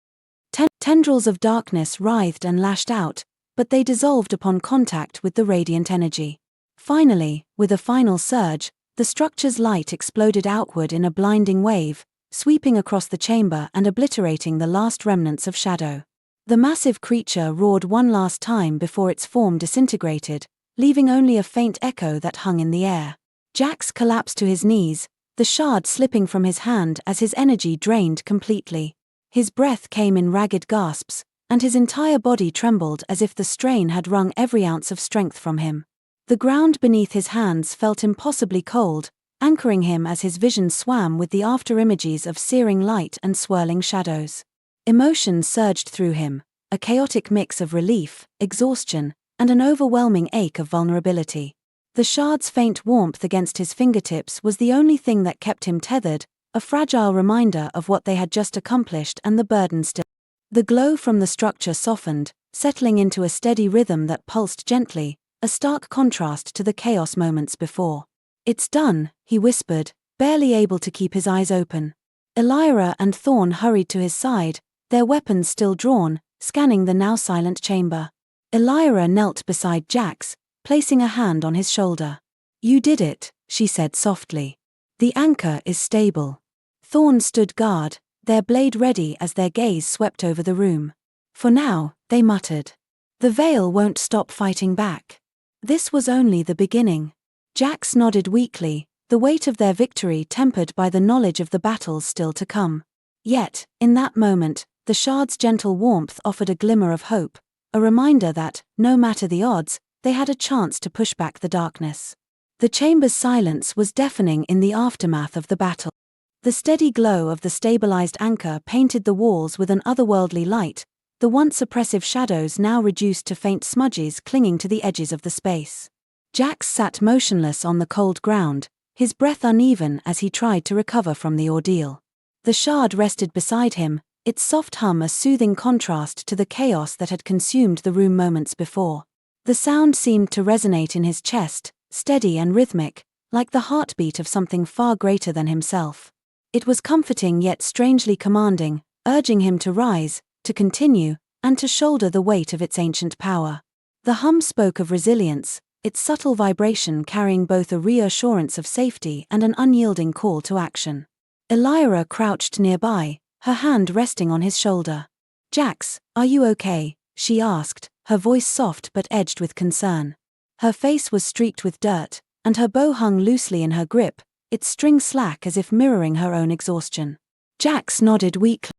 Tendrils of darkness writhed and lashed out, but they dissolved upon contact with the radiant energy. Finally, with a final surge, the structure's light exploded outward in a blinding wave, sweeping across the chamber and obliterating the last remnants of shadow. The massive creature roared one last time before its form disintegrated, leaving only a faint echo that hung in the air. Jax collapsed to his knees, the shard slipping from his hand as his energy drained completely. His breath came in ragged gasps, and his entire body trembled as if the strain had wrung every ounce of strength from him. The ground beneath his hands felt impossibly cold, anchoring him as his vision swam with the afterimages of searing light and swirling shadows. Emotions surged through him, a chaotic mix of relief, exhaustion, and an overwhelming ache of vulnerability. The shard's faint warmth against his fingertips was the only thing that kept him tethered, a fragile reminder of what they had just accomplished and the burden still. The glow from the structure softened, settling into a steady rhythm that pulsed gently, a stark contrast to the chaos moments before. "It's done," he whispered, barely able to keep his eyes open. Elyra and Thorne hurried to his side, their weapons still drawn, scanning the now silent chamber. Elyra knelt beside Jax, placing a hand on his shoulder. "You did it," she said softly. "The anchor is stable." Thorne stood guard, their blade ready as their gaze swept over the room. "For now," they muttered. "The Veil won't stop fighting back." This was only the beginning. Jax nodded weakly, the weight of their victory tempered by the knowledge of the battles still to come. Yet, in that moment, the shard's gentle warmth offered a glimmer of hope, a reminder that, no matter the odds, they had a chance to push back the darkness. The chamber's silence was deafening in the aftermath of the battle. The steady glow of the stabilized anchor painted the walls with an otherworldly light, the once oppressive shadows now reduced to faint smudges clinging to the edges of the space. Jax sat motionless on the cold ground, his breath uneven as he tried to recover from the ordeal. The shard rested beside him, its soft hum a soothing contrast to the chaos that had consumed the room moments before. The sound seemed to resonate in his chest, steady and rhythmic, like the heartbeat of something far greater than himself. It was comforting yet strangely commanding, urging him to rise, to continue, and to shoulder the weight of its ancient power. The hum spoke of resilience, its subtle vibration carrying both a reassurance of safety and an unyielding call to action. Elyra crouched nearby, her hand resting on his shoulder. "Jax, are you okay?" she asked, her voice soft but edged with concern. Her face was streaked with dirt, and her bow hung loosely in her grip, its string slack as if mirroring her own exhaustion. Jax nodded weakly.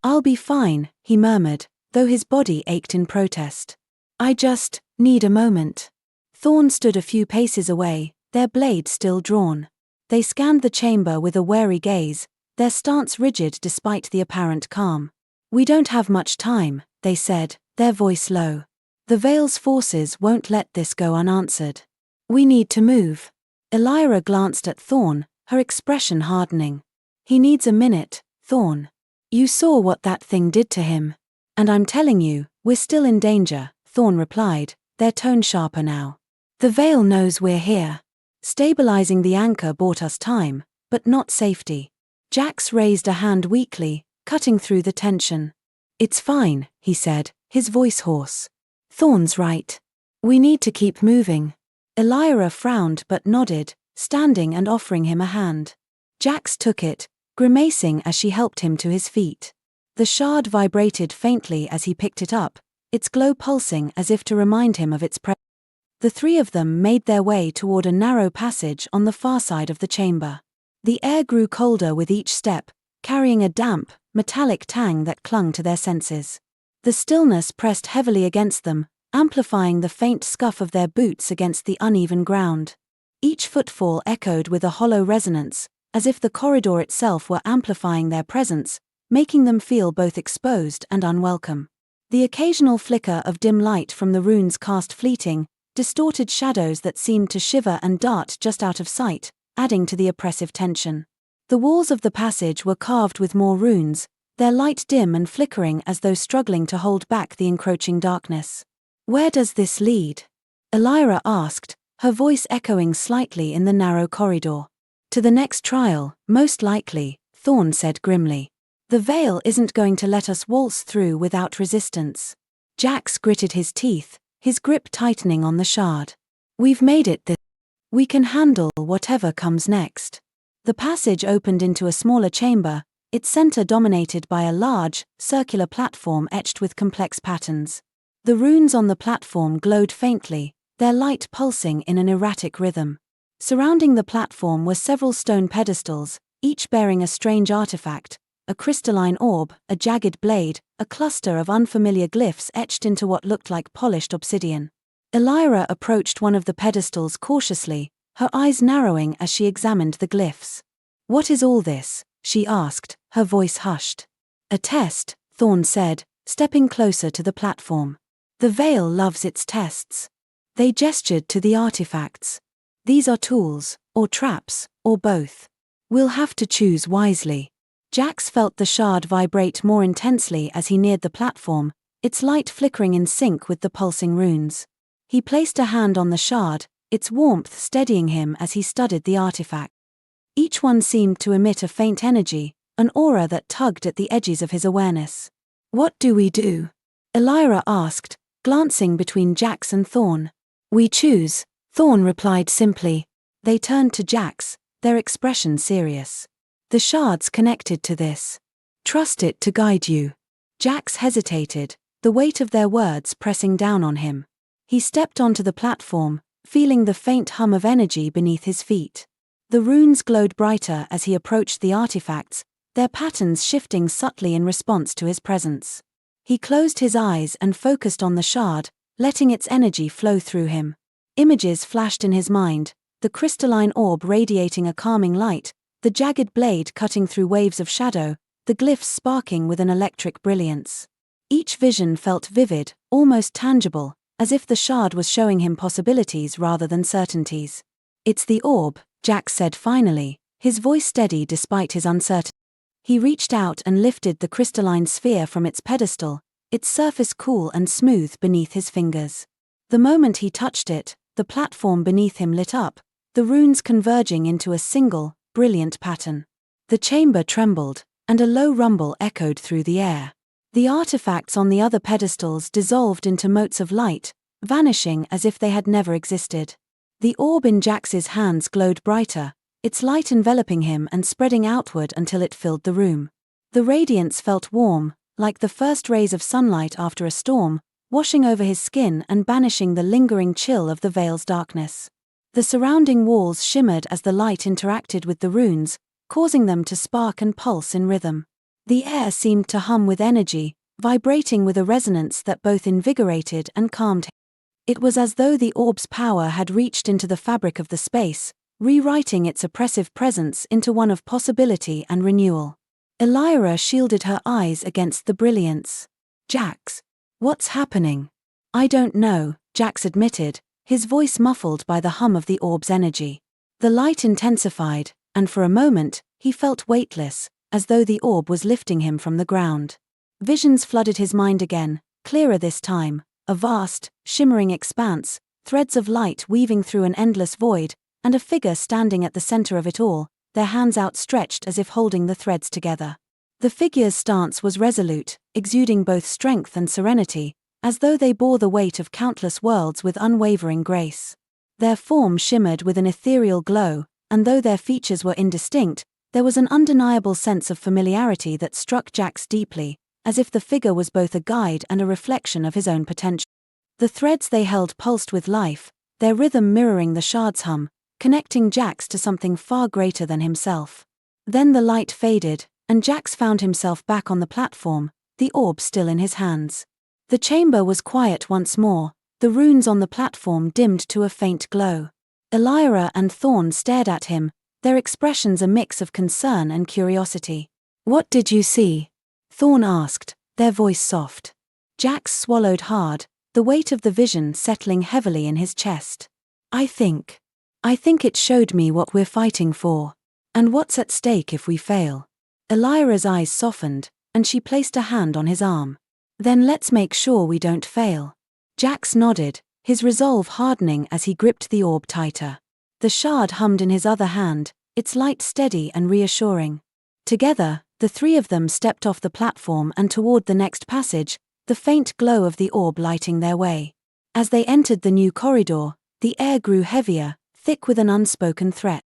I'll be fine," he murmured, though his body ached in protest. "I just need a moment." Thorne stood a few paces away, their blade still drawn. They scanned the chamber with a wary gaze, their stance rigid despite the apparent calm. "We don't have much time," they said, their voice low. "The Veil's forces won't let this go unanswered. We need to move." Elyra glanced at Thorne, her expression hardening. "He needs a minute, Thorne. You saw what that thing did to him. And I'm telling you, we're still in danger," Thorne replied, their tone sharper now. "The Veil knows we're here. Stabilizing the anchor bought us time, but not safety." Jax raised a hand weakly, cutting through the tension. "It's fine," he said, his voice hoarse. "Thorne's right. We need to keep moving." Elyra frowned but nodded, standing and offering him a hand. Jax took it, grimacing as she helped him to his feet. The shard vibrated faintly as he picked it up, its glow pulsing as if to remind him of its presence. The three of them made their way toward a narrow passage on the far side of the chamber. The air grew colder with each step, carrying a damp, metallic tang that clung to their senses. The stillness pressed heavily against them, amplifying the faint scuff of their boots against the uneven ground. Each footfall echoed with a hollow resonance, as if the corridor itself were amplifying their presence, making them feel both exposed and unwelcome. The occasional flicker of dim light from the runes cast fleeting, distorted shadows that seemed to shiver and dart just out of sight, adding to the oppressive tension. The walls of the passage were carved with more runes, their light dim and flickering as though struggling to hold back the encroaching darkness. "Where does this lead?" Elyra asked, her voice echoing slightly in the narrow corridor. "To the next trial, most likely," Thorne said grimly. "The veil isn't going to let us waltz through without resistance." Jax gritted his teeth, his grip tightening on the shard. "We've made it this. We can handle whatever comes next." The passage opened into a smaller chamber, its center dominated by a large, circular platform etched with complex patterns. The runes on the platform glowed faintly, their light pulsing in an erratic rhythm. Surrounding the platform were several stone pedestals, each bearing a strange artifact, a crystalline orb, a jagged blade, a cluster of unfamiliar glyphs etched into what looked like polished obsidian. Elyra approached one of the pedestals cautiously, her eyes narrowing as she examined the glyphs. "What is all this?" she asked, her voice hushed. "A test," Thorne said, stepping closer to the platform. "The veil loves its tests." They gestured to the artifacts. "These are tools, or traps, or both. We'll have to choose wisely." Jax felt the shard vibrate more intensely as he neared the platform, its light flickering in sync with the pulsing runes. He placed a hand on the shard, its warmth steadying him as he studied the artifact. Each one seemed to emit a faint energy, an aura that tugged at the edges of his awareness. "What do we do?" Elyra asked, glancing between Jax and Thorne. "We choose," Thorne replied simply. They turned to Jax, their expression serious. "The shard's connected to this. Trust it to guide you." Jax hesitated, the weight of their words pressing down on him. He stepped onto the platform, feeling the faint hum of energy beneath his feet. The runes glowed brighter as he approached the artifacts, their patterns shifting subtly in response to his presence. He closed his eyes and focused on the shard, letting its energy flow through him. Images flashed in his mind, the crystalline orb radiating a calming light, the jagged blade cutting through waves of shadow, the glyphs sparking with an electric brilliance. Each vision felt vivid, almost tangible, as if the shard was showing him possibilities rather than certainties. "It's the orb," Jax said finally, his voice steady despite his uncertainty. He reached out and lifted the crystalline sphere from its pedestal, its surface cool and smooth beneath his fingers. The moment he touched it, the platform beneath him lit up, the runes converging into a single, brilliant pattern. The chamber trembled, and a low rumble echoed through the air. The artifacts on the other pedestals dissolved into motes of light, vanishing as if they had never existed. The orb in Jax's hands glowed brighter, its light enveloping him and spreading outward until it filled the room. The radiance felt warm, like the first rays of sunlight after a storm, washing over his skin and banishing the lingering chill of the veil's darkness. The surrounding walls shimmered as the light interacted with the runes, causing them to spark and pulse in rhythm. The air seemed to hum with energy, vibrating with a resonance that both invigorated and calmed him. It was as though the orb's power had reached into the fabric of the space, rewriting its oppressive presence into one of possibility and renewal. Elyra shielded her eyes against the brilliance. "Jax, what's happening?" "I don't know," Jax admitted, his voice muffled by the hum of the orb's energy. The light intensified, and for a moment, he felt weightless, as though the orb was lifting him from the ground. Visions flooded his mind again, clearer this time, a vast, shimmering expanse, threads of light weaving through an endless void, and a figure standing at the center of it all, their hands outstretched as if holding the threads together. The figure's stance was resolute, exuding both strength and serenity, as though they bore the weight of countless worlds with unwavering grace. Their form shimmered with an ethereal glow, and though their features were indistinct, there was an undeniable sense of familiarity that struck Jax deeply, as if the figure was both a guide and a reflection of his own potential. The threads they held pulsed with life, their rhythm mirroring the shard's hum, connecting Jax to something far greater than himself. Then the light faded, and Jax found himself back on the platform, the orb still in his hands. The chamber was quiet once more, the runes on the platform dimmed to a faint glow. Elyra and Thorne stared at him, their expressions a mix of concern and curiosity. "What did you see?" Thorne asked, their voice soft. Jax swallowed hard, the weight of the vision settling heavily in his chest. I think it showed me what we're fighting for. And what's at stake if we fail." Elyra's eyes softened, and she placed a hand on his arm. "Then let's make sure we don't fail." Jax nodded, his resolve hardening as he gripped the orb tighter. The shard hummed in his other hand, its light steady and reassuring. Together, the three of them stepped off the platform and toward the next passage, the faint glow of the orb lighting their way. As they entered the new corridor, the air grew heavier, thick with an unspoken threat.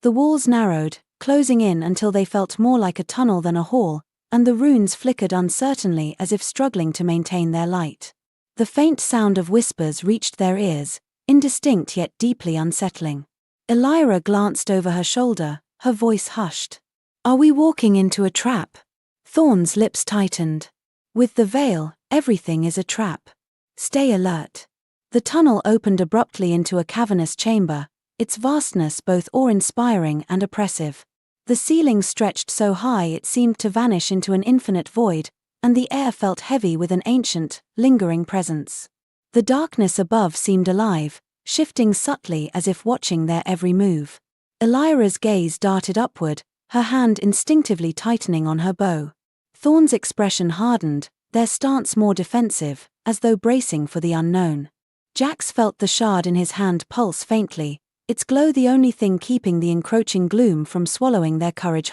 The walls narrowed, closing in until they felt more like a tunnel than a hall, and the runes flickered uncertainly as if struggling to maintain their light. The faint sound of whispers reached their ears, indistinct yet deeply unsettling. Elyra glanced over her shoulder, her voice hushed. "Are we walking into a trap?" Thorne's lips tightened. "With the veil, everything is a trap. Stay alert." The tunnel opened abruptly into a cavernous chamber, its vastness both awe-inspiring and oppressive. The ceiling stretched so high it seemed to vanish into an infinite void, and the air felt heavy with an ancient, lingering presence. The darkness above seemed alive, shifting subtly as if watching their every move. Elyra's gaze darted upward, her hand instinctively tightening on her bow. Thorne's expression hardened, their stance more defensive, as though bracing for the unknown. Jax felt the shard in his hand pulse faintly, its glow the only thing keeping the encroaching gloom from swallowing their courage.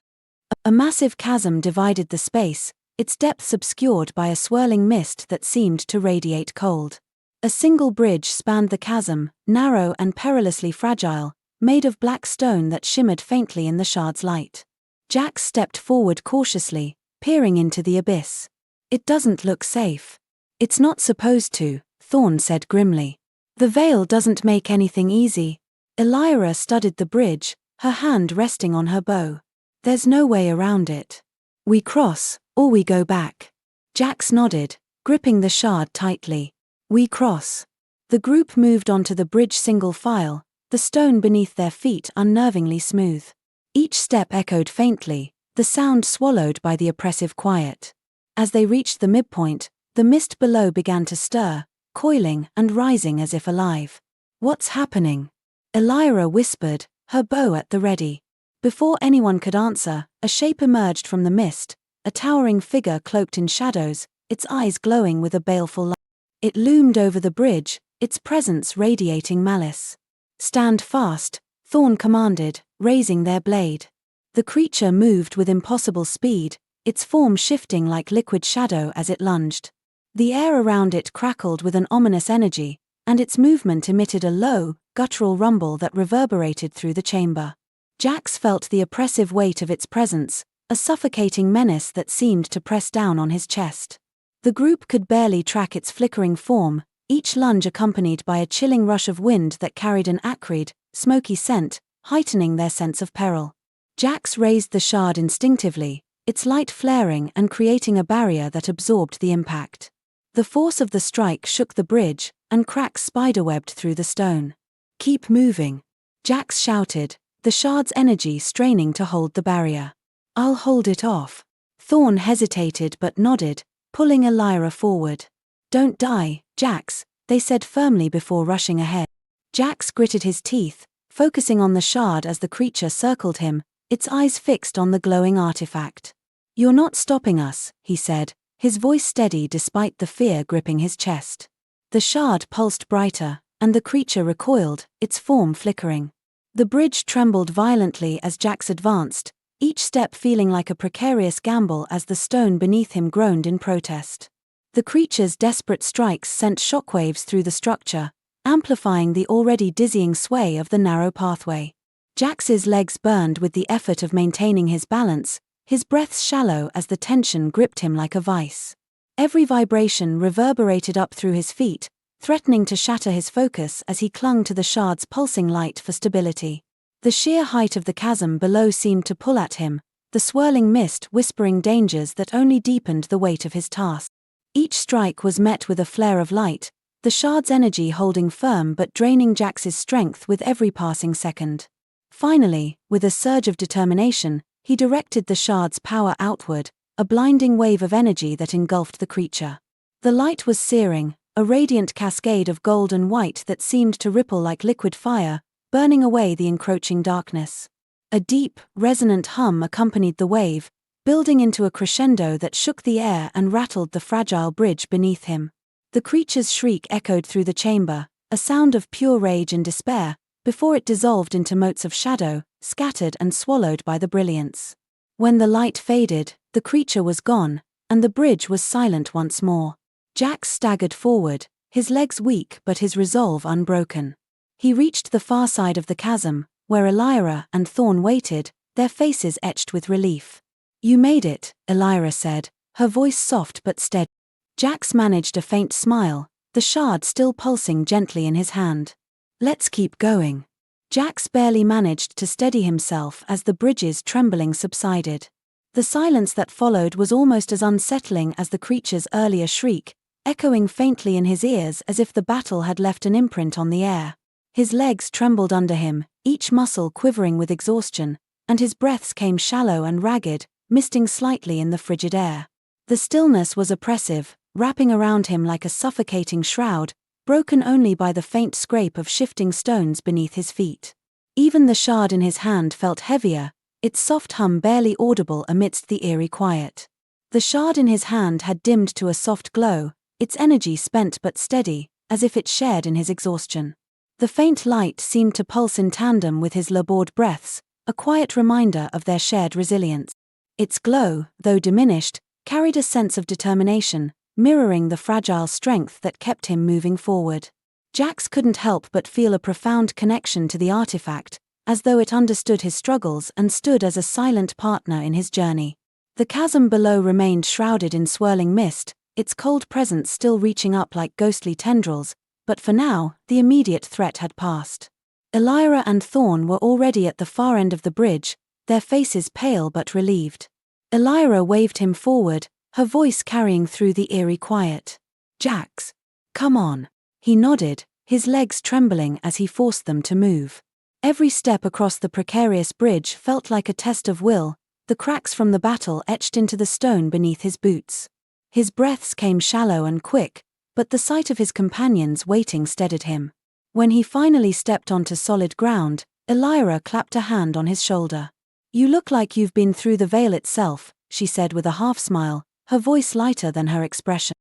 A massive chasm divided the space, its depths obscured by a swirling mist that seemed to radiate cold. A single bridge spanned the chasm, narrow and perilously fragile, made of black stone that shimmered faintly in the shard's light. Jax stepped forward cautiously, peering into the abyss. "It doesn't look safe." "It's not supposed to," Thorne said grimly. "The veil doesn't make anything easy." Elyra studied the bridge, her hand resting on her bow. "There's no way around it. We cross, or we go back." Jax nodded, gripping the shard tightly. "We cross." The group moved onto the bridge single file, the stone beneath their feet unnervingly smooth. Each step echoed faintly, the sound swallowed by the oppressive quiet. As they reached the midpoint, the mist below began to stir, coiling and rising as if alive. "What's happening?" Elyra whispered, her bow at the ready. Before anyone could answer, a shape emerged from the mist, a towering figure cloaked in shadows, its eyes glowing with a baleful light. It loomed over the bridge, its presence radiating malice. "Stand fast," Thorne commanded, raising their blade. The creature moved with impossible speed, its form shifting like liquid shadow as it lunged. The air around it crackled with an ominous energy, and its movement emitted a low, guttural rumble that reverberated through the chamber. Jax felt the oppressive weight of its presence, a suffocating menace that seemed to press down on his chest. The group could barely track its flickering form, each lunge accompanied by a chilling rush of wind that carried an acrid, smoky scent, heightening their sense of peril. Jax raised the shard instinctively, its light flaring and creating a barrier that absorbed the impact. The force of the strike shook the bridge, and cracks spiderwebbed through the stone. "Keep moving," Jax shouted, the shard's energy straining to hold the barrier. "I'll hold it off." Thorne hesitated but nodded, pulling Elyra forward. "Don't die, Jax," they said firmly before rushing ahead. Jax gritted his teeth, focusing on the shard as the creature circled him, its eyes fixed on the glowing artifact. "You're not stopping us," he said, his voice steady despite the fear gripping his chest. The shard pulsed brighter, and the creature recoiled, its form flickering. The bridge trembled violently as Jax advanced, each step feeling like a precarious gamble as the stone beneath him groaned in protest. The creature's desperate strikes sent shockwaves through the structure, amplifying the already dizzying sway of the narrow pathway. Jax's legs burned with the effort of maintaining his balance, his breath shallow as the tension gripped him like a vice. Every vibration reverberated up through his feet, threatening to shatter his focus as he clung to the shard's pulsing light for stability. The sheer height of the chasm below seemed to pull at him, the swirling mist whispering dangers that only deepened the weight of his task. Each strike was met with a flare of light, the shard's energy holding firm but draining Jax's strength with every passing second. Finally, with a surge of determination, he directed the shard's power outward, a blinding wave of energy that engulfed the creature. The light was searing, a radiant cascade of gold and white that seemed to ripple like liquid fire, burning away the encroaching darkness. A deep, resonant hum accompanied the wave, building into a crescendo that shook the air and rattled the fragile bridge beneath him. The creature's shriek echoed through the chamber, a sound of pure rage and despair, before it dissolved into motes of shadow, scattered and swallowed by the brilliance. When the light faded, the creature was gone, and the bridge was silent once more. Jax staggered forward, his legs weak but his resolve unbroken. He reached the far side of the chasm, where Elyra and Thorne waited, their faces etched with relief. "You made it," Elyra said, her voice soft but steady. Jax managed a faint smile, the shard still pulsing gently in his hand. "Let's keep going." Jax barely managed to steady himself as the bridge's trembling subsided. The silence that followed was almost as unsettling as the creature's earlier shriek, echoing faintly in his ears as if the battle had left an imprint on the air. His legs trembled under him, each muscle quivering with exhaustion, and his breaths came shallow and ragged, misting slightly in the frigid air. The stillness was oppressive, wrapping around him like a suffocating shroud, broken only by the faint scrape of shifting stones beneath his feet. Even the shard in his hand felt heavier, its soft hum barely audible amidst the eerie quiet. The shard in his hand had dimmed to a soft glow, its energy spent but steady, as if it shared in his exhaustion. The faint light seemed to pulse in tandem with his labored breaths, a quiet reminder of their shared resilience. Its glow, though diminished, carried a sense of determination, mirroring the fragile strength that kept him moving forward. Jax couldn't help but feel a profound connection to the artifact, as though it understood his struggles and stood as a silent partner in his journey. The chasm below remained shrouded in swirling mist, its cold presence still reaching up like ghostly tendrils, but for now, the immediate threat had passed. Elyra and Thorne were already at the far end of the bridge, their faces pale but relieved. Elyra waved him forward, her voice carrying through the eerie quiet. "Jax, come on." He nodded, his legs trembling as he forced them to move. Every step across the precarious bridge felt like a test of will, the cracks from the battle etched into the stone beneath his boots. His breaths came shallow and quick, but the sight of his companions waiting steadied him. When he finally stepped onto solid ground, Elyra clapped a hand on his shoulder. "You look like you've been through the veil itself," she said with a half-smile, her voice lighter than her expression.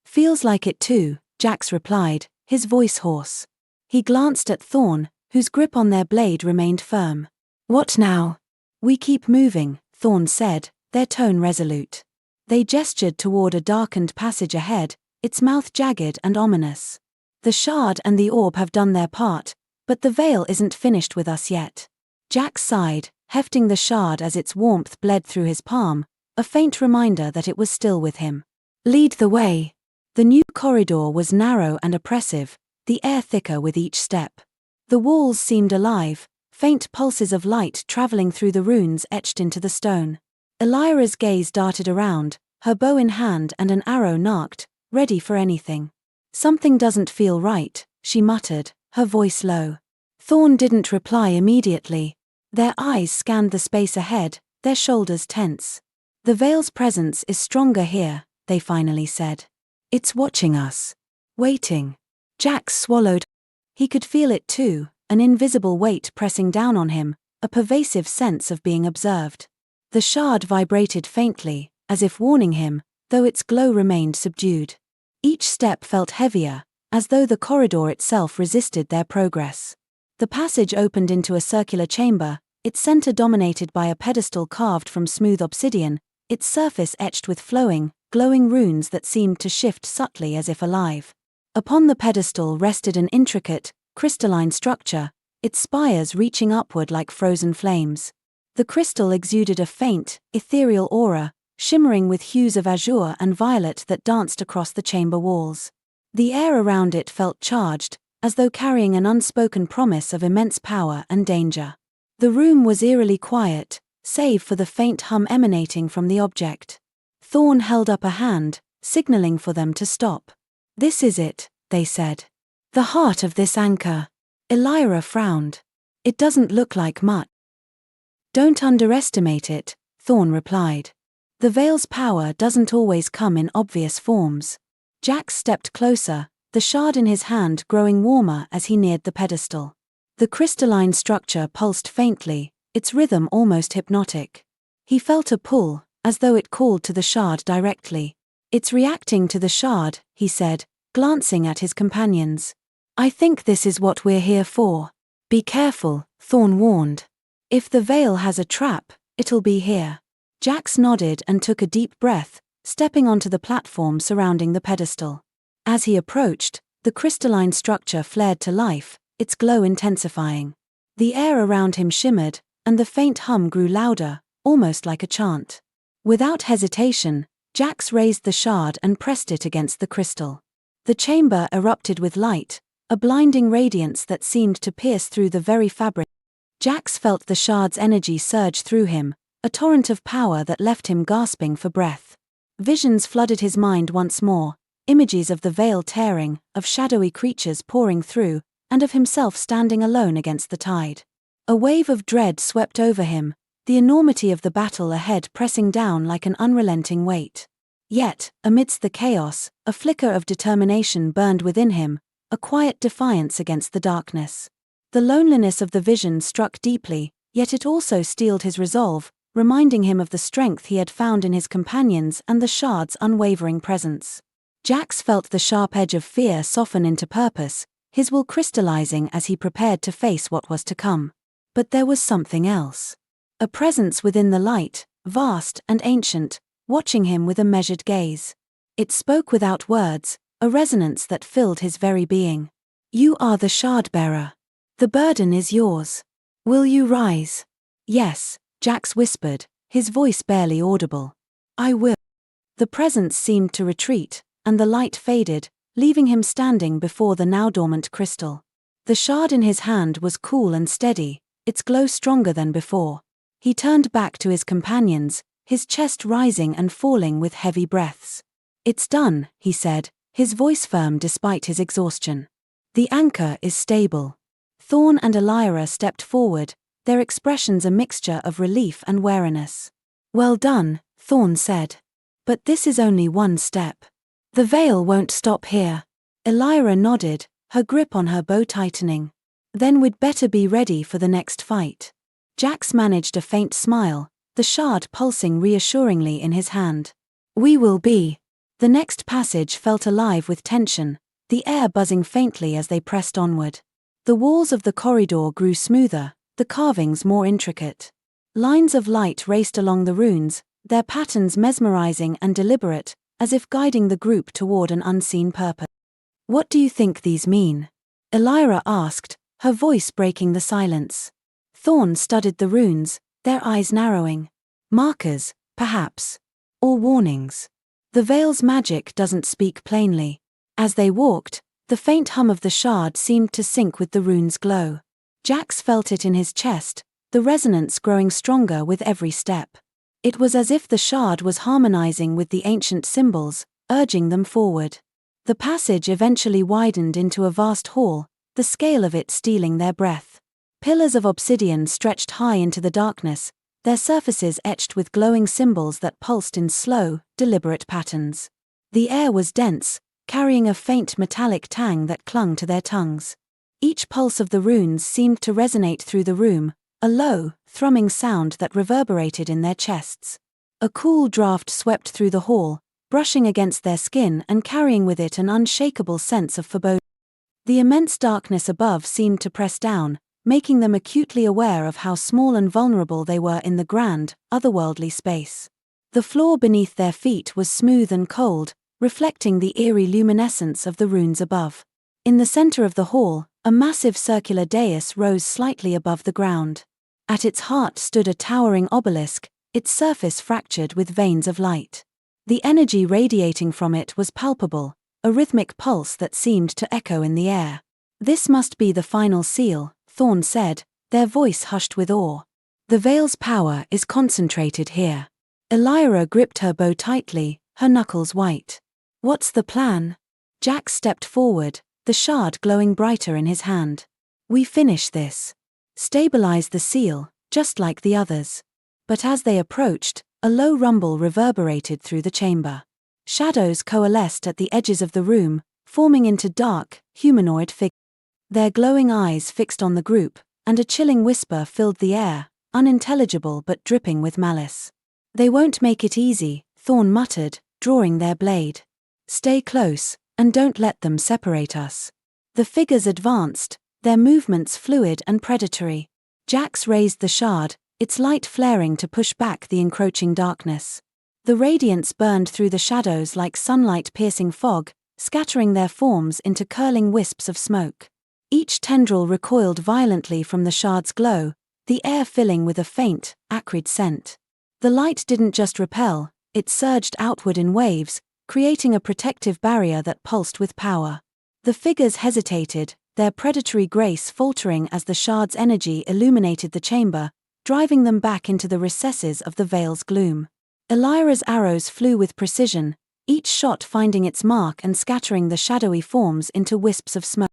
"Feels like it too," Jax replied, his voice hoarse. He glanced at Thorne, whose grip on their blade remained firm. "What now?" "We keep moving," Thorne said, their tone resolute. They gestured toward a darkened passage ahead, its mouth jagged and ominous. "The shard and the orb have done their part, but the veil isn't finished with us yet." Jax sighed, hefting the shard as its warmth bled through his palm, a faint reminder that it was still with him. "Lead the way." The new corridor was narrow and oppressive, the air thicker with each step. The walls seemed alive, faint pulses of light traveling through the runes etched into the stone. Elyra's gaze darted around, her bow in hand and an arrow narked, ready for anything. "Something doesn't feel right," she muttered, her voice low. Thorne didn't reply immediately. Their eyes scanned the space ahead, their shoulders tense. "The veil's presence is stronger here," they finally said. "It's watching us. Waiting." Jax swallowed. He could feel it too, an invisible weight pressing down on him, a pervasive sense of being observed. The shard vibrated faintly, as if warning him, though its glow remained subdued. Each step felt heavier, as though the corridor itself resisted their progress. The passage opened into a circular chamber, its center dominated by a pedestal carved from smooth obsidian, its surface etched with flowing, glowing runes that seemed to shift subtly as if alive. Upon the pedestal rested an intricate, crystalline structure, its spires reaching upward like frozen flames. The crystal exuded a faint, ethereal aura, shimmering with hues of azure and violet that danced across the chamber walls. The air around it felt charged, as though carrying an unspoken promise of immense power and danger. The room was eerily quiet, save for the faint hum emanating from the object. Thorne held up a hand, signaling for them to stop. "This is it," they said. "The heart of this anchor." Elyra frowned. "It doesn't look like much." "Don't underestimate it," Thorne replied. "The Veil's power doesn't always come in obvious forms." Jax stepped closer, the shard in his hand growing warmer as he neared the pedestal. The crystalline structure pulsed faintly, its rhythm almost hypnotic. He felt a pull, as though it called to the shard directly. "It's reacting to the shard," he said, glancing at his companions. "I think this is what we're here for." "Be careful," Thorne warned. "If the Veil has a trap, it'll be here." Jax nodded and took a deep breath, stepping onto the platform surrounding the pedestal. As he approached, the crystalline structure flared to life, its glow intensifying. The air around him shimmered, and the faint hum grew louder, almost like a chant. Without hesitation, Jax raised the shard and pressed it against the crystal. The chamber erupted with light, a blinding radiance that seemed to pierce through the very fabric. Jax felt the shard's energy surge through him, a torrent of power that left him gasping for breath. Visions flooded his mind once more, images of the Veil tearing, of shadowy creatures pouring through, and of himself standing alone against the tide. A wave of dread swept over him, the enormity of the battle ahead pressing down like an unrelenting weight. Yet, amidst the chaos, a flicker of determination burned within him, a quiet defiance against the darkness. The loneliness of the vision struck deeply, yet it also steeled his resolve, reminding him of the strength he had found in his companions and the shard's unwavering presence. Jax felt the sharp edge of fear soften into purpose, his will crystallizing as he prepared to face what was to come. But there was something else. A presence within the light, vast and ancient, watching him with a measured gaze. It spoke without words, a resonance that filled his very being. "You are the Shardbearer. The burden is yours. Will you rise?" "Yes," Jax whispered, his voice barely audible. "I will." The presence seemed to retreat, and the light faded, leaving him standing before the now dormant crystal. The shard in his hand was cool and steady, its glow stronger than before. He turned back to his companions, his chest rising and falling with heavy breaths. "It's done," he said, his voice firm despite his exhaustion. "The anchor is stable." Thorne and Elyra stepped forward, their expressions a mixture of relief and wariness. "Well done," Thorne said. "But this is only one step. The Veil won't stop here." Elyra nodded, her grip on her bow tightening. "Then we'd better be ready for the next fight." Jax managed a faint smile, the shard pulsing reassuringly in his hand. "We will be." The next passage felt alive with tension, the air buzzing faintly as they pressed onward. The walls of the corridor grew smoother, the carvings more intricate. Lines of light raced along the runes, their patterns mesmerizing and deliberate, as if guiding the group toward an unseen purpose. "What do you think these mean?" Elyra asked, her voice breaking the silence. Thorne studied the runes, their eyes narrowing. "Markers, perhaps. Or warnings. The Veil's magic doesn't speak plainly." As they walked, the faint hum of the shard seemed to sync with the rune's glow. Jax felt it in his chest, the resonance growing stronger with every step. It was as if the shard was harmonizing with the ancient symbols, urging them forward. The passage eventually widened into a vast hall, the scale of it stealing their breath. Pillars of obsidian stretched high into the darkness, their surfaces etched with glowing symbols that pulsed in slow, deliberate patterns. The air was dense, carrying a faint metallic tang that clung to their tongues. Each pulse of the runes seemed to resonate through the room, a low, thrumming sound that reverberated in their chests. A cool draft swept through the hall, brushing against their skin and carrying with it an unshakable sense of foreboding. The immense darkness above seemed to press down, making them acutely aware of how small and vulnerable they were in the grand, otherworldly space. The floor beneath their feet was smooth and cold, reflecting the eerie luminescence of the runes above. In the center of the hall, a massive circular dais rose slightly above the ground. At its heart stood a towering obelisk, its surface fractured with veins of light. The energy radiating from it was palpable, a rhythmic pulse that seemed to echo in the air. "This must be the final seal," Thorne said, their voice hushed with awe. "The Veil's power is concentrated here." Elyra gripped her bow tightly, her knuckles white. "What's the plan?" Jack stepped forward, the shard glowing brighter in his hand. "We finish this. Stabilize the seal, just like the others." But as they approached, a low rumble reverberated through the chamber. Shadows coalesced at the edges of the room, forming into dark, humanoid figures. Their glowing eyes fixed on the group, and a chilling whisper filled the air, unintelligible but dripping with malice. "They won't make it easy," Thorne muttered, drawing their blade. "Stay close, and don't let them separate us." The figures advanced, their movements fluid and predatory. Jax raised the shard, its light flaring to push back the encroaching darkness. The radiance burned through the shadows like sunlight piercing fog, scattering their forms into curling wisps of smoke. Each tendril recoiled violently from the shard's glow, the air filling with a faint, acrid scent. The light didn't just repel, it surged outward in waves, creating a protective barrier that pulsed with power. The figures hesitated, their predatory grace faltering as the shard's energy illuminated the chamber, driving them back into the recesses of the Veil's gloom. Elyra's arrows flew with precision, each shot finding its mark and scattering the shadowy forms into wisps of smoke.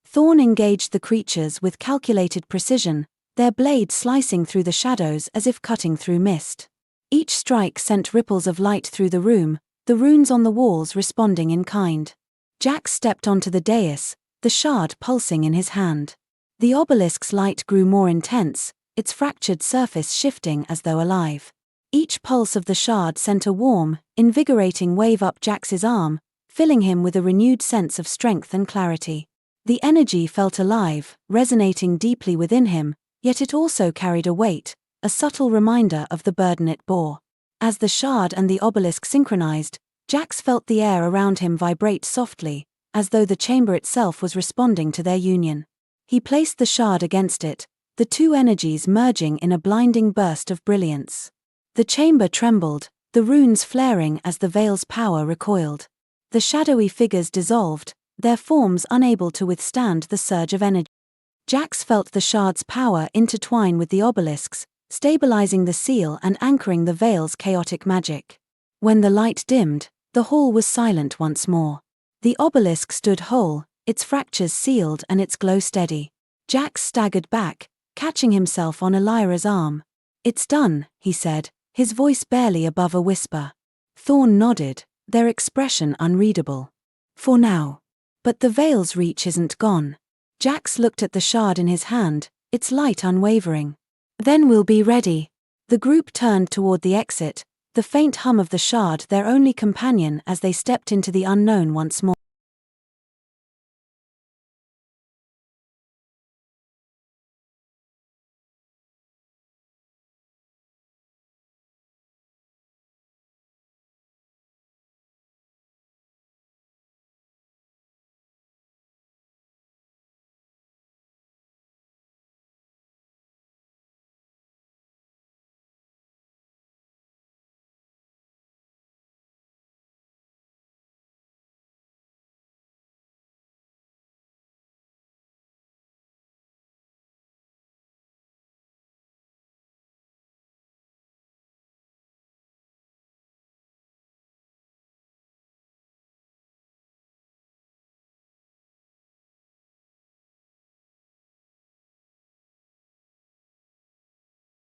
Thorne engaged the creatures with calculated precision, their blade slicing through the shadows as if cutting through mist. Each strike sent ripples of light through the room, the runes on the walls responding in kind. Jack stepped onto the dais, the shard pulsing in his hand. The obelisk's light grew more intense, its fractured surface shifting as though alive. Each pulse of the shard sent a warm, invigorating wave up Jax's arm, filling him with a renewed sense of strength and clarity. The energy felt alive, resonating deeply within him, yet it also carried a weight, a subtle reminder of the burden it bore. As the shard and the obelisk synchronized, Jax felt the air around him vibrate softly, as though the chamber itself was responding to their union. He placed the shard against it, the two energies merging in a blinding burst of brilliance. The chamber trembled, the runes flaring as the Veil's power recoiled. The shadowy figures dissolved, their forms unable to withstand the surge of energy. Jax felt the shard's power intertwine with the obelisk's, stabilizing the seal and anchoring the Veil's chaotic magic. When the light dimmed, the hall was silent once more. The obelisk stood whole, its fractures sealed and its glow steady. Jax staggered back, catching himself on Elyra's arm. "It's done," he said, his voice barely above a whisper. Thorne nodded, their expression unreadable. "For now. But the Veil's reach isn't gone." Jax looked at the shard in his hand, its light unwavering. "Then we'll be ready." The group turned toward the exit, the faint hum of the shard their only companion as they stepped into the unknown once more.